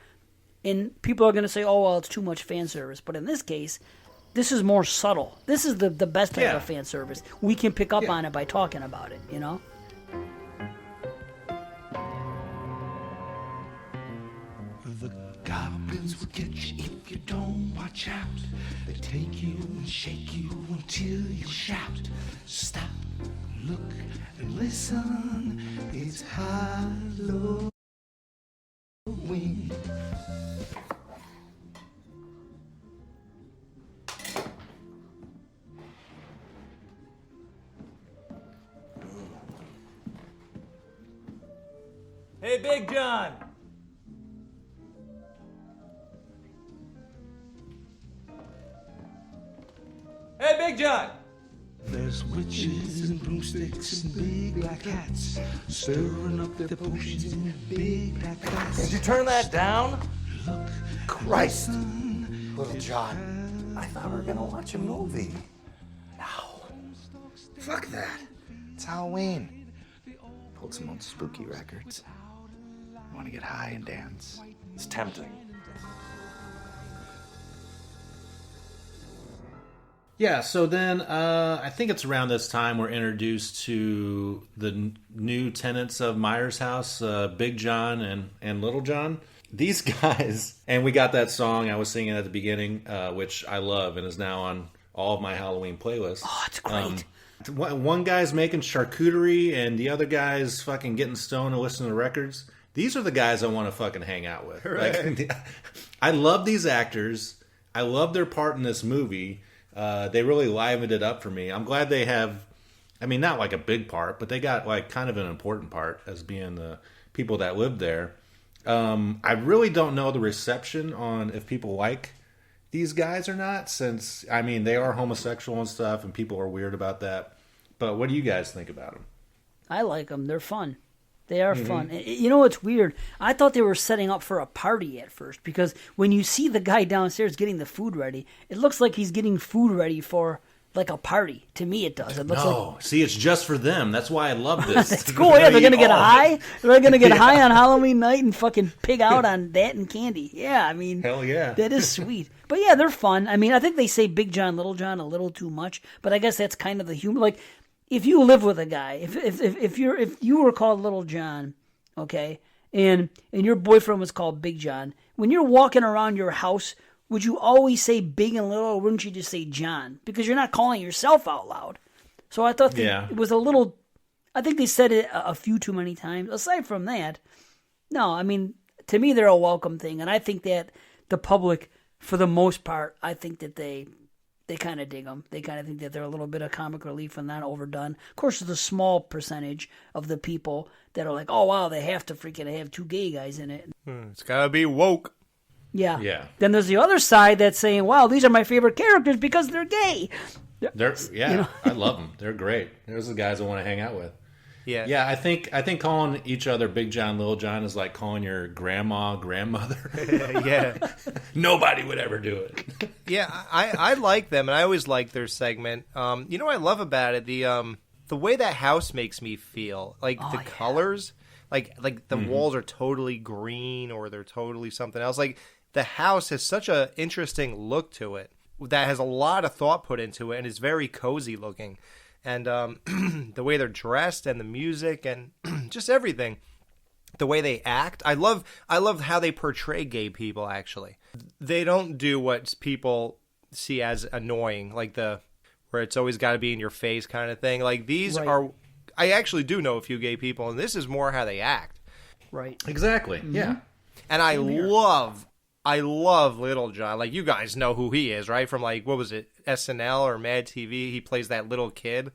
And people are going to say, oh, well, it's too much fan service. But in this case, this is more subtle. This is the best type of fan service. We can pick up on it by talking about it, The goblins will get you if you don't watch out. They take you and shake you until you shout. Stop, look, and listen. It's Halloween. Hey, Big John. Hey, Big John. There's witches and broomsticks and big black hats stirring up their potions in big black vats. Did you turn that down? Look, Christ. Little John, I thought we were gonna watch a movie. No. Fuck that. It's Halloween. Pulled some old spooky records. I want to get high and dance. It's tempting. Yeah, so then I think it's around this time we're introduced to the new tenants of Myers' house, Big John and Little John. These guys, and we got that song I was singing at the beginning, which I love and is now on all of my Halloween playlists. Oh, it's great. One guy's making charcuterie and the other guy's fucking getting stoned and listening to records. These are the guys I want to fucking hang out with. Right. Like, I love these actors. I love their part in this movie. They really livened it up for me. I'm glad they have, I mean, not like a big part, but they got like kind of an important part as being the people that live there. I really don't know the reception on if people like these guys or not, since, I mean, they are homosexual and stuff and people are weird about that. But what do you guys think about them? I like them. They're fun. They are fun. You know what's weird? I thought they were setting up for a party at first, because when you see the guy downstairs getting the food ready, it looks like he's getting food ready for like a party. To me, it does. It looks like... See, it's just for them. That's why I love this. That's cool. Yeah, they're gonna get high. They're gonna get high on Halloween night and fucking pig out on that and candy. Yeah, I mean, hell yeah, that is sweet. But yeah, they're fun. I mean, I think they say Big John, Little John a little too much, but I guess that's kind of the humor. Like, if you live with a guy, if you were called Little John, okay, and your boyfriend was called Big John, when you're walking around your house, would you always say Big and Little, or wouldn't you just say John? Because you're not calling yourself out loud. So I thought it was a little... I think they said it a few too many times. Aside from that, no, I mean, to me, they're a welcome thing. And I think that the public, for the most part, I think that they kind of dig them. They kind of think that they're a little bit of comic relief and not overdone. Of course, there's a small percentage of the people that are like, oh, wow, they have to freaking have two gay guys in it. It's got to be woke. Yeah. Yeah. Then there's the other side that's saying, wow, these are my favorite characters because they're gay. They're I love them. They're great. Those are the guys I want to hang out with. Yeah. Yeah, I think calling each other Big John, Little John is like calling your grandmother. Yeah. Nobody would ever do it. Yeah, I like them, and I always like their segment. You know what I love about it? The way that house makes me feel. Like the colors. Like the walls are totally green or they're totally something else. Like the house has such a interesting look to it that has a lot of thought put into it and is very cozy looking. And the way they're dressed and the music and just everything, the way they act. I love how they portray gay people, actually. They don't do what people see as annoying, like where it's always got to be in your face kind of thing. Like these are... I actually do know a few gay people, and this is more how they act. Right. Exactly. Mm-hmm. Yeah. And I love Little John. Like, you guys know who he is, right? From, like, what was it, SNL or Mad TV? He plays that little kid.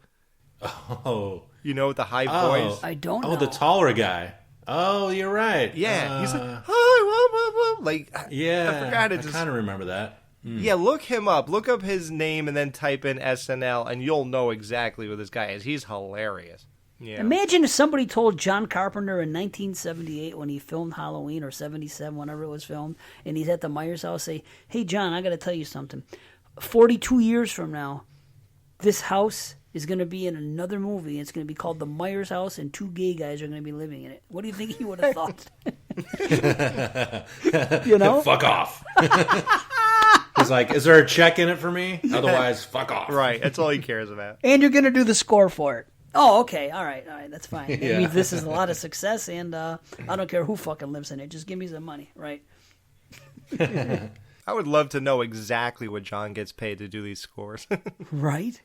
Oh. You know, with the high voice? I don't know. Oh, the taller guy. Oh, you're right. Yeah. He's like, hi, like, yeah. I forgot it. I kind of remember that. Yeah, look him up. Look up his name and then type in SNL, and you'll know exactly who this guy is. He's hilarious. Yeah. Imagine if somebody told John Carpenter in 1978 when he filmed Halloween, or 77, whenever it was filmed, and he's at the Myers house, say, hey, John, I got to tell you something. 42 years from now, this house is going to be in another movie. It's going to be called The Myers House, and two gay guys are going to be living in it. What do you think he would have thought? You know? Fuck off. He's like, is there a check in it for me? Otherwise, fuck off. Right, that's all he cares about. And you're going to do the score for it. Oh, okay, all right, that's fine. That Yeah. means this is a lot of success, and I don't care who fucking lives in it. Just give me some money, right? I would love to know exactly what John gets paid to do these scores. Right?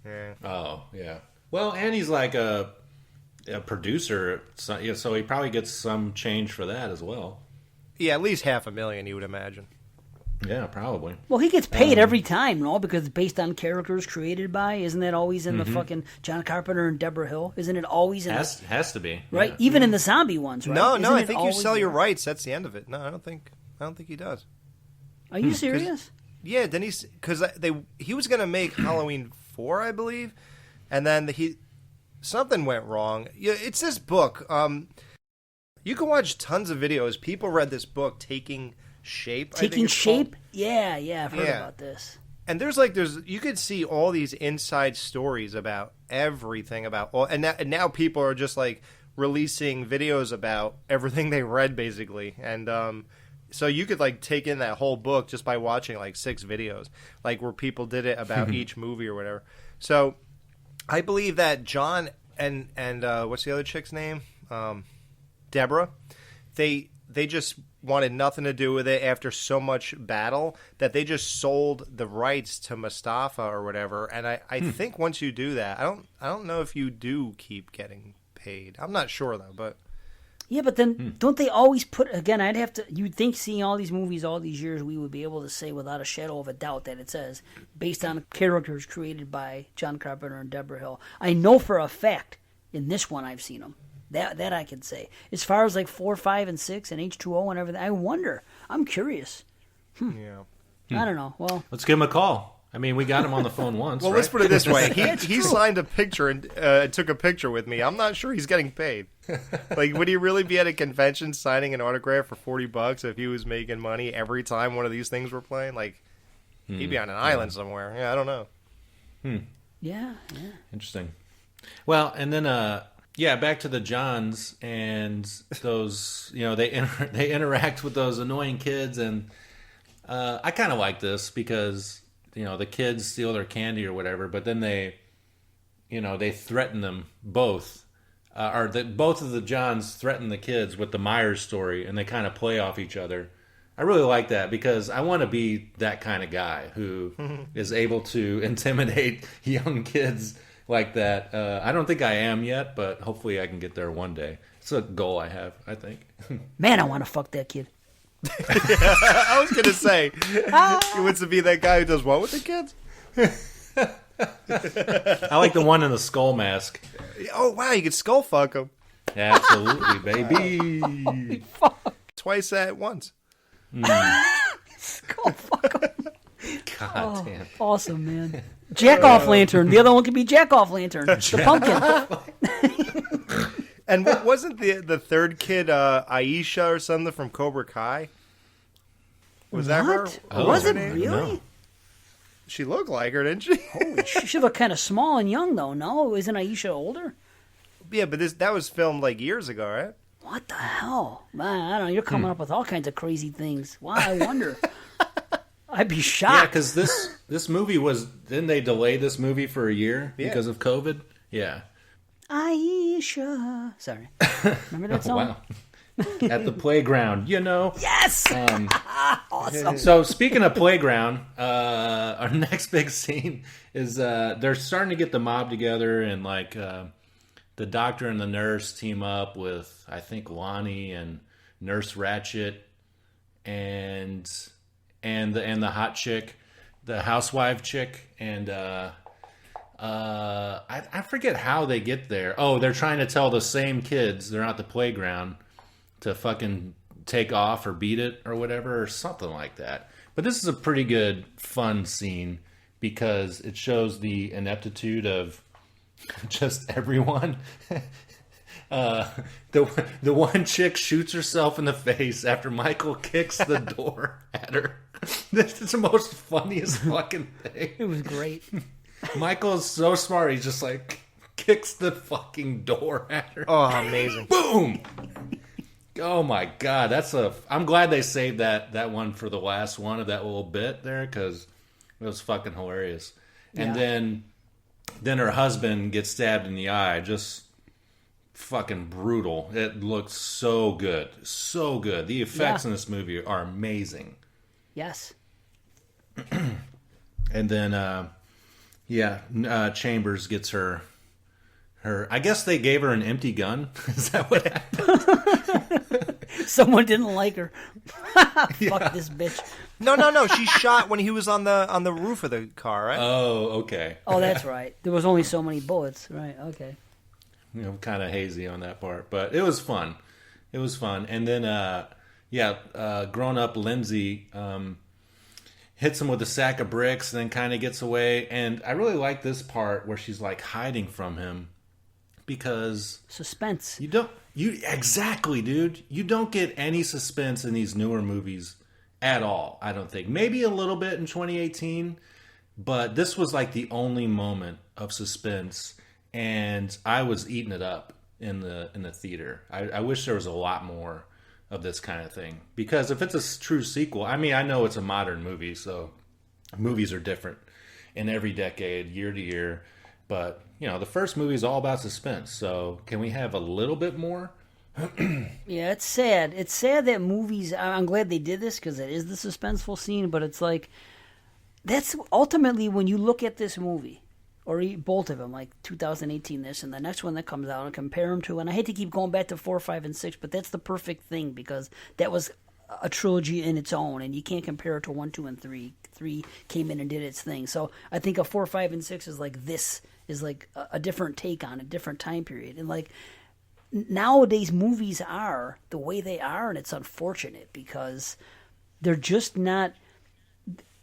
Yeah. Oh, yeah. Well, and he's like a producer, so he probably gets some change for that as well. Yeah, at least $500,000, you would imagine. Yeah, probably. Well, he gets paid every time, no? Because it's based on characters created by. Isn't that always in the fucking John Carpenter and Deborah Hill? Isn't it always in has to be. Right? Yeah. Even in the zombie ones, right? No, Isn't I it think you always sell your there? rights. That's the end of it. No, I don't think he does. Are you serious? Yeah, then because he was going to make Halloween 4, I believe, and then something went wrong. Yeah, it's this book. You can watch tons of videos. People read this book, Taking Shape. Taking Shape? Yeah, I've heard about this. And there's you could see all these inside stories about everything about all, and now people are just like releasing videos about everything they read basically, and so you could like take in that whole book just by watching like 6 videos, like where people did it about each movie or whatever. So I believe that John and what's the other chick's name? Deborah. They just wanted nothing to do with it after so much battle that they just sold the rights to Mustafa or whatever. And I think once you do that, I don't know if you do keep getting paid. I'm not sure though, but yeah, but then don't they always put again? You'd think seeing all these movies all these years, we would be able to say without a shadow of a doubt that it says based on characters created by John Carpenter and Deborah Hill. I know for a fact in this one I've seen them. That I can say. As far as like 4, 5, and 6 and H2O and everything, I wonder. I'm curious. Yeah. I don't know. Well, let's give him a call. I mean, we got him on the phone once. Well, right? let's put it this way: he signed a picture and took a picture with me. I'm not sure he's getting paid. Like, would he really be at a convention signing an autograph for $40 if he was making money every time one of these things were playing? Like, he'd be on an island somewhere. Yeah, I don't know. Yeah. Interesting. Well, and then back to the Johns and those. They interact with those annoying kids, and I kind of like this because the kids steal their candy or whatever, but then they threaten them both, both of the Johns threaten the kids with the Myers story, and they kind of play off each other. I really like that because I want to be that kind of guy who is able to intimidate young kids like that. I don't think I am yet, but hopefully I can get there one day. It's a goal I have, I think. Man, I want to fuck that kid. I was going to say, he wants to be that guy who does what with the kids? I like the one in the skull mask. Oh, wow, you could skull fuck him. Absolutely, baby. Twice at once. Skull fuck him. God damn. Awesome, man. Jack-off lantern. The other one could be Jack-off lantern. The pumpkin. And wasn't the third kid Aisha or something from Cobra Kai? Was that her? Was it really? No. She looked like her, didn't she? Holy shit. She looked kind of small and young, though. No? Isn't Aisha older? Yeah, but that was filmed like years ago, right? What the hell? Man, I don't know. You're coming up with all kinds of crazy things. Why, I wonder. I'd be shocked. Yeah, because this movie didn't they delay this movie for a year because of COVID? Yeah. Aisha. Sorry. Remember that song? Wow. At the playground, Yes! Awesome. So speaking of playground, our next big scene is they're starting to get the mob together, and like the doctor and the nurse team up with, I think, Lonnie and Nurse Ratchet and the hot chick, the housewife chick, and I forget how they get there. Oh, they're trying to tell the same kids they're not at the playground to fucking take off or beat it or whatever or something like that. But this is a pretty good, fun scene because it shows the ineptitude of just everyone. The one chick shoots herself in the face after Michael kicks the door at her. This is the most funniest fucking thing. It was great. Michael is so smart. He just like kicks the fucking door at her. Oh, amazing! Boom! Oh my god, I'm glad they saved that one for the last one of that little bit there because it was fucking hilarious. And then her husband gets stabbed in the eye. Just fucking brutal. It looks so good, so good. The effects in this movie are amazing. Yes. And then Chambers gets her. I guess they gave her an empty gun. Is that what happened? Someone didn't like her. Fuck this bitch. No. She shot when he was on the roof of the car, right? Oh, okay. Oh, that's right. There was only so many bullets. Right, okay. Kind of hazy on that part, but it was fun. And then, grown-up Lindsay hits him with a sack of bricks and then kind of gets away. And I really like this part where she's like hiding from him because suspense. Exactly, dude. You don't get any suspense in these newer movies at all, I don't think. Maybe a little bit in 2018, but this was like the only moment of suspense, and I was eating it up in the theater. I wish there was a lot more of this kind of thing, because if it's a true sequel, I mean, I know it's a modern movie, so movies are different in every decade, year to year, but the first movie is all about suspense. So can we have a little bit more? Yeah, it's sad. It's sad that movies. I'm glad they did this because it is the suspenseful scene. But it's like that's ultimately when you look at this movie, or both of them, like 2018 this and the next one that comes out, and compare them to. And I hate to keep going back to 4, 5, and 6, but that's the perfect thing because that was a trilogy in its own, and you can't compare it to 1, 2, and 3. 3 came in and did its thing. So I think a 4, 5, and 6 is like this. Is like a different take on a different time period. And like nowadays movies are the way they are, and it's unfortunate because they're just not,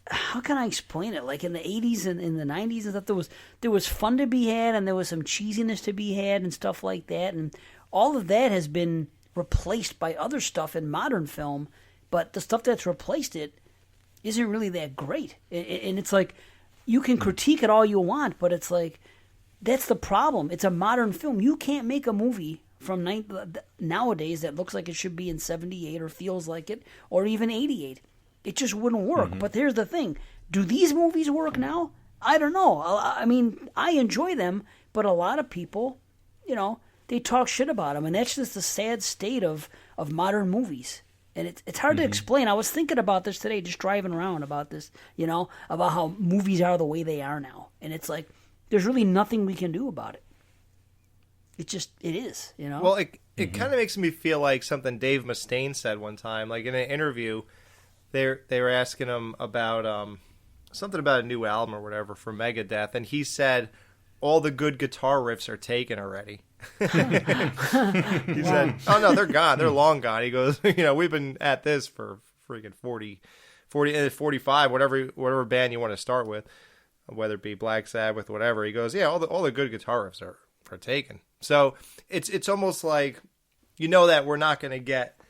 how can I explain it? Like in the 80s and in the 90s and stuff, there was fun to be had, and there was some cheesiness to be had and stuff like that, and all of that has been replaced by other stuff in modern film, but the stuff that's replaced it isn't really that great. And it's like, you can critique it all you want, but it's like, that's the problem. It's a modern film. You can't make a movie from nowadays that looks like it should be in 78 or feels like it, or even 88. It just wouldn't work. Mm-hmm. But here's the thing. Do these movies work now? I don't know. I mean, I enjoy them, but a lot of people, they talk shit about them. And that's just the sad state of modern movies. And it's hard to explain. I was thinking about this today, just driving around about this, about how movies are the way they are now. And it's like, there's really nothing we can do about it. It is, Well, it kind of makes me feel like something Dave Mustaine said one time. Like in an interview, they were asking him about something about a new album or whatever for Megadeth, and he said, all the good guitar riffs are taken already. He said, oh no, they're gone. They're long gone. He goes, we've been at this for freaking 40, 45, whatever band you want to start with, whether it be Black Sabbath, whatever. He goes, yeah, all the good guitar riffs are taken. So it's almost like, that we're not going to get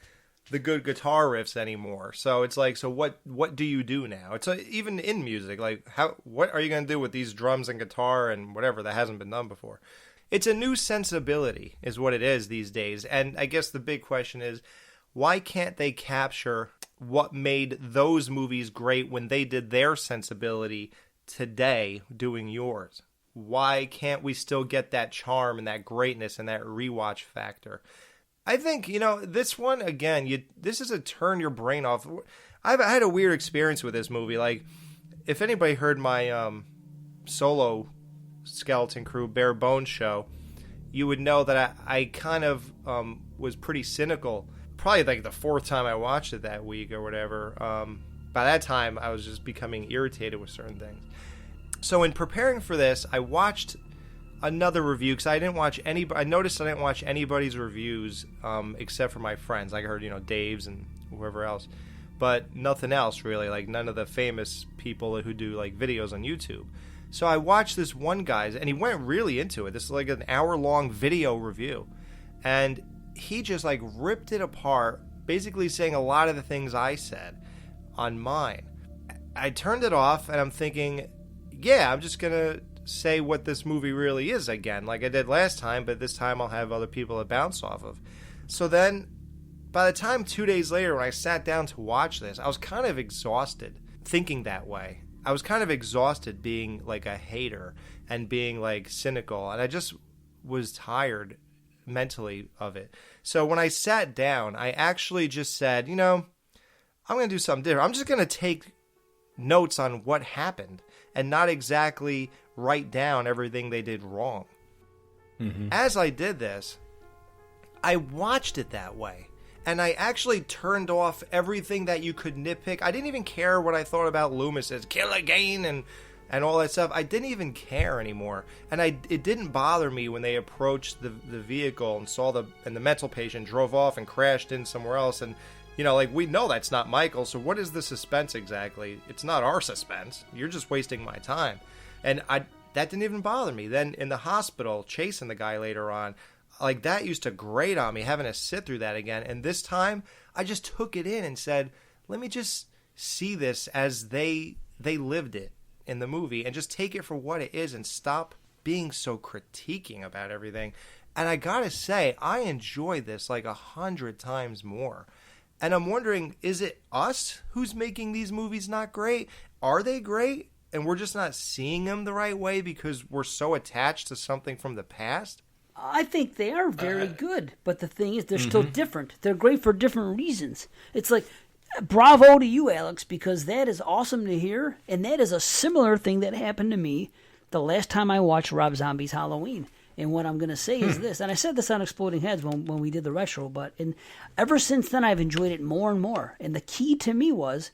the good guitar riffs anymore. So it's like, so what do you do now? It's like, even in music, like what are you going to do with these drums and guitar and whatever that hasn't been done before? It's a new sensibility is what it is these days. And I guess the big question is, why can't they capture what made those movies great when they did their sensibility today doing yours? Why can't we still get that charm and that greatness and that rewatch factor? I think, this one, again, this is a turn your brain off. I had a weird experience with this movie. Like, if anybody heard my solo Skeleton Crew Bare Bones show, you would know that I kind of was pretty cynical. Probably like the 4th time I watched it that week or whatever. By that time, I was just becoming irritated with certain things. So in preparing for this, I watched another review because I noticed I didn't watch anybody's reviews except for my friends. I heard, Dave's and whoever else, but nothing else really. Like none of the famous people who do like videos on YouTube. So I watched this one guy's, and he went really into it. This is like an hour-long video review, and he just like ripped it apart, basically saying a lot of the things I said on mine. I turned it off, and I'm thinking, yeah, I'm just gonna say what this movie really is again, like I did last time, but this time I'll have other people to bounce off of. So then, by the time 2 days later, when I sat down to watch this, I was kind of exhausted thinking that way. I was kind of exhausted being like a hater and being like cynical, and I just was tired mentally of it. So when I sat down, I actually just said, I'm going to do something different. I'm just going to take notes on what happened and not exactly write down everything they did wrong. Mm-hmm. As I did this, I watched it that way. and I actually turned off everything that you could nitpick. I didn't even care what I thought about Loomis as kill again and all that stuff. I didn't even care anymore, and it didn't bother me when they approached the vehicle and saw the mental patient drove off and crashed in somewhere else. And like, we know that's not Michael, so what is the suspense exactly? It's not our suspense. You're just wasting my time. And that didn't even bother me. Then in the hospital, chasing the guy later on, like, that used to grate on me, having to sit through that again. And this time, I just took it in and said, let me just see this as they lived it in the movie and just take it for what it is and stop being so critiquing about everything. And I gotta say, I enjoy this like 100 times more. And I'm wondering, is it us who's making these movies not great? Are they great? And we're just not seeing them the right way because we're so attached to something from the past? I think they are very good, but the thing is, they're still different. They're great for different reasons. It's like, bravo to you, Alex, because that is awesome to hear, and that is a similar thing that happened to me the last time I watched Rob Zombie's Halloween. And what I'm going to say is this, and I said this on Exploding Heads when we did the retro, but ever since then I've enjoyed it more and more. And the key to me was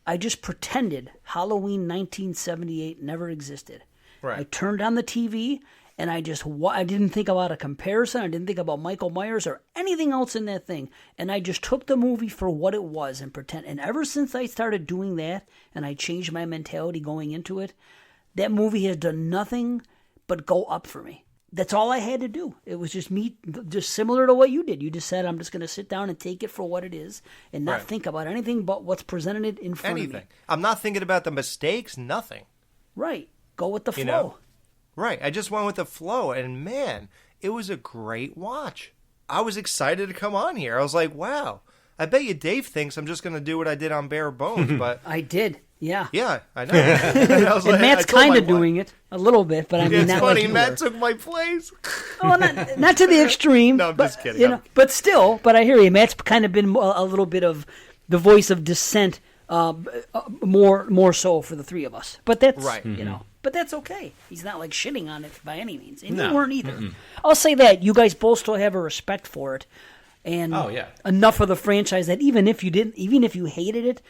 I just pretended Halloween 1978 never existed. Right. I turned on the TV, and I didn't think about a comparison. I didn't think about Michael Myers or anything else in that thing. And I just took the movie for what it was and pretend. And ever since I started doing that and I changed my mentality going into it, that movie has done nothing but go up for me. That's all I had to do. It was just me, just similar to what you did. You just said, I'm just going to sit down and take it for what it is and not think about anything but what's presented in front of me. I'm not thinking about the mistakes, nothing. Right. Go with the flow. Right. I just went with the flow, and man, it was a great watch. I was excited to come on here. I was like, wow. I bet you Dave thinks I'm just going to do what I did on Bare Bones, but... I did, yeah. Yeah, I know. And I was and like, Matt's kind of doing it a little bit, but I mean, it's not funny. like you Matt were. took my place. Oh, not to the extreme. No, I'm but, just kidding. But still, but I hear you. Matt's kind of been a little bit of the voice of dissent, more so for the three of us. But that's right. But that's okay. He's not like shitting on it by any means, and No. you weren't either. I'll say that you guys both still have a respect for it, and enough of the franchise that even if you hated it,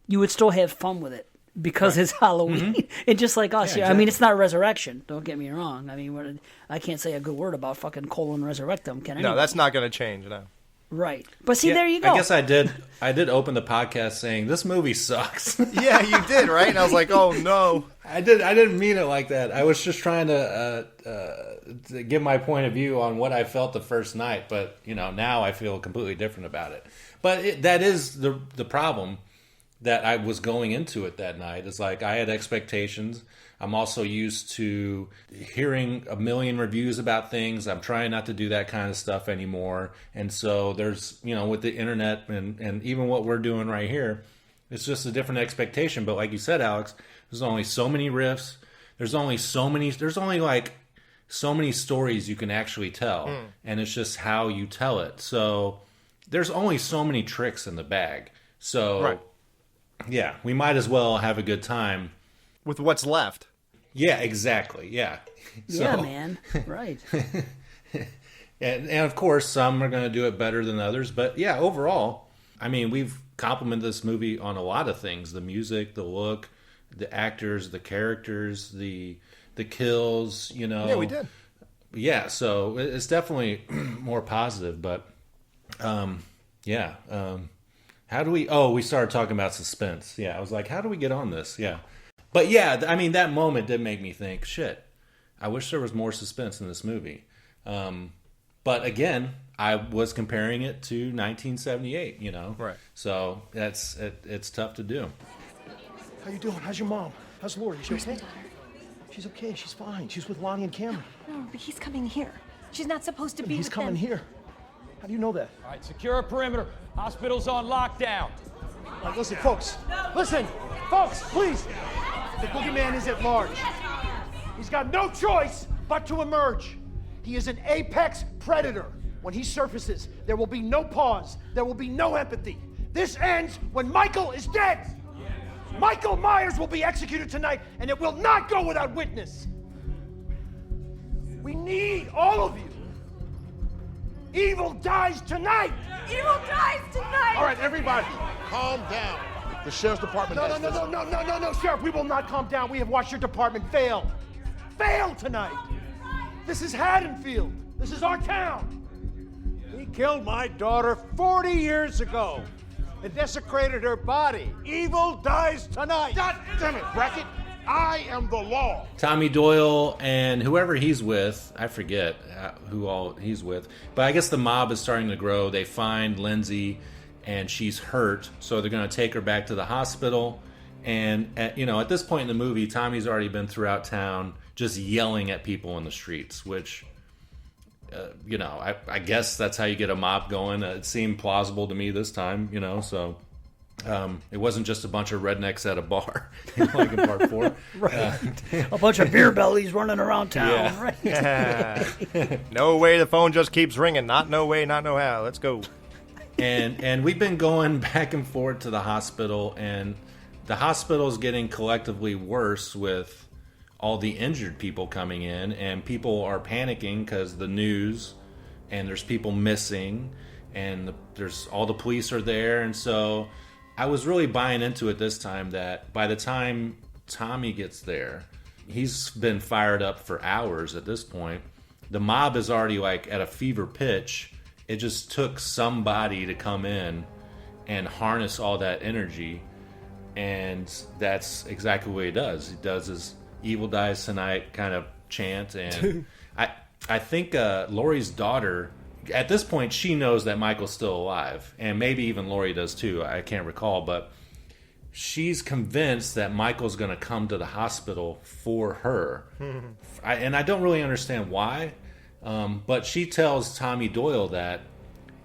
you would still have fun with it because it's Halloween. And just like us, Yeah, I mean, it's not Resurrection. Don't get me wrong. I mean, I can't say a good word about fucking Colon Resurrectum. Can I? No, that's not going to change. No. Right. But see, there you go. I guess I did open the podcast saying this movie sucks. Yeah, you did, right? And I was like, oh no. I didn't mean it like that. I was just trying to give my point of view on what I felt the first night, but now I feel completely different about it. But that is the problem that I was going into it that night. It's like I had expectations. I'm also used to hearing a million reviews about things. I'm trying not to do that kind of stuff anymore. And so there's, with the internet and even what we're doing right here, it's just a different expectation. But like you said, Alex, there's only so many riffs. There's only like so many stories you can actually tell. And it's just how you tell it. So there's only so many tricks in the bag. So yeah, we might as well have a good time with what's left. Yeah, exactly. Yeah. Yeah, man. Right. and of course, some are going to do it better than others. But yeah, overall, I mean, we've complimented this movie on a lot of things: the music, the look, the actors, the characters, the kills. Yeah, we did. Yeah, so it's definitely more positive. But yeah. How do we... Oh, we started talking about suspense. Yeah, I was like, how do we get on this? Yeah. But yeah, I mean, that moment did make me think, shit, I wish there was more suspense in this movie. But again, I was comparing it to 1978, Right. So it's tough to do. How you doing? How's your mom? How's Lori? Is she okay? She's okay. She's fine. She's with Lonnie and Cameron. No, but he's coming here. She's not supposed to be He's with coming them. here. How do you know that? All right, secure a perimeter. Hospital's on lockdown. All right, listen, folks. Listen, folks, please. The boogeyman is at large. He's got no choice but to emerge. He is an apex predator. When he surfaces, there will be no pause. There will be no empathy. This ends when Michael is dead. Michael Myers will be executed tonight, and it will not go without witness. We need all of you Evil dies tonight! Evil dies tonight! All right, everybody, calm down. The sheriff's department No, Sheriff, we will not calm down. We have watched your department fail. Fail tonight. This is Haddonfield. This is our town. He killed my daughter 40 years ago and desecrated her body. Evil dies tonight. God damn it, Brackett. I am the law. Tommy Doyle and whoever he's with, I forget who all he's with, but I guess the mob is starting to grow. They find Lindsay and she's hurt, so they're going to take her back to the hospital. And at this point in the movie, Tommy's already been throughout town just yelling at people in the streets, which, I guess that's how you get a mob going. It seemed plausible to me this time, so... it wasn't just a bunch of rednecks at a bar, like in part 4. Right. A bunch of beer bellies running around town. Yeah. Right. No way, the phone just keeps ringing. Not no way, not no how. Let's go. And we've been going back and forth to the hospital, and the hospital's getting collectively worse with all the injured people coming in, and people are panicking because the news, and there's people missing, and there's all the police are there, and so... I was really buying into it this time that by the time Tommy gets there, he's been fired up for hours at this point. The mob is already like at a fever pitch. It just took somebody to come in and harness all that energy. And that's exactly what he does. He does his evil dies tonight kind of chant. And I think Laurie's daughter... At this point, she knows that Michael's still alive, and maybe even Laurie does too. I can't recall, but she's convinced that Michael's going to come to the hospital for her. And I don't really understand why, but she tells Tommy Doyle that,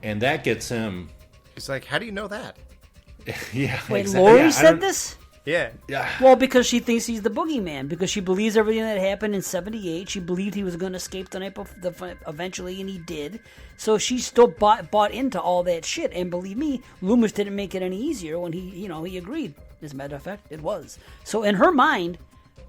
and that gets him... He's like, how do you know that? Yeah, Wait, exactly. Laurie said this? Yeah. Well, because she thinks he's the boogeyman. Because she believes everything that happened in '78. She believed he was going to escape the night before, eventually, and he did. So she still bought into all that shit. And believe me, Loomis didn't make it any easier when he agreed. As a matter of fact, it was. So in her mind,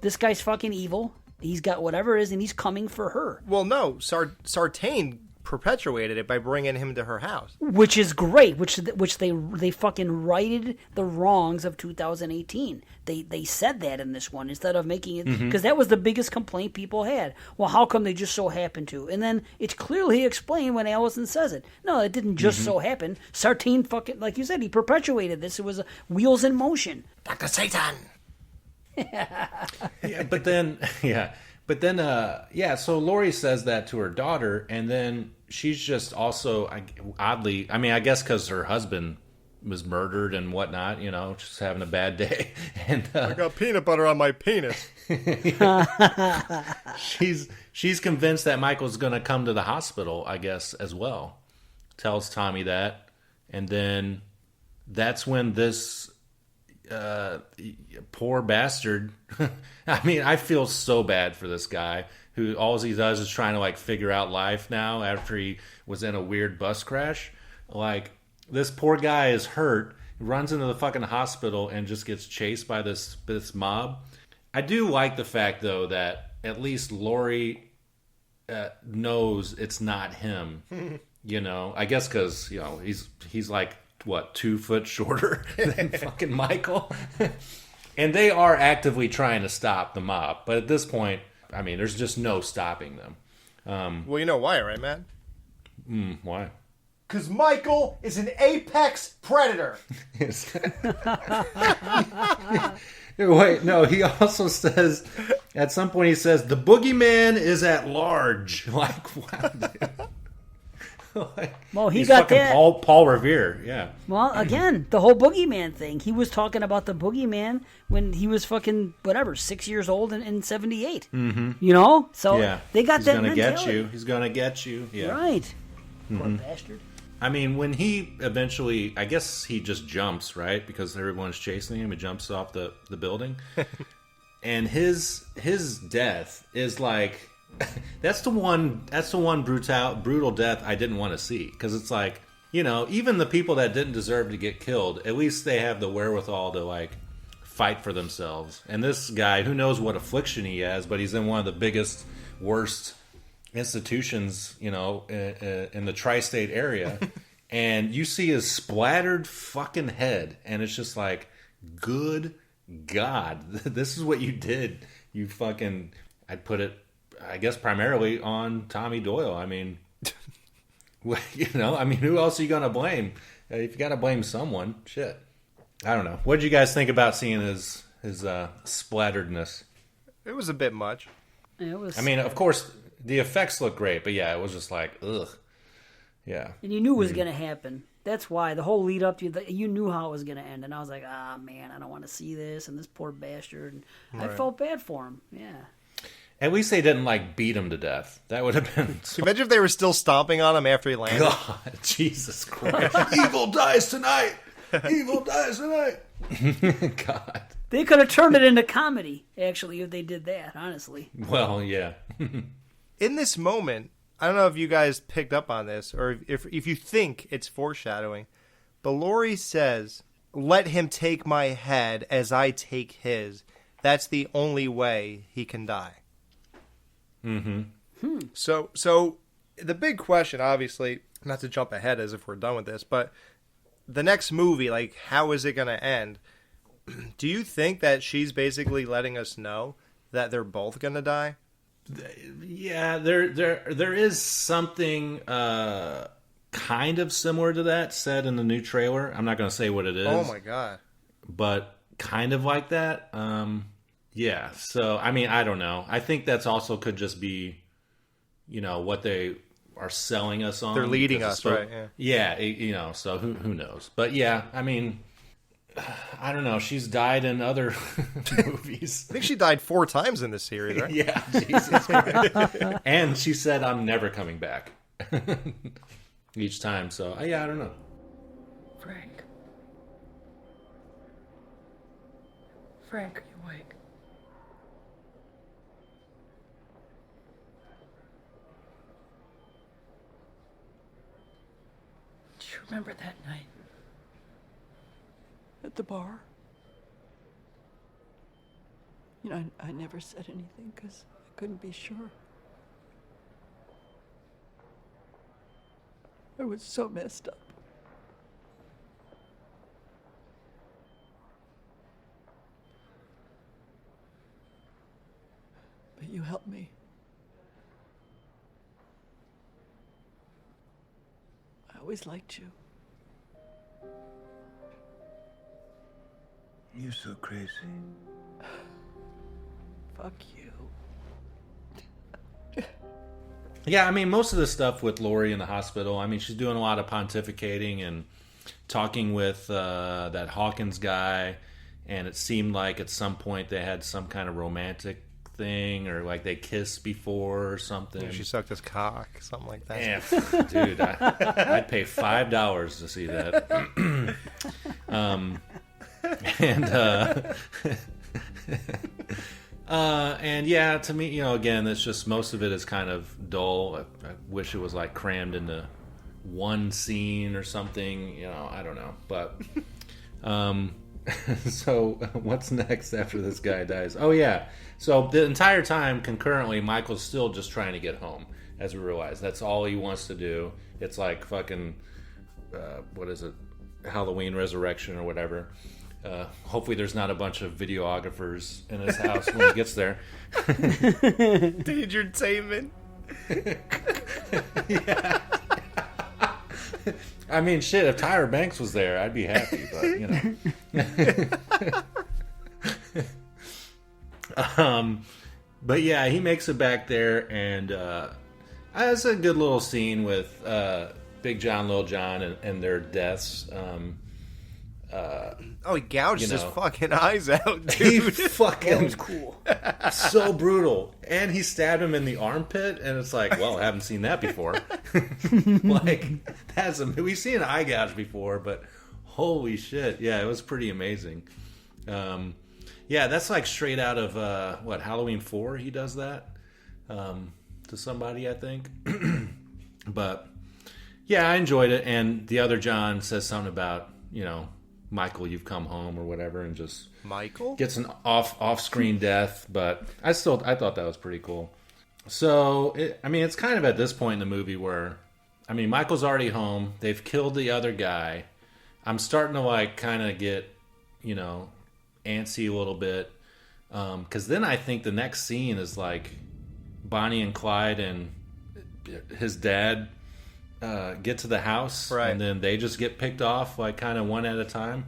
this guy's fucking evil. He's got whatever it is, and he's coming for her. Well, no, Sartain perpetuated it by bringing him to her house, which is great. Which they fucking righted the wrongs of 2018. They said that in this one instead of making it, because that was the biggest complaint people had. Well, how come they just so happened to? And then it's clearly explained when Allison says it. No, it didn't just so happen. Sartain fucking, like you said, he perpetuated this. It was wheels in motion. Dr. Satan. So Laurie says that to her daughter, and then she's just also oddly, I guess because her husband was murdered and whatnot, just having a bad day. And I got peanut butter on my penis. She's convinced that Michael's going to come to the hospital, I guess, as well. Tells Tommy that, and then that's when this poor bastard. I feel so bad for this guy who all he does is trying to figure out life now after he was in a weird bus crash. This poor guy is hurt, runs into the fucking hospital and just gets chased by this mob. I do like the fact though that at least Laurie knows it's not him. I guess because he's like what, 2 foot shorter than fucking Michael. And they are actively trying to stop the mob. But at this point, there's just no stopping them. Well, you know why, right, Matt? Why? Because Michael is an apex predator. Wait, no, he also says, at some point he says, the boogeyman is at large. Wow, dude. Well, he He's got fucking that. Paul Revere, yeah. Well, again, the whole boogeyman thing. He was talking about the boogeyman when he was fucking, 6 years old in 78. Mm-hmm. So yeah. they got He's that gonna mentality. get you. He's going to get you. Yeah. Right. Mm-hmm. Poor bastard. When he eventually, I guess he just jumps, right? Because everyone's chasing him. He jumps off the building. And his death is like... That's the one brutal death I didn't want to see, because it's even the people that didn't deserve to get killed, at least they have the wherewithal to fight for themselves. And this guy, who knows what affliction he has, but he's in one of the biggest, worst institutions, in the tri-state area, and you see his splattered fucking head, and it's just like, good God, this is what you did. You fucking, I'd put it, I guess, primarily on Tommy Doyle. I mean, who else are you going to blame? If you got to blame someone, shit. I don't know. What did you guys think about seeing his splatteredness? It was a bit much. It was. I mean, of course, the effects look great, but yeah, it was just like, ugh. Yeah. And you knew it was going to happen. That's why the whole lead up to you knew how it was going to end. And I was like, man, I don't want to see this. And this poor bastard. And Right. I felt bad for him. Yeah. At least they didn't beat him to death. That would have been. Imagine if they were still stomping on him after he landed. God, Jesus Christ! Evil dies tonight. Evil dies tonight. God. They could have turned it into comedy, actually, if they did that. Honestly. Well, yeah. In this moment, I don't know if you guys picked up on this or if you think it's foreshadowing, but Laurie says, "Let him take my head as I take his. That's the only way he can die." Mm-hmm. So the big question, obviously, not to jump ahead as if we're done with this, but the next movie, how is it going to end? Do you think that she's basically letting us know that they're both going to die? Yeah, there is something kind of similar to that said in the new trailer. I'm not going to say what it is. Oh my God. But kind of like that. Yeah. So, I mean, I don't know. I think that's also could just be, what they are selling us on. They're leading us, right? Yeah. Yeah. So who knows? But yeah, I mean, I don't know. She's died in other movies. I think she died 4 times in this series, right? Yeah, Jesus Christ. And she said, "I'm never coming back." Each time. So, yeah, I don't know. Frank, are you awake? Do you remember that night? At the bar? I never said anything because I couldn't be sure. I was so messed up. But you helped me. I always liked you. You're so crazy. Fuck you. Yeah, I mean, most of the stuff with Laurie in the hospital, I mean, she's doing a lot of pontificating and talking with that Hawkins guy, and it seemed like at some point they had some kind of romantic thing, or they kissed before or something. Yeah, she sucked his cock, something like that. Yeah, dude, I'd pay $5 to see that. And yeah, to me, again, it's just most of it is kind of dull. I wish it was crammed into one scene or something. I don't know. But so what's next after this guy dies? Oh yeah. So the entire time, concurrently, Michael's still just trying to get home. As we realize, that's all he wants to do. It's like fucking what is it? Halloween Resurrection or whatever. Hopefully there's not a bunch of videographers in his house when he gets there. Dangertainment. Yeah. I mean, shit, if Tyra Banks was there, I'd be happy, but, but yeah, he makes it back there, and it's a good little scene with Big John, Little John, and their deaths. He gouged his fucking eyes out, dude. He fucking... That was cool. So brutal. And he stabbed him in the armpit, and it's like, well, I haven't seen that before. We've seen an eye gouge before, but holy shit. Yeah, it was pretty amazing. Yeah, that's straight out of, Halloween 4 he does that to somebody, I think. But, yeah, I enjoyed it, and the other John says something about, Michael, you've come home or whatever, and just Michael gets an off-screen death. But I thought that was pretty cool. So, it's kind of at this point in the movie where, Michael's already home. They've killed the other guy. I'm starting to, like, kind of get, antsy a little bit. Because then I think the next scene is, like, Bonnie and Clyde and his dad get to the house. Right. And then they just get picked off, like, kind of one at a time.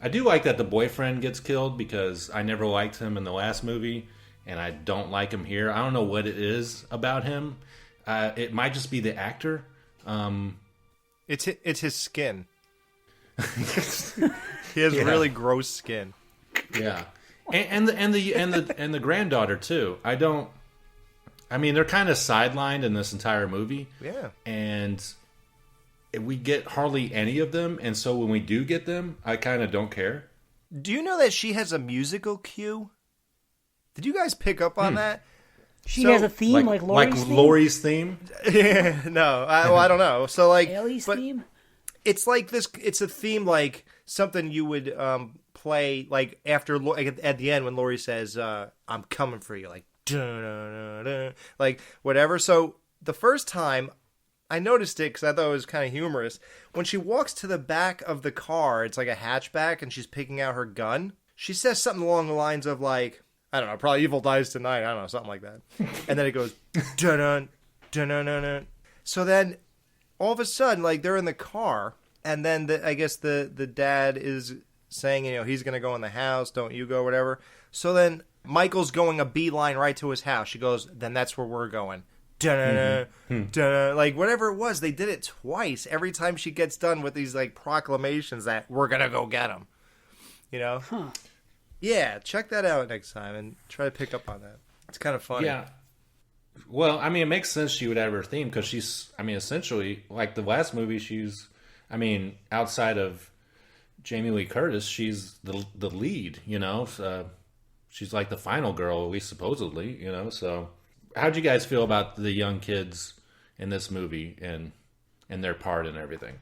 I do like that the boyfriend gets killed because I never liked him in the last movie. And I don't like him here. I don't know what it is about him. It might just be the actor. It's his skin. He has really gross skin. Yeah, and the granddaughter too. They're kind of sidelined in this entire movie. Yeah, and we get hardly any of them. And so when we do get them, I kind of don't care. Do you know that she has a musical cue? Did you guys pick up on that? She has a theme like Laurie's theme. Yeah, no, I don't know. So like Ellie's theme. It's like this. It's a theme like something you would play like after at the end when Laurie says, "I'm coming for you," like dun, dun, dun, dun, like whatever. So the first time I noticed it because I thought it was kind of humorous when she walks to the back of the car. It's like a hatchback, and she's picking out her gun. She says something along the lines of like, I don't know, probably "Evil dies tonight." I don't know, something like that. And then it goes dun dun dun dun dun. So then all of a sudden, like they're in the car, and then I guess the dad is saying, he's gonna go in the house, don't you go, whatever. So then Michael's going a beeline right to his house. She goes, then that's where we're going. Dun dun dun. Like whatever it was, they did it twice. Every time she gets done with these like proclamations that we're gonna go get him. Huh. Yeah, check that out next time and try to pick up on that. It's kind of funny. Yeah. Well, it makes sense she would have her theme because she's, essentially, like the last movie, she's, outside of Jamie Lee Curtis, she's the lead, she's like the final girl, at least supposedly, so. How'd you guys feel about the young kids in this movie and their part and everything?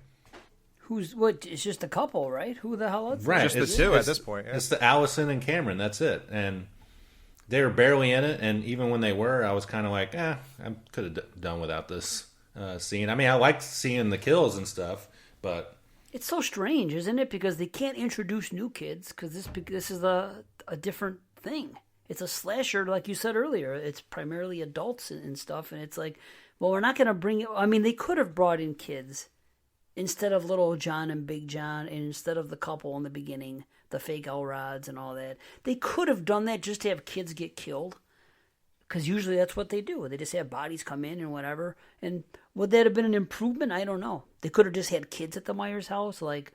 It's just a couple, right? Who the hell is it? Right. Just the two at this point. Yeah. It's the Allison and Cameron. That's it. And they were barely in it. And even when they were, I was kind of like, I could have done without this scene. I liked seeing the kills and stuff, but it's so strange, isn't it? Because they can't introduce new kids because this is a different thing. It's a slasher, like you said earlier. It's primarily adults and stuff. And it's like, well, we're not going to bring it. They could have brought in kids. Instead of Little John and Big John, and instead of the couple in the beginning, the fake Elrods and all that, they could have done that just to have kids get killed. Because usually that's what they do. They just have bodies come in and whatever. And would that have been an improvement? I don't know. They could have just had kids at the Myers house. Like,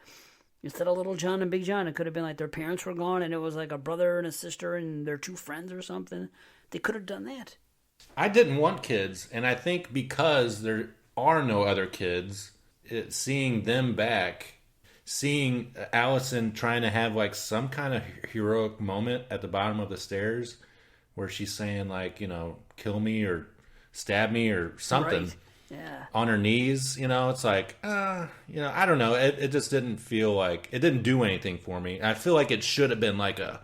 instead of Little John and Big John, it could have been like their parents were gone and it was like a brother and a sister and their two friends or something. They could have done that. I didn't want kids. And I think because there are no other kids, seeing them back, seeing Allison trying to have like some kind of heroic moment at the bottom of the stairs where she's saying like, kill me or stab me or something. Right. Yeah. On her knees, it's like, I don't know. It just didn't feel like, it didn't do anything for me. I feel like it should have been like a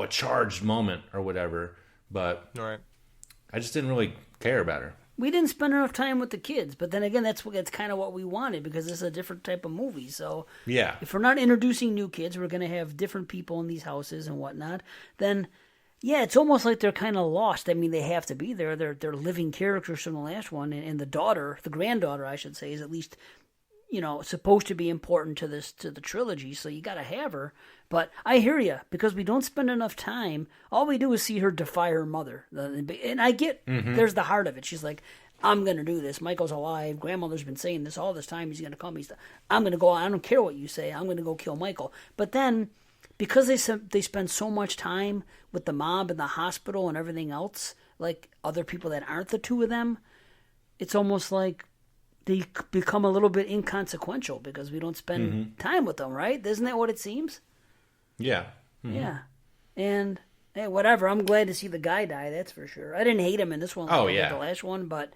charged moment or whatever, but right. I just didn't really care about her. We didn't spend enough time with the kids, but then again, that's kind of what we wanted because this is a different type of movie. So yeah, if we're not introducing new kids, we're going to have different people in these houses and whatnot. Then, yeah, it's almost like they're kind of lost. They have to be there. They're living characters from the last one, and the daughter, the granddaughter, I should say, is at least supposed to be important to the trilogy. So you got to have her. But I hear you because we don't spend enough time. All we do is see her defy her mother, and I get there's the heart of it. She's like, I'm going to do this. Michael's alive. Grandmother's been saying this all this time. He's going to come. I'm going to go. I don't care what you say. I'm going to go kill Michael. But then, because they spend so much time with the mob and the hospital and everything else, like other people that aren't the two of them, it's almost like they become a little bit inconsequential because we don't spend time with them, right? Isn't that what it seems? Yeah. Mm-hmm. Yeah. And hey, whatever. I'm glad to see the guy die. That's for sure. I didn't hate him in this one. Like the last one, but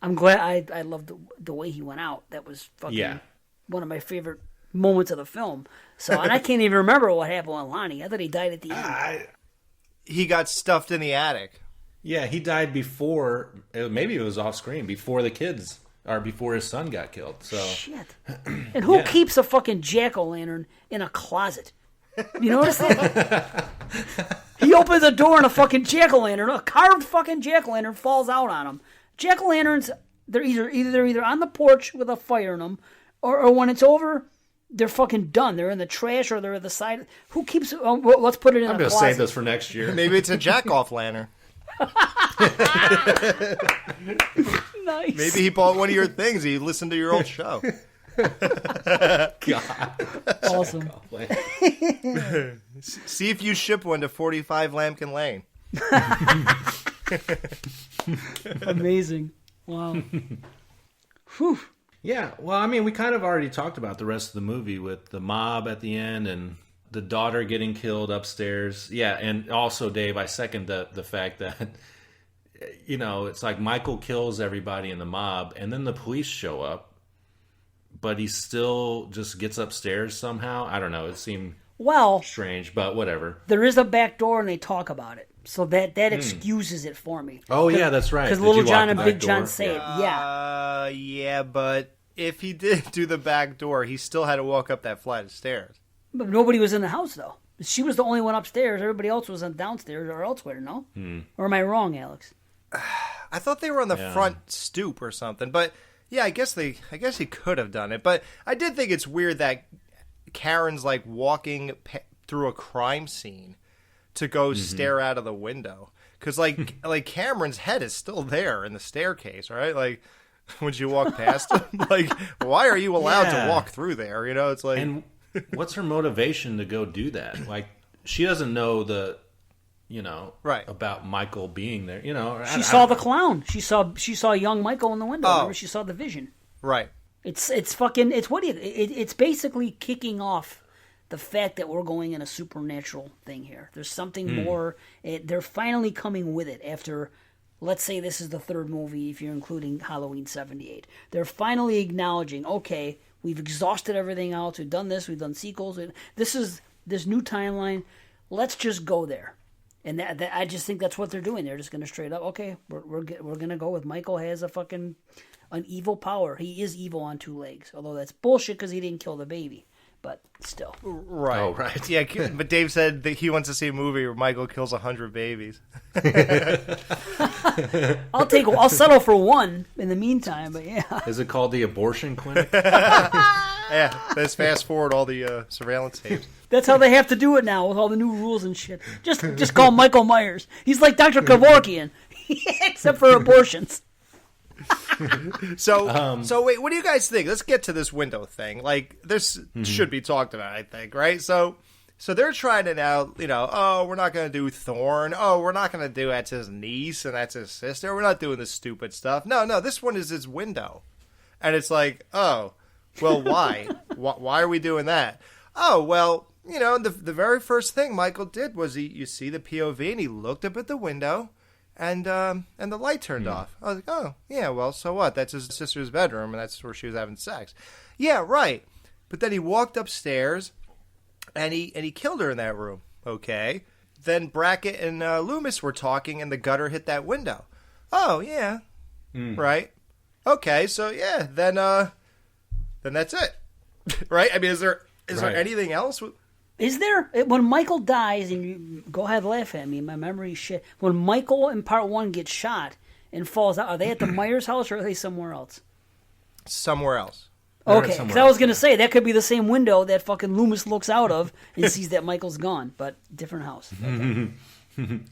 I'm glad. I loved the way he went out. That was fucking one of my favorite moments of the film. So, and I can't even remember what happened with Lonnie. I thought he died at the end. He got stuffed in the attic. Yeah, he died before, maybe it was off screen, before the kids, or before his son got killed. So Shit. And who keeps a fucking jack-o'-lantern in a closet? You notice that? He opens the door and a fucking jack-o'-lantern, a carved fucking jack-o'-lantern falls out on him. Jack-o'-lanterns, they're either on the porch with a fire in them, or when it's over, they're fucking done. They're in the trash or they're at the side. Who keeps it? Let's put it in I'm a going to closet. save this for next year. Maybe it's a jack-off lantern. Nice. Maybe he bought one of your things. He listened to your old show. God. Awesome. See if you ship one to 45 Lambkin Lane. Amazing. Wow. Whew. Yeah, well, I mean, we kind of already talked about the rest of the movie with the mob at the end and the daughter getting killed upstairs. Yeah, and also, Dave, I second the fact that, you know, it's like Michael kills everybody in the mob, and then the police show up, but he still just gets upstairs somehow. I don't know. It seemed strange, but whatever. There is a back door, and they talk about it. So that excuses it for me. Oh, yeah, that's right. Because Did Little you John lock and the Big back John door? say it. Yeah. Yeah, but if he did do the back door, he still had to walk up that flight of stairs. But nobody was in the house, though. She was the only one upstairs. Everybody else was downstairs or elsewhere, no? Or am I wrong, Alex? I thought they were on the front stoop or something. But, yeah, I guess he could have done it. But I did think it's weird that Karen's, like, walking through a crime scene to go stare out of the window. Because, like Cameron's head is still there in the staircase, right? Like, when you walk past him, like, why are you allowed to walk through there? You know, it's like... And what's her motivation to go do that? Like, she doesn't know about Michael being there. You know, She saw the clown. She saw young Michael in the window. Remember, she saw the vision. Right. It's basically kicking off the fact that we're going in a supernatural thing here. There's something more. They're finally coming with it after, let's say this is the third movie, if you're including Halloween 78. They're finally acknowledging, okay, we've exhausted everything else. We've done this. We've done sequels. This is this new timeline. Let's just go there. And that I just think that's what they're doing. They're just going to straight up, okay, we're going to go with Michael has an evil power. He is evil on two legs. Although that's bullshit because he didn't kill the baby. But still. Right. Oh, right. Yeah, but Dave said that he wants to see a movie where Michael kills 100 babies. I'll settle for one in the meantime, but yeah. Is it called the abortion clinic? Yeah, let's fast forward all the surveillance tapes. That's how they have to do it now with all the new rules and shit. Just call Michael Myers. He's like Dr. Kevorkian, except for abortions. So wait, what do you guys think? Let's get to this window thing. Like, this should be talked about, I think, right? So they're trying to now, oh, we're not going to do Thorn. Oh, we're not going to do that's his niece and that's his sister. We're not doing this stupid stuff. No, this one is his window. And it's like, oh, well, why? Why are we doing that? Oh, well, the very first thing Michael did was you see the POV and he looked up at the window. And the light turned off. I was like, oh, yeah, well, so what? That's his sister's bedroom, and that's where she was having sex. Yeah, right. But then he walked upstairs, and he killed her in that room. Okay. Then Brackett and Loomis were talking, and the gutter hit that window. Oh, yeah. Right. Okay, so yeah, then that's it. Right? I mean, is there anything else? Is there? When Michael dies, and you go ahead, laugh at me, my memory's shit. When Michael in part one gets shot and falls out, are they at the Myers house or are they somewhere else? Somewhere else. Okay, because I was going to say, that could be the same window that fucking Loomis looks out of and sees that Michael's gone, but different house. Okay.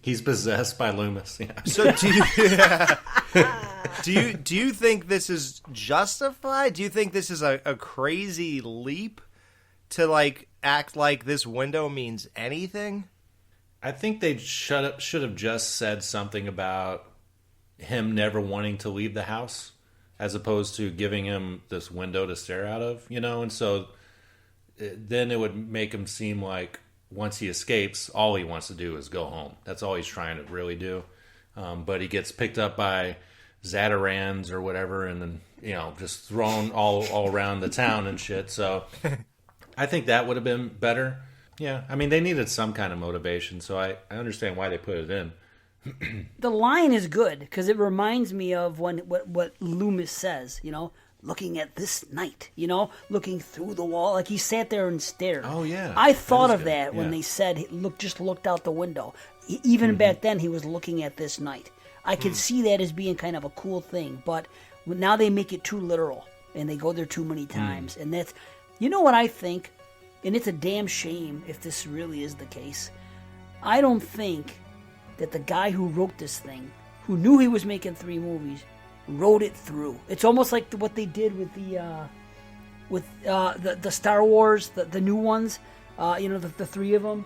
He's possessed by Loomis. Yeah. So do you think this is justified? Do you think this is a crazy leap to act like this window means anything? I think they should have just said something about him never wanting to leave the house, as opposed to giving him this window to stare out of, and so then it would make him seem like once he escapes, all he wants to do is go home. That's all he's trying to really do. But he gets picked up by Zatarans or whatever, and then just thrown all around the town and shit. So I think that would have been better. Yeah, I mean, they needed some kind of motivation, so I understand why they put it in. The line is good because it reminds me of what Loomis says, looking at this night, looking through the wall. Like he sat there and stared. Oh, yeah. I thought of that when they said he just looked out the window. Even back then, he was looking at this night. I could see that as being kind of a cool thing, but now they make it too literal, and they go there too many times. And that's, what I think, and it's a damn shame if this really is the case. I don't think that the guy who wrote this thing, who knew he was making 3 movies, wrote it through. It's almost like what they did with the Star Wars, the new ones, the 3 of them.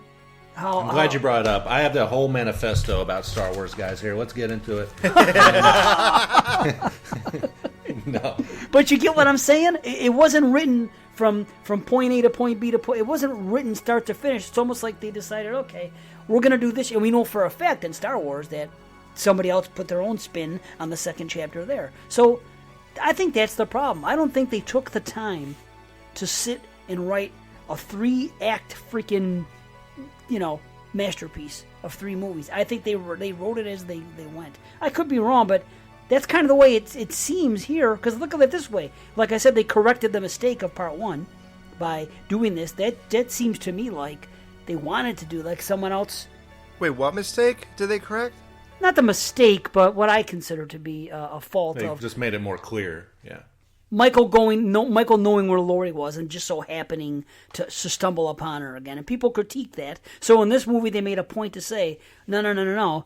I'm glad you brought it up. I have the whole manifesto about Star Wars, guys. Here, let's get into it. No. But you get what I'm saying? It wasn't written from point A to point B to point. It wasn't written start to finish. It's almost like they decided, okay, we're going to do this. And we know for a fact in Star Wars that somebody else put their own spin on the second chapter there. So I think that's the problem. I don't think they took the time to sit and write a 3-act freaking, masterpiece of 3 movies. I think they wrote it as they went. I could be wrong, but that's kind of the way it seems here, because look at it this way. Like I said, they corrected the mistake of part 1 by doing this. That seems to me like they wanted to do like someone else. Wait, what mistake did they correct? Not the mistake, but what I consider to be a fault They of just made it more clear. Yeah. Michael knowing where Laurie was and just so happening to stumble upon her again. And people critique that. So in this movie, they made a point to say, no,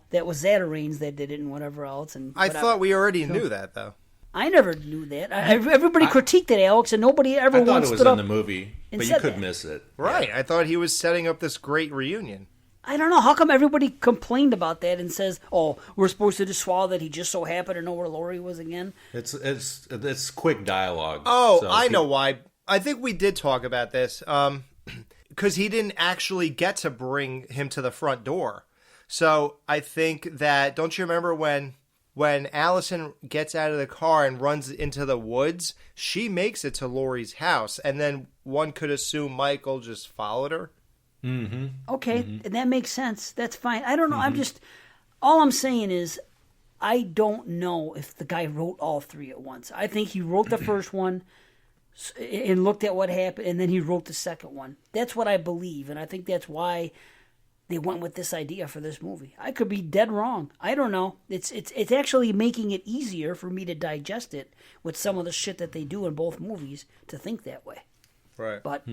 that was Zatarain's that did it and whatever else. And I thought we already knew that, though. I never knew that. Everybody critiqued it, Alex, and nobody ever I thought once it was stood in up the movie, and but you said could that. miss it. Right. I thought he was setting up this great reunion. I don't know. How come everybody complained about that and says, oh, we're supposed to just swallow that he just so happened to know where Laurie was again? It's quick dialogue. Oh, so I know why. I think we did talk about this. Because he didn't actually get to bring him to the front door. So I think that, don't you remember when Allison gets out of the car and runs into the woods, she makes it to Laurie's house. And then one could assume Michael just followed her. Mm-hmm. Okay, and that makes sense. That's fine. I don't know. All I'm saying is, I don't know if the guy wrote all 3 at once. I think he wrote the first one and looked at what happened, and then he wrote the second one. That's what I believe, and I think that's why they went with this idea for this movie. I could be dead wrong. I don't know. It's actually making it easier for me to digest it with some of the shit that they do in both movies to think that way. Right. But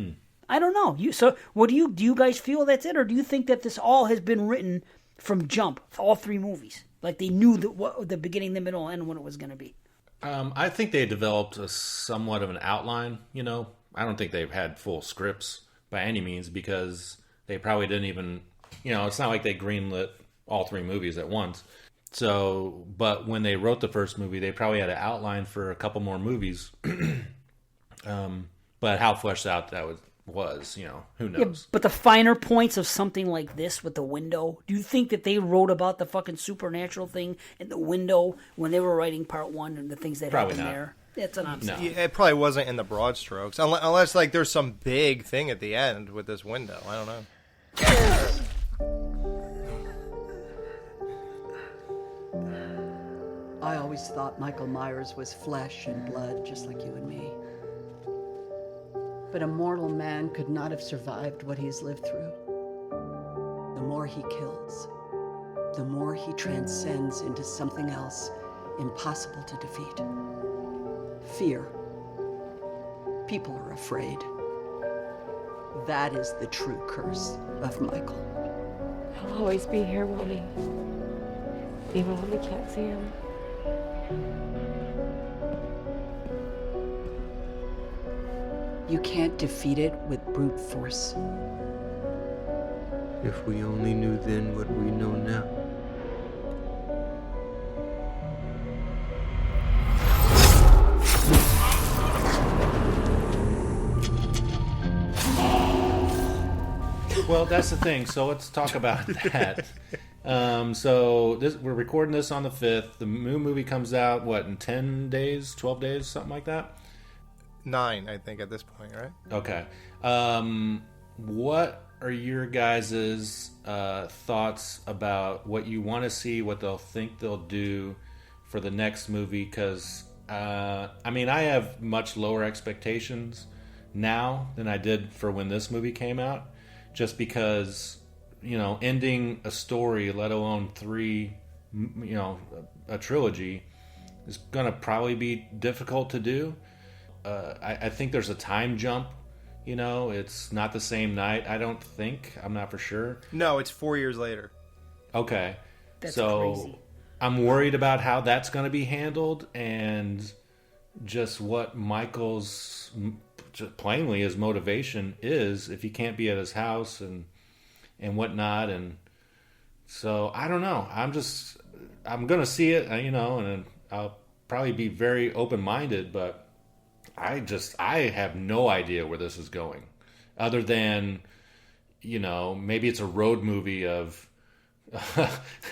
I don't know. So what do you guys feel that's it, or do you think that this all has been written from jump, all 3 movies? Like they knew the beginning, the middle, and what it was going to be. I think they developed somewhat of an outline. I don't think they've had full scripts by any means because they probably didn't even. It's not like they greenlit all 3 movies at once. So, but when they wrote the first movie, they probably had an outline for a couple more movies. But how fleshed out that was, who knows? Yeah, but the finer points of something like this with the window, do you think that they wrote about the fucking supernatural thing in the window when they were writing part 1 and the things that probably happened not. there? That's what I'm saying. Yeah, it probably wasn't in the broad strokes, unless like there's some big thing at the end with this window. I don't know. I always thought Michael Myers was flesh and blood, just like you and me. But a mortal man could not have survived what he's lived through. The more he kills, the more he transcends into something else impossible to defeat. Fear. People are afraid. That is the true curse of Michael. He'll always be here, won't he? Even when we can't see him. You can't defeat it with brute force. If we only knew then what we know now. Well, that's the thing. So let's talk about that. We're recording this on the 5th. The new movie comes out, in 10 days, 12 days, something like that? 9, I think, at this point, right? Okay. What are your guys' thoughts about what you want to see, what they'll think they'll do for the next movie? Because, I have much lower expectations now than I did for when this movie came out. Just because, ending a story, let alone 3, a trilogy, is going to probably be difficult to do. I think there's a time jump. It's not the same night, I don't think. I'm not for sure. No, it's 4 years later. Okay. That's so crazy. I'm worried about how that's going to be handled and just what Michael's, just plainly, his motivation is if he can't be at his house and whatnot. And so I don't know. I'm going to see it, and I'll probably be very open-minded, but I have no idea where this is going, other than, maybe it's a road movie of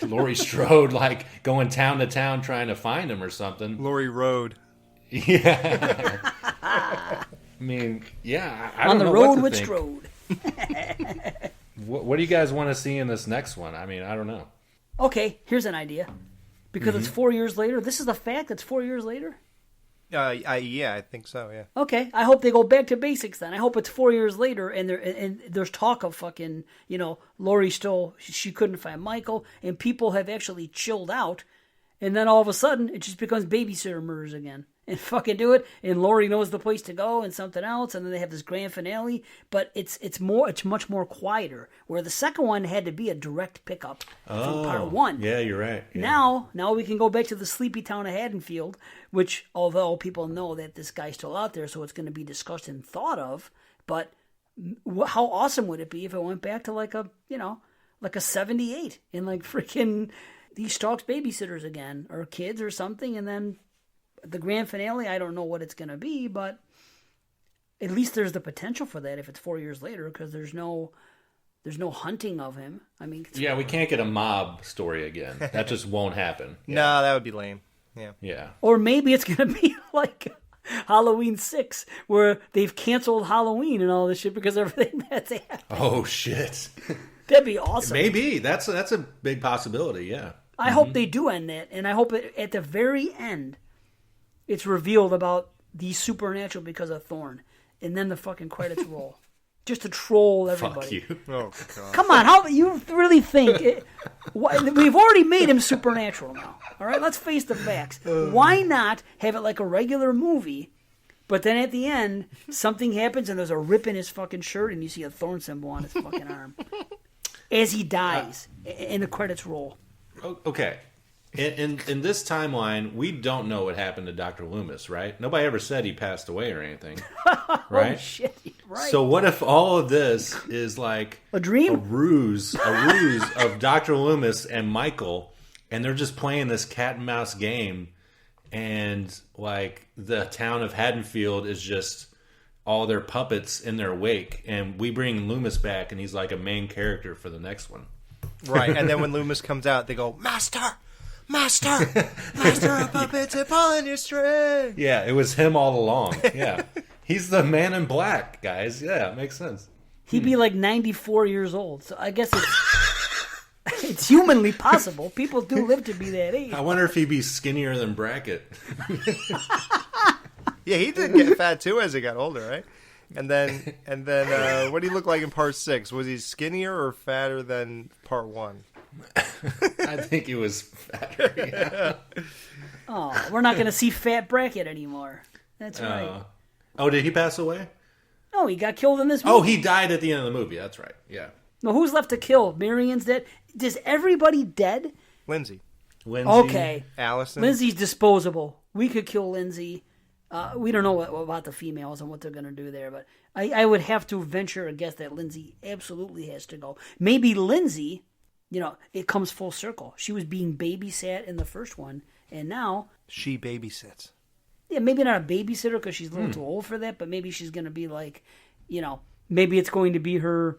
Laurie Strode, like going town to town trying to find him or something. Laurie Road. Yeah. I don't On the know road what to with think. Strode. What do you guys want to see in this next one? I don't know. Okay, here's an idea. Because it's 4 years later. This is the fact. It's 4 years later. I think so. Yeah. Okay, I hope they go back to basics then. I hope it's 4 years later, and there's talk of fucking, Laurie still, she couldn't find Michael, and people have actually chilled out, and then all of a sudden it just becomes babysitter murders again, and fucking do it, and Laurie knows the place to go and something else, and then they have this grand finale. But it's much more quieter. Where the second one had to be a direct pickup from part 1. Yeah, you're right. Yeah. Now we can go back to the sleepy town of Haddonfield, which, although people know that this guy's still out there, so it's going to be discussed and thought of, but how awesome would it be if it went back to like a 78 and like freaking he stalks babysitters again or kids or something, and then the grand finale, I don't know what it's going to be, but at least there's the potential for that if it's 4 years later, because there's no hunting of him. Yeah, we can't get a mob story again. That just won't happen. Yeah. No, that would be lame. Yeah. Yeah. Or maybe it's going to be like Halloween 6, where they've canceled Halloween and all this shit because everything that's happened. Oh, shit. That'd be awesome. Maybe. That's a big possibility, yeah. I hope they do end that, and I hope at the very end it's revealed about the supernatural because of Thorne, and then the fucking credits roll. Just to troll everybody. Fuck you. Oh, God. Come on, how you really think we've already made him supernatural now? All right, let's face the facts. Why not have it like a regular movie, but then at the end something happens and there's a rip in his fucking shirt and you see a thorn symbol on his fucking arm as he dies, and the credits roll. Okay. In this timeline, we don't know what happened to Dr. Loomis, right? Nobody ever said he passed away or anything, right? Oh, shit. Right. So what if all of this is like a dream, a ruse of Dr. Loomis and Michael, and they're just playing this cat and mouse game, and like the town of Haddonfield is just all their puppets in their wake, and we bring Loomis back, and he's like a main character for the next one. Right, and then when Loomis comes out, they go, Master of puppets and pulling your string. Yeah, it was him all along. Yeah. He's the man in black, guys. Yeah, it makes sense. He'd be like 94 years old, so I guess it's humanly possible. People do live to be that age. I wonder if he'd be skinnier than Brackett. Yeah, he did get fat too as he got older, right? And then, what did he look like in part 6? Was he skinnier or fatter than part 1? I think he was fatter. Yeah. Oh, we're not going to see Fat Brackett anymore. That's right. Oh, did he pass away? No, he got killed in this movie. Oh, he died at the end of the movie. That's right. Yeah. No, who's left to kill? Marion's dead. Is everybody dead? Lindsay. Okay. Allison. Lindsay's disposable. We could kill Lindsay. We don't know about the females and what they're going to do there, but I would have to venture a guess that Lindsay absolutely has to go. Maybe Lindsay, it comes full circle. She was being babysat in the first one, and now she babysits. Yeah, maybe not a babysitter because she's a little too old for that, but maybe she's going to be like, maybe it's going to be her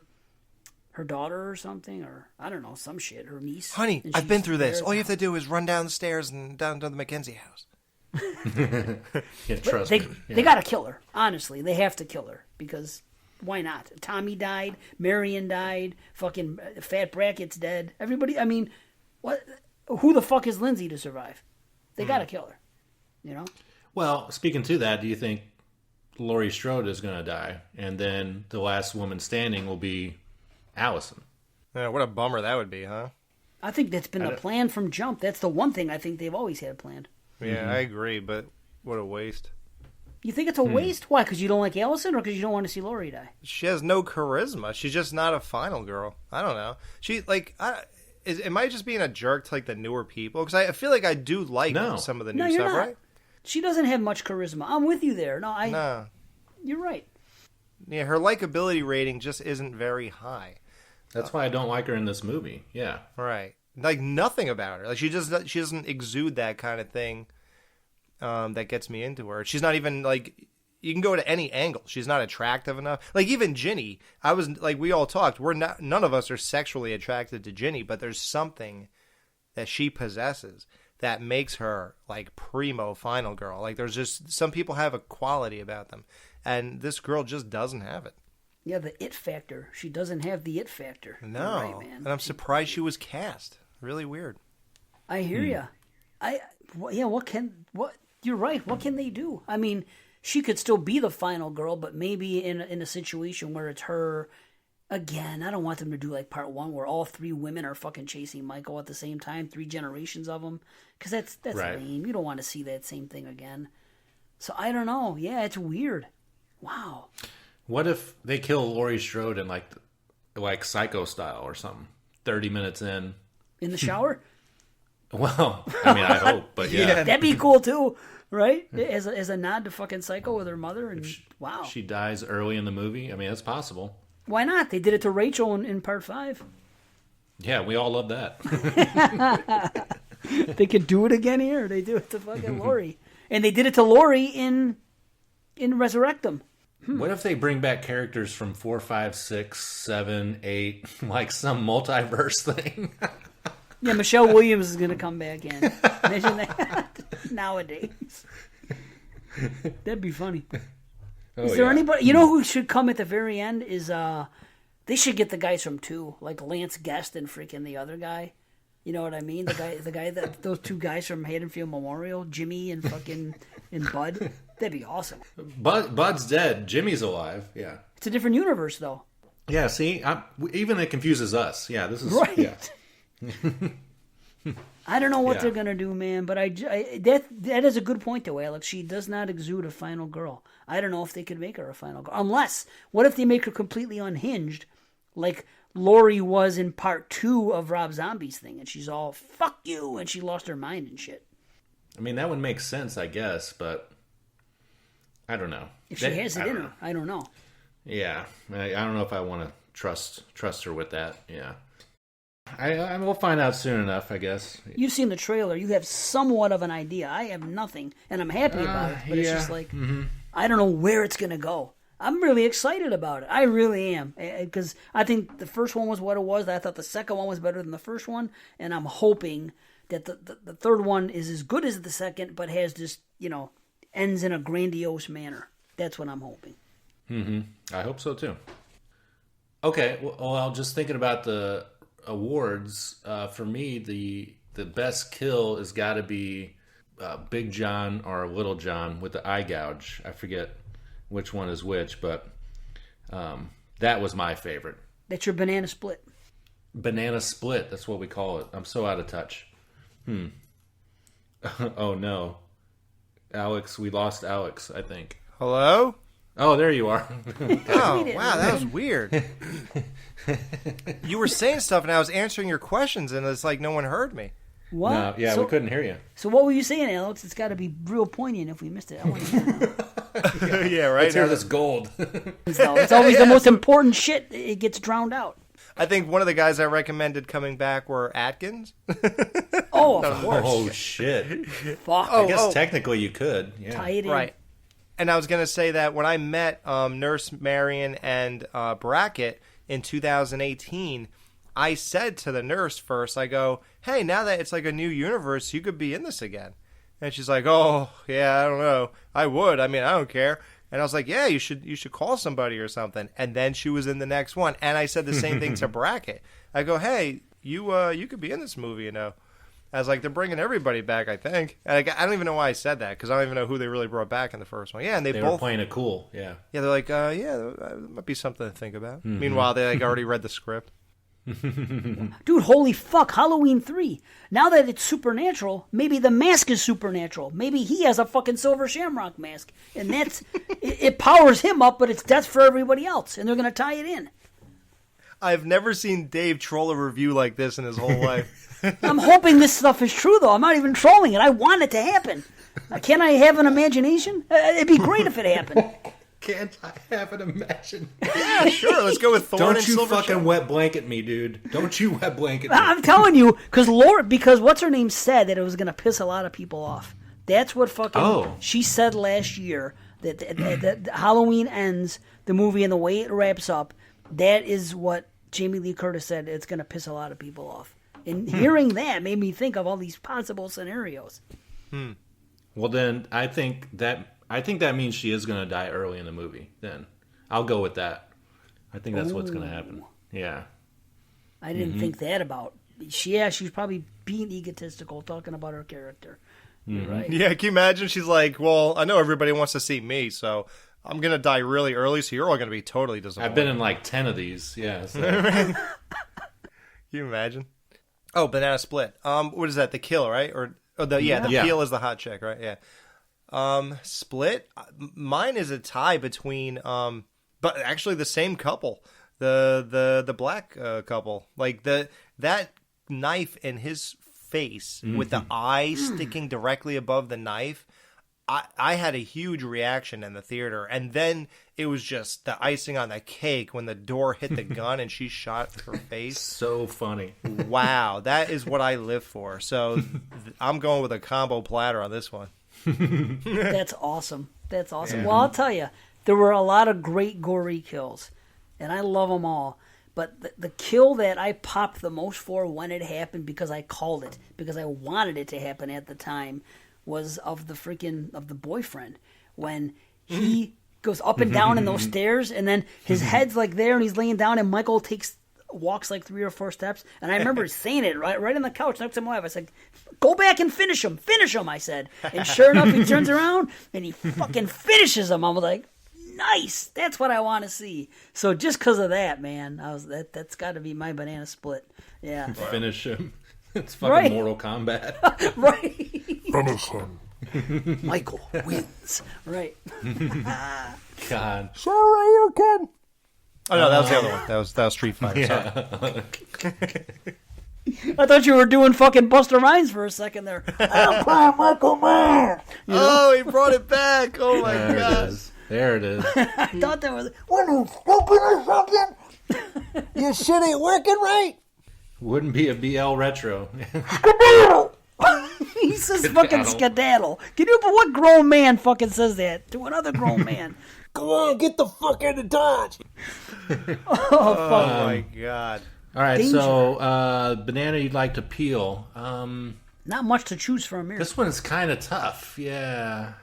daughter or something, or I don't know, some shit, her niece. Honey, I've been through this. All you have to do is run down the stairs and down to the Mackenzie house. Yeah, trust they me. Yeah. They got to kill her. Honestly, they have to kill her because Why not? Tommy died. Marion died. Fucking Fat Brackett's dead. Everybody, I mean, what? Who the fuck is Lindsay to survive? They gotta kill her. You know? Well, speaking to that, do you think Laurie Strode is going to die, and then the last woman standing will be Allison? Yeah, what a bummer that would be, huh? I think that's been the plan from jump. That's the one thing I think they've always had planned. Yeah, I agree, but what a waste. You think it's a waste? Why? Because you don't like Allison, or because you don't want to see Laurie die? She has no charisma. She's just not a final girl. I don't know. She am I just being a jerk to like the newer people? Because I feel like I do like some of the new stuff, right? She doesn't have much charisma. I'm with you there. No. You're right. Yeah, her likability rating just isn't very high. That's why I don't like her in this movie. Yeah. Right. Like nothing about her. Like she doesn't exude that kind of thing that gets me into her. She's not even like, you can go to any angle. She's not attractive enough. Like even Ginny, I was like, we all talked. None of us are sexually attracted to Ginny, but there's something that she possesses that makes her like primo final girl. Like there's just some people have a quality about them, and this girl just doesn't have it. Yeah, the it factor. She doesn't have the it factor. No, right, man. And I'm surprised she was cast. Really weird. I hear ya. What? You're right. What can they do? I mean, she could still be the final girl, but maybe in a situation where it's her. Again, I don't want them to do like part 1 where all 3 women are fucking chasing Michael at the same time, 3 generations of them, because that's right. lame. You don't want to see that same thing again. So I don't know. Yeah, it's weird. Wow. What if they kill Laurie Strode in like Psycho style or something? 30 minutes in the shower? Well, I mean, I hope, but yeah. That'd be cool too, right? As a nod to fucking Psycho with her mother, and wow. She dies early in the movie. I mean, that's possible. Why not? They did it to Rachel in part 5. Yeah, we all love that. They could do it again here. They do it to fucking Laurie. And they did it to Laurie in Resurrectum. What if they bring back characters from 4, 5, 6, 7, 8, like some multiverse thing? Yeah, Michelle Williams is going to come back in. Imagine that nowadays. That'd be funny. Is there anybody? You know who should come at the very end? Is they should get the guys from 2, like Lance Guest and freaking the other guy. You know what I mean? The guy that those 2 guys from Haddonfield Memorial, Jimmy and fucking and Bud. That'd be awesome. Bud's dead. Jimmy's alive. Yeah. It's a different universe, though. Yeah. See, even it confuses us. Yeah. This is right. Yeah. I don't know what they're gonna do, man. But that is a good point, though, Alex. She does not exude a final girl. I don't know if they could make her a final girl. Unless, what if they make her completely unhinged, like Laurie was in part 2 of Rob Zombie's thing, and she's all "fuck you," and she lost her mind and shit. I mean, that would make sense, I guess, but I don't know. If she has it in her, I don't know. Yeah, I don't know if I want to trust her with that. Yeah. I will find out soon enough, I guess. You've seen the trailer. You have somewhat of an idea. I have nothing, and I'm happy about it. But it's just like, I don't know where it's going to go. I'm really excited about it. I really am. Because I think the first one was what it was. I thought the second one was better than the first one. And I'm hoping that the third one is as good as the second, but has just, ends in a grandiose manner. That's what I'm hoping. I hope so, too. Okay, well, just thinking about the awards, for me, the best kill has got to be Big John or Little John with the eye gouge. I forget which one is which, but that was my favorite. That's your banana split. Banana split, that's what we call it. I'm so out of touch. Oh, no. Alex, we lost Alex, I think. Hello? Oh, there you are. Oh, wow, that was weird. You were saying stuff, and I was answering your questions, and it's like no one heard me. What? No, yeah, we couldn't hear you. So what were you saying, Alex? It's got to be real poignant if we missed it. I want to hear. Yeah, right. Let's hear this gold. It's always the most important shit. It gets drowned out. I think one of the guys I recommended coming back were Atkins. Oh, of course. Oh, shit. Fuck. I guess technically you could. Yeah. Tie it in. Right. And I was going to say that when I met Nurse Marion and Brackett in 2018, I said to the nurse first, I go, hey, now that it's like a new universe, you could be in this again. And she's like, oh, yeah, I don't know. I would. I mean, I don't care. And I was like, yeah, you should call somebody or something. And then she was in the next one. And I said the same thing to Brackett. I go, hey, you could be in this movie, you know. I was like, they're bringing everybody back, I think. And I don't even know why I said that, because I don't even know who they really brought back in the first one. Yeah, and they both were playing it cool, yeah. Yeah, they're like, yeah, that might be something to think about. Mm-hmm. Meanwhile, they like already read the script. Dude, holy fuck, Halloween 3. Now that it's supernatural, maybe the mask is supernatural. Maybe he has a fucking silver shamrock mask. And that's it powers him up, but it's death for everybody else. And they're going to tie it in. I've never seen Dave troll a review like this in his whole life. I'm hoping this stuff is true, though. I'm not even trolling it. I want it to happen. Can't I have an imagination? It'd be great if it happened. Can't I have an imagination? Yeah, sure. Let's go with Thorn Don't and you Silver fucking Shamrock. wet blanket me, dude. Don't you wet blanket me. I'm telling you, because what's her name said that it was going to piss a lot of people off. That's what fucking she said last year, that Halloween ends, the movie, and the way it wraps up, that is what Jamie Lee Curtis said. It's going to piss a lot of people off. And hearing that made me think of all these possible scenarios. Well, then I think that means she is going to die early in the movie. Then I'll go with that. I think that's what's going to happen. Yeah. I didn't think that about. She's probably being egotistical, talking about her character. You're right. Yeah, can you imagine? She's like, well, I know everybody wants to see me, so I'm going to die really early, so you're all going to be totally disappointed. I've been in like 10 of these. Yeah. So. Can you imagine? Oh, Banana Split. What is that? The Kill, right? The Peel is the hot chick, right? Yeah. Split. Mine is a tie between, but actually the same couple, the black couple. Like that knife in his face with the eye sticking directly above the knife. I had a huge reaction in the theater, and then it was just the icing on the cake when the door hit the gun and she shot her face. So funny. Wow, that is what I live for. So I'm going with a combo platter on this one. That's awesome. That's awesome. Yeah. Well, I'll tell you, there were a lot of great gory kills, and I love them all. But the kill that I popped the most for when it happened, because I called it, because I wanted it to happen at the time, was of the boyfriend, when he goes up and down in those stairs, and then his head's like there, and he's laying down, and Michael walks like 3 or 4 steps, and I remember saying it right on the couch next to my wife. I said, "Go back and finish him, I said, and sure enough, he turns around and he fucking finishes him. I was like, nice, that's what I want to see. So just because of that, man, that's got to be my Banana Split. Yeah, finish him. It's fucking Mortal Kombat. Right. Finish him. Michael wins. Right. God. Sorry, you can. Oh no, that was the other one. That was Street Fighter. Yeah. I thought you were doing fucking Buster Rhymes for a second there. I'm playing Michael Myers. Oh, he brought it back. Oh my god. There it is. I thought that was. What, are you stupid or something? Your shit ain't working right. Wouldn't be a BL retro. He says fucking skedaddle. Can you, but what grown man fucking says that to another grown man? Come on, get the fuck out of Dodge. Oh, fuck. My god. All right, Danger. So Banana you'd like to peel. Not much to choose from here. This one's kind of tough. Yeah.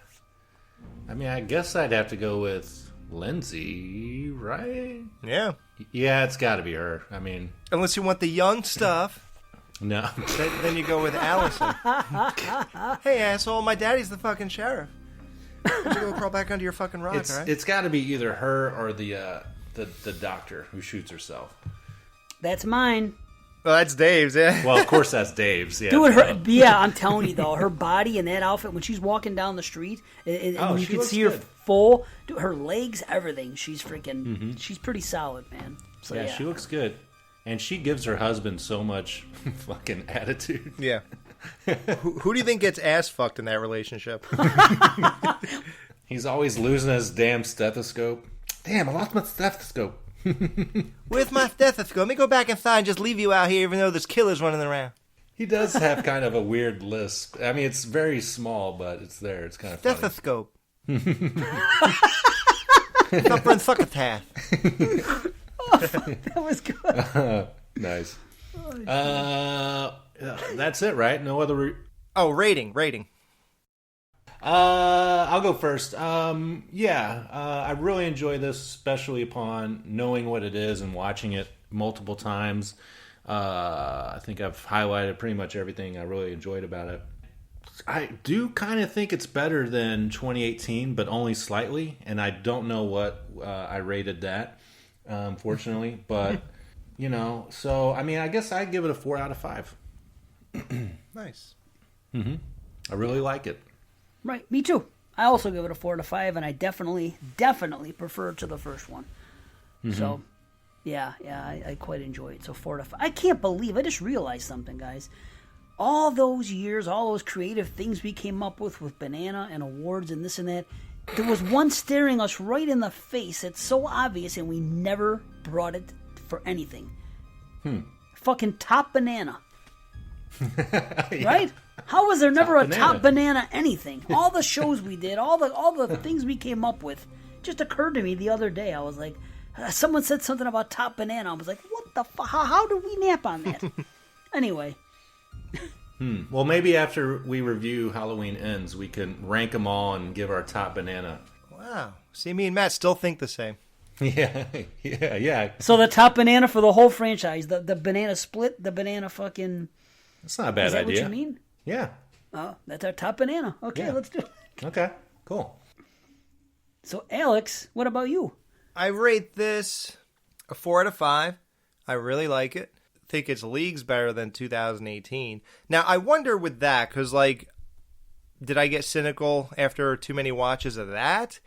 I mean, I guess I'd have to go with Lindsay, right? Yeah. Yeah, it's got to be her. I mean, unless you want the young stuff. No. Then you go with Allison. Hey, asshole, my daddy's the fucking sheriff. Why don't you go crawl back under your fucking rock, all right? It's got to be either her or the doctor who shoots herself. That's mine. Well, that's Dave's, yeah. Well, of course that's Dave's, yeah. Dude, I'm telling you, though, her body in that outfit, when she's walking down the street, and you can see her full, dude, her legs, everything, she's freaking, she's pretty solid, man. So, yeah, she looks good. And she gives her husband so much fucking attitude. Yeah. Who do you think gets ass fucked in that relationship? He's always losing his damn stethoscope. Damn, I lost my stethoscope. Where's my stethoscope? Let me go back inside and just leave you out here even though there's killers running around. He does have kind of a weird lisp. I mean, it's very small, but it's there. It's kind of stethoscope. Suffering succotash. That was good. Nice. That's it, right? No other... rating. I'll go first. I really enjoy this, especially upon knowing what it is and watching it multiple times. I think I've highlighted pretty much everything I really enjoyed about it. I do kind of think it's better than 2018, but only slightly, and I don't know what I rated that, fortunately. But, so, I mean, I guess I'd give it a 4 out of 5. Nice. Mm-hmm. I really like it. Right, me too. I also give it a 4 out of 5, and I definitely prefer it to the first one. Mm-hmm. So, I quite enjoy it. So 4 out of 5. I can't believe, I just realized something, guys. All those years, all those creative things we came up with Banana and awards and this and that, there was one staring us right in the face. It's so obvious, and we never brought it for anything. Fucking Top Banana. Yeah. Right? How was there never a Banana. Top Banana anything? All the shows we did, all the things we came up with, just occurred to me the other day. I was like, someone said something about Top Banana. I was like, what the fuck? How did we nap on that? Anyway. Well, maybe after we review Halloween Ends, we can rank them all and give our top banana. Wow. See, me and Matt still think the same. Yeah. So the top banana for the whole franchise, the banana split, the banana fucking... That's not a bad Is that idea. what you mean? Yeah. Oh, that's our top banana. Okay, let's do it. Okay, cool. So, Alex, what about you? I rate this a 4 out of 5. I really like it. Think it's leagues better than 2018. Now, I wonder with that, because, did I get cynical after too many watches of that?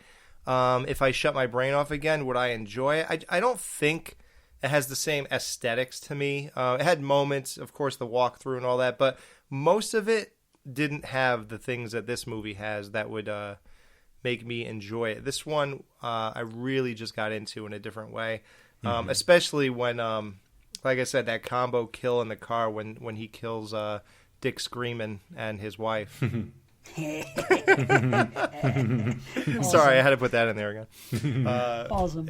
If I shut my brain off again, would I enjoy it? I don't think it has the same aesthetics to me. It had moments, of course, the walkthrough and all that, but most of it didn't have the things that this movie has that would make me enjoy it. This one, I really just got into in a different way, especially when... like I said, that combo kill in the car when he kills Dick Screamin' and his wife. Sorry, I had to put that in there again. Awesome.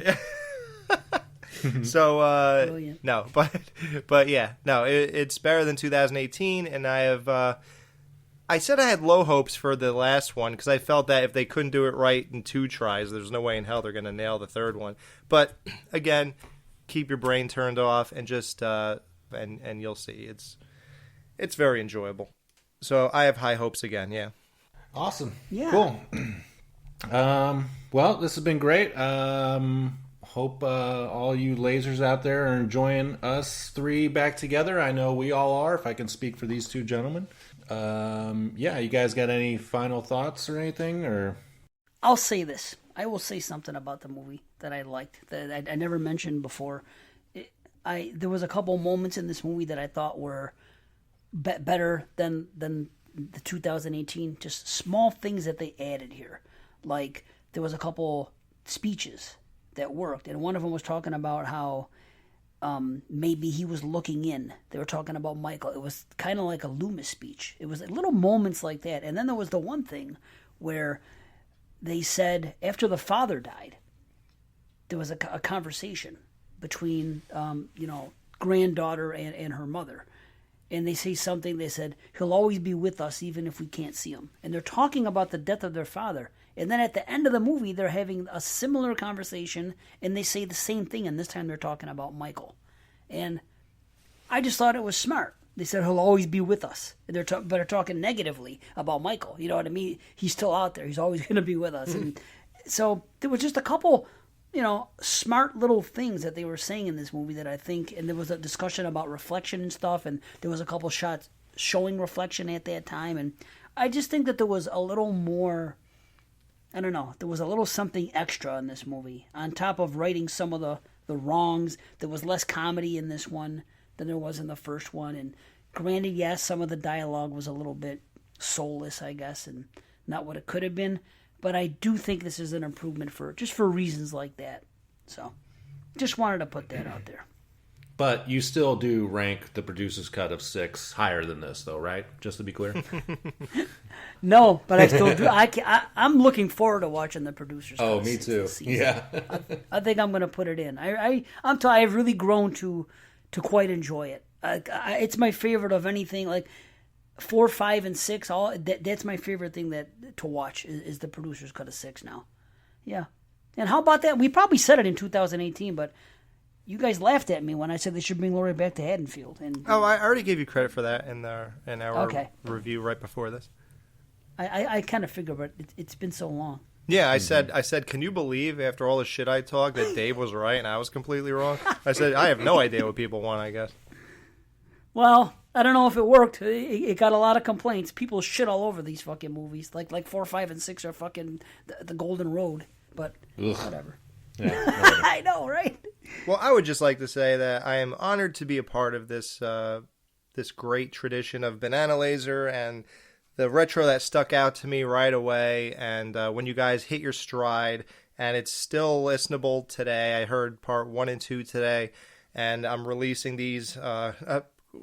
So, no, but yeah, no, it's better than 2018, and I have... I said I had low hopes for the last one because I felt that if they couldn't do it right in 2 tries, there's no way in hell they're going to nail the third one. But, again... keep your brain turned off and just and you'll see it's very enjoyable. So I have high hopes again. Yeah. Awesome. Yeah. Cool. Well, this has been great. Hope all you lasers out there are enjoying us 3 back together. I know we all are, if I can speak for these 2 gentlemen. You guys got any final thoughts or anything? Or I'll say this. I will say something about the movie that I liked that I never mentioned before. There was a couple moments in this movie that I thought were better than the 2018. Just small things that they added here. Like there was a couple speeches that worked, and one of them was talking about how maybe he was looking in. They were talking about Michael. It was kind of like a Loomis speech. It was little moments like that. And then there was the one thing where they said after the father died, there was a conversation between, granddaughter and her mother. And they say something, they said, he'll always be with us even if we can't see him. And they're talking about the death of their father. And then at the end of the movie, they're having a similar conversation, and they say the same thing, and this time they're talking about Michael. And I just thought it was smart. They said he'll always be with us. And but they're talking negatively about Michael. You know what I mean? He's still out there. He's always going to be with us. And so there was just a couple, smart little things that they were saying in this movie that I think, and there was a discussion about reflection and stuff, and there was a couple shots showing reflection at that time. And I just think that there was a little more, I don't know, there was a little something extra in this movie. On top of righting some of the wrongs, there was less comedy in this one than there was in the first one. And granted, yes, some of the dialogue was a little bit soulless, I guess, and not what it could have been. But I do think this is an improvement for reasons like that. So, just wanted to put that out there. But you still do rank the producer's cut of 6 higher than this, though, right? Just to be clear. No, but I still do. I'm looking forward to watching the producer's cut. Oh, me too. Yeah. I think I'm going to put it in. I've really grown to quite enjoy it. It's my favorite of anything. Like 4, 5, and 6, that's my favorite thing to watch is the producer's cut of 6 now. Yeah. And how about that? We probably said it in 2018, but you guys laughed at me when I said they should bring Laurie back to Haddonfield. And I already gave you credit for that in our Okay. review right before this. I kind of figured, but it's been so long. Yeah, I said, can you believe after all the shit I talked that Dave was right and I was completely wrong? I said, I have no idea what people want, I guess. Well, I don't know if it worked. It got a lot of complaints. People shit all over these fucking movies. Like 4, 5, and 6 are fucking the Golden Road. But whatever. Yeah, I know, right? Well, I would just like to say that I am honored to be a part of this this great tradition of BananaLaser and the retro that stuck out to me right away. And when you guys hit your stride, and it's still listenable today. I heard part 1 and 2 today, and I'm releasing these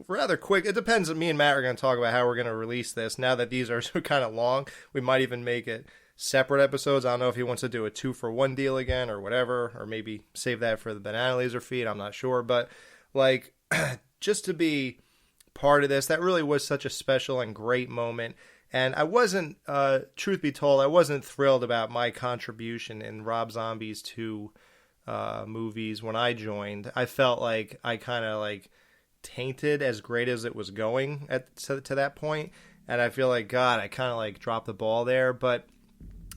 rather quick. It depends. Me and Matt are going to talk about how we're going to release this. Now that these are kind of long, we might even make it separate episodes. I don't know if he wants to do a 2-for-1 deal again or whatever, or maybe save that for the BananaLaser feed. I'm not sure, but like just to be part of this, that really was such a special and great moment. And I wasn't, truth be told, I wasn't thrilled about my contribution in Rob Zombie's 2 movies when I joined. I felt like I kind of like tainted as great as it was going to that point, and I feel like God, I kind of like dropped the ball there, but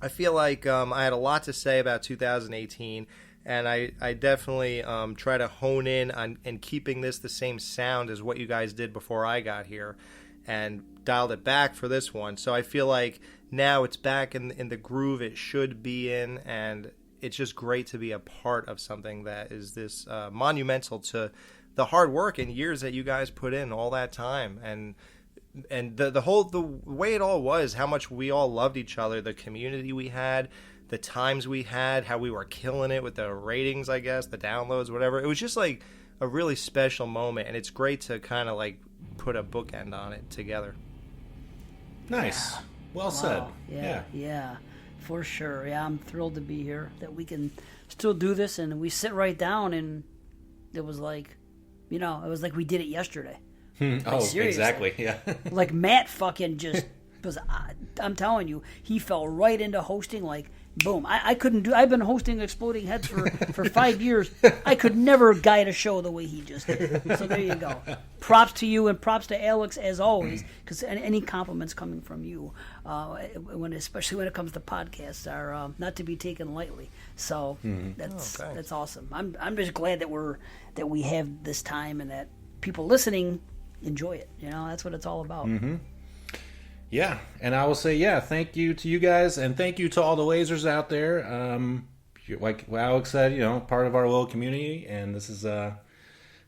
I feel like I had a lot to say about 2018, and I definitely try to hone in on and keeping this the same sound as what you guys did before I got here, and dialed it back for this one. So I feel like now it's back in the groove it should be in, and it's just great to be a part of something that is this monumental to the hard work and years that you guys put in all that time, and the way it all was, how much we all loved each other, the community we had, the times we had, how we were killing it with the ratings, I guess, the downloads, whatever. It was just like a really special moment, and it's great to kind of like put a bookend on it together. Nice. Well said. Yeah, for sure. Yeah, I'm thrilled to be here, that we can still do this, and we sit right down, and it was like, it was like we did it yesterday. Oh, seriously. exactly. Yeah. Like Matt fucking just was. I'm telling you, he fell right into hosting. Like boom. I couldn't do. I've been hosting Exploding Heads for 5 years. I could never guide a show the way he just did. So there you go. Props to you and props to Alex as always, because any compliments coming from you, especially when it comes to podcasts, are not to be taken lightly. So that's awesome. I'm just glad that we have this time and that people listening enjoy it. That's what it's all about. Mm-hmm. Yeah, and I will say, thank you to you guys, and thank you to all the lasers out there. Like Alex said, part of our little community, and this is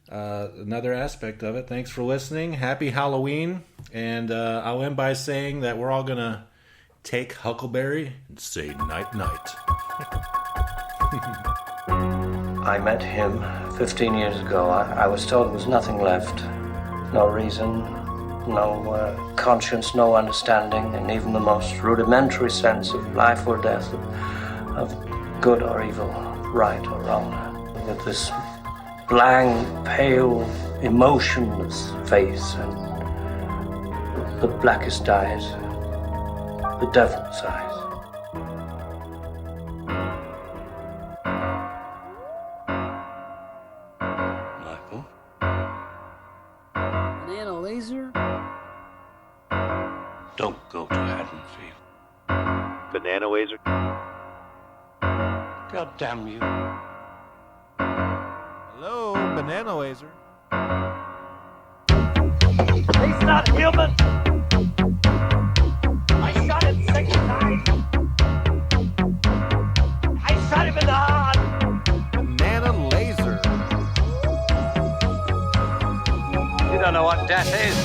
another aspect of it. Thanks for listening. Happy Halloween, and I'll end by saying that we're all going to take Huckleberry and say night-night. I met him 15 years ago. I was told there was nothing left. No reason, no conscience, no understanding, and even the most rudimentary sense of life or death, of good or evil, right or wrong. With this blank, pale, emotionless face and the blackest eyes, the devil's eyes. BananaLaser. Don't go to Haddonfield. BananaLaser. God damn you. Hello, BananaLaser. He's not human! I shot him 6 times! I shot him in the heart! BananaLaser. You don't know what death is.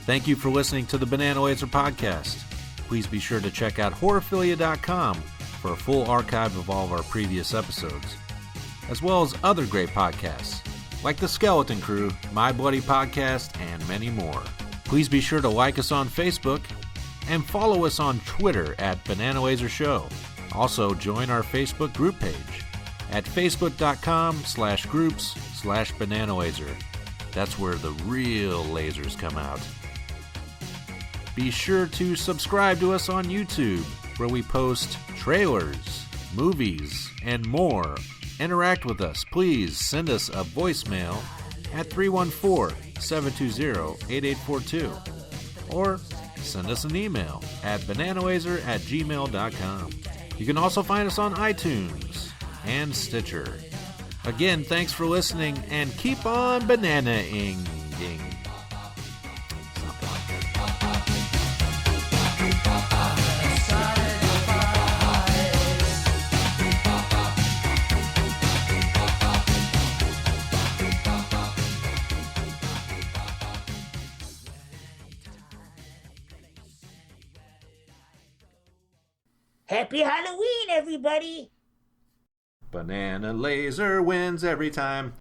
Thank you for listening to the BananaLaser Podcast. Please be sure to check out horrorphilia.com for a full archive of all of our previous episodes, as well as other great podcasts, like The Skeleton Crew, My Bloody Podcast, and many more. Please be sure to like us on Facebook and follow us on Twitter at BananaLaser Show. Also, join our Facebook group page at facebook.com/groups/BananaLaser. That's where the real lasers come out. Be sure to subscribe to us on YouTube, where we post trailers, movies, and more. Interact with us. Please send us a voicemail at 314-720-8842 or send us an email at bananalaser@gmail.com. You can also find us on iTunes and Stitcher. Again, thanks for listening, and keep on banana-ing. Happy Halloween, everybody! Banana Laser wins every time.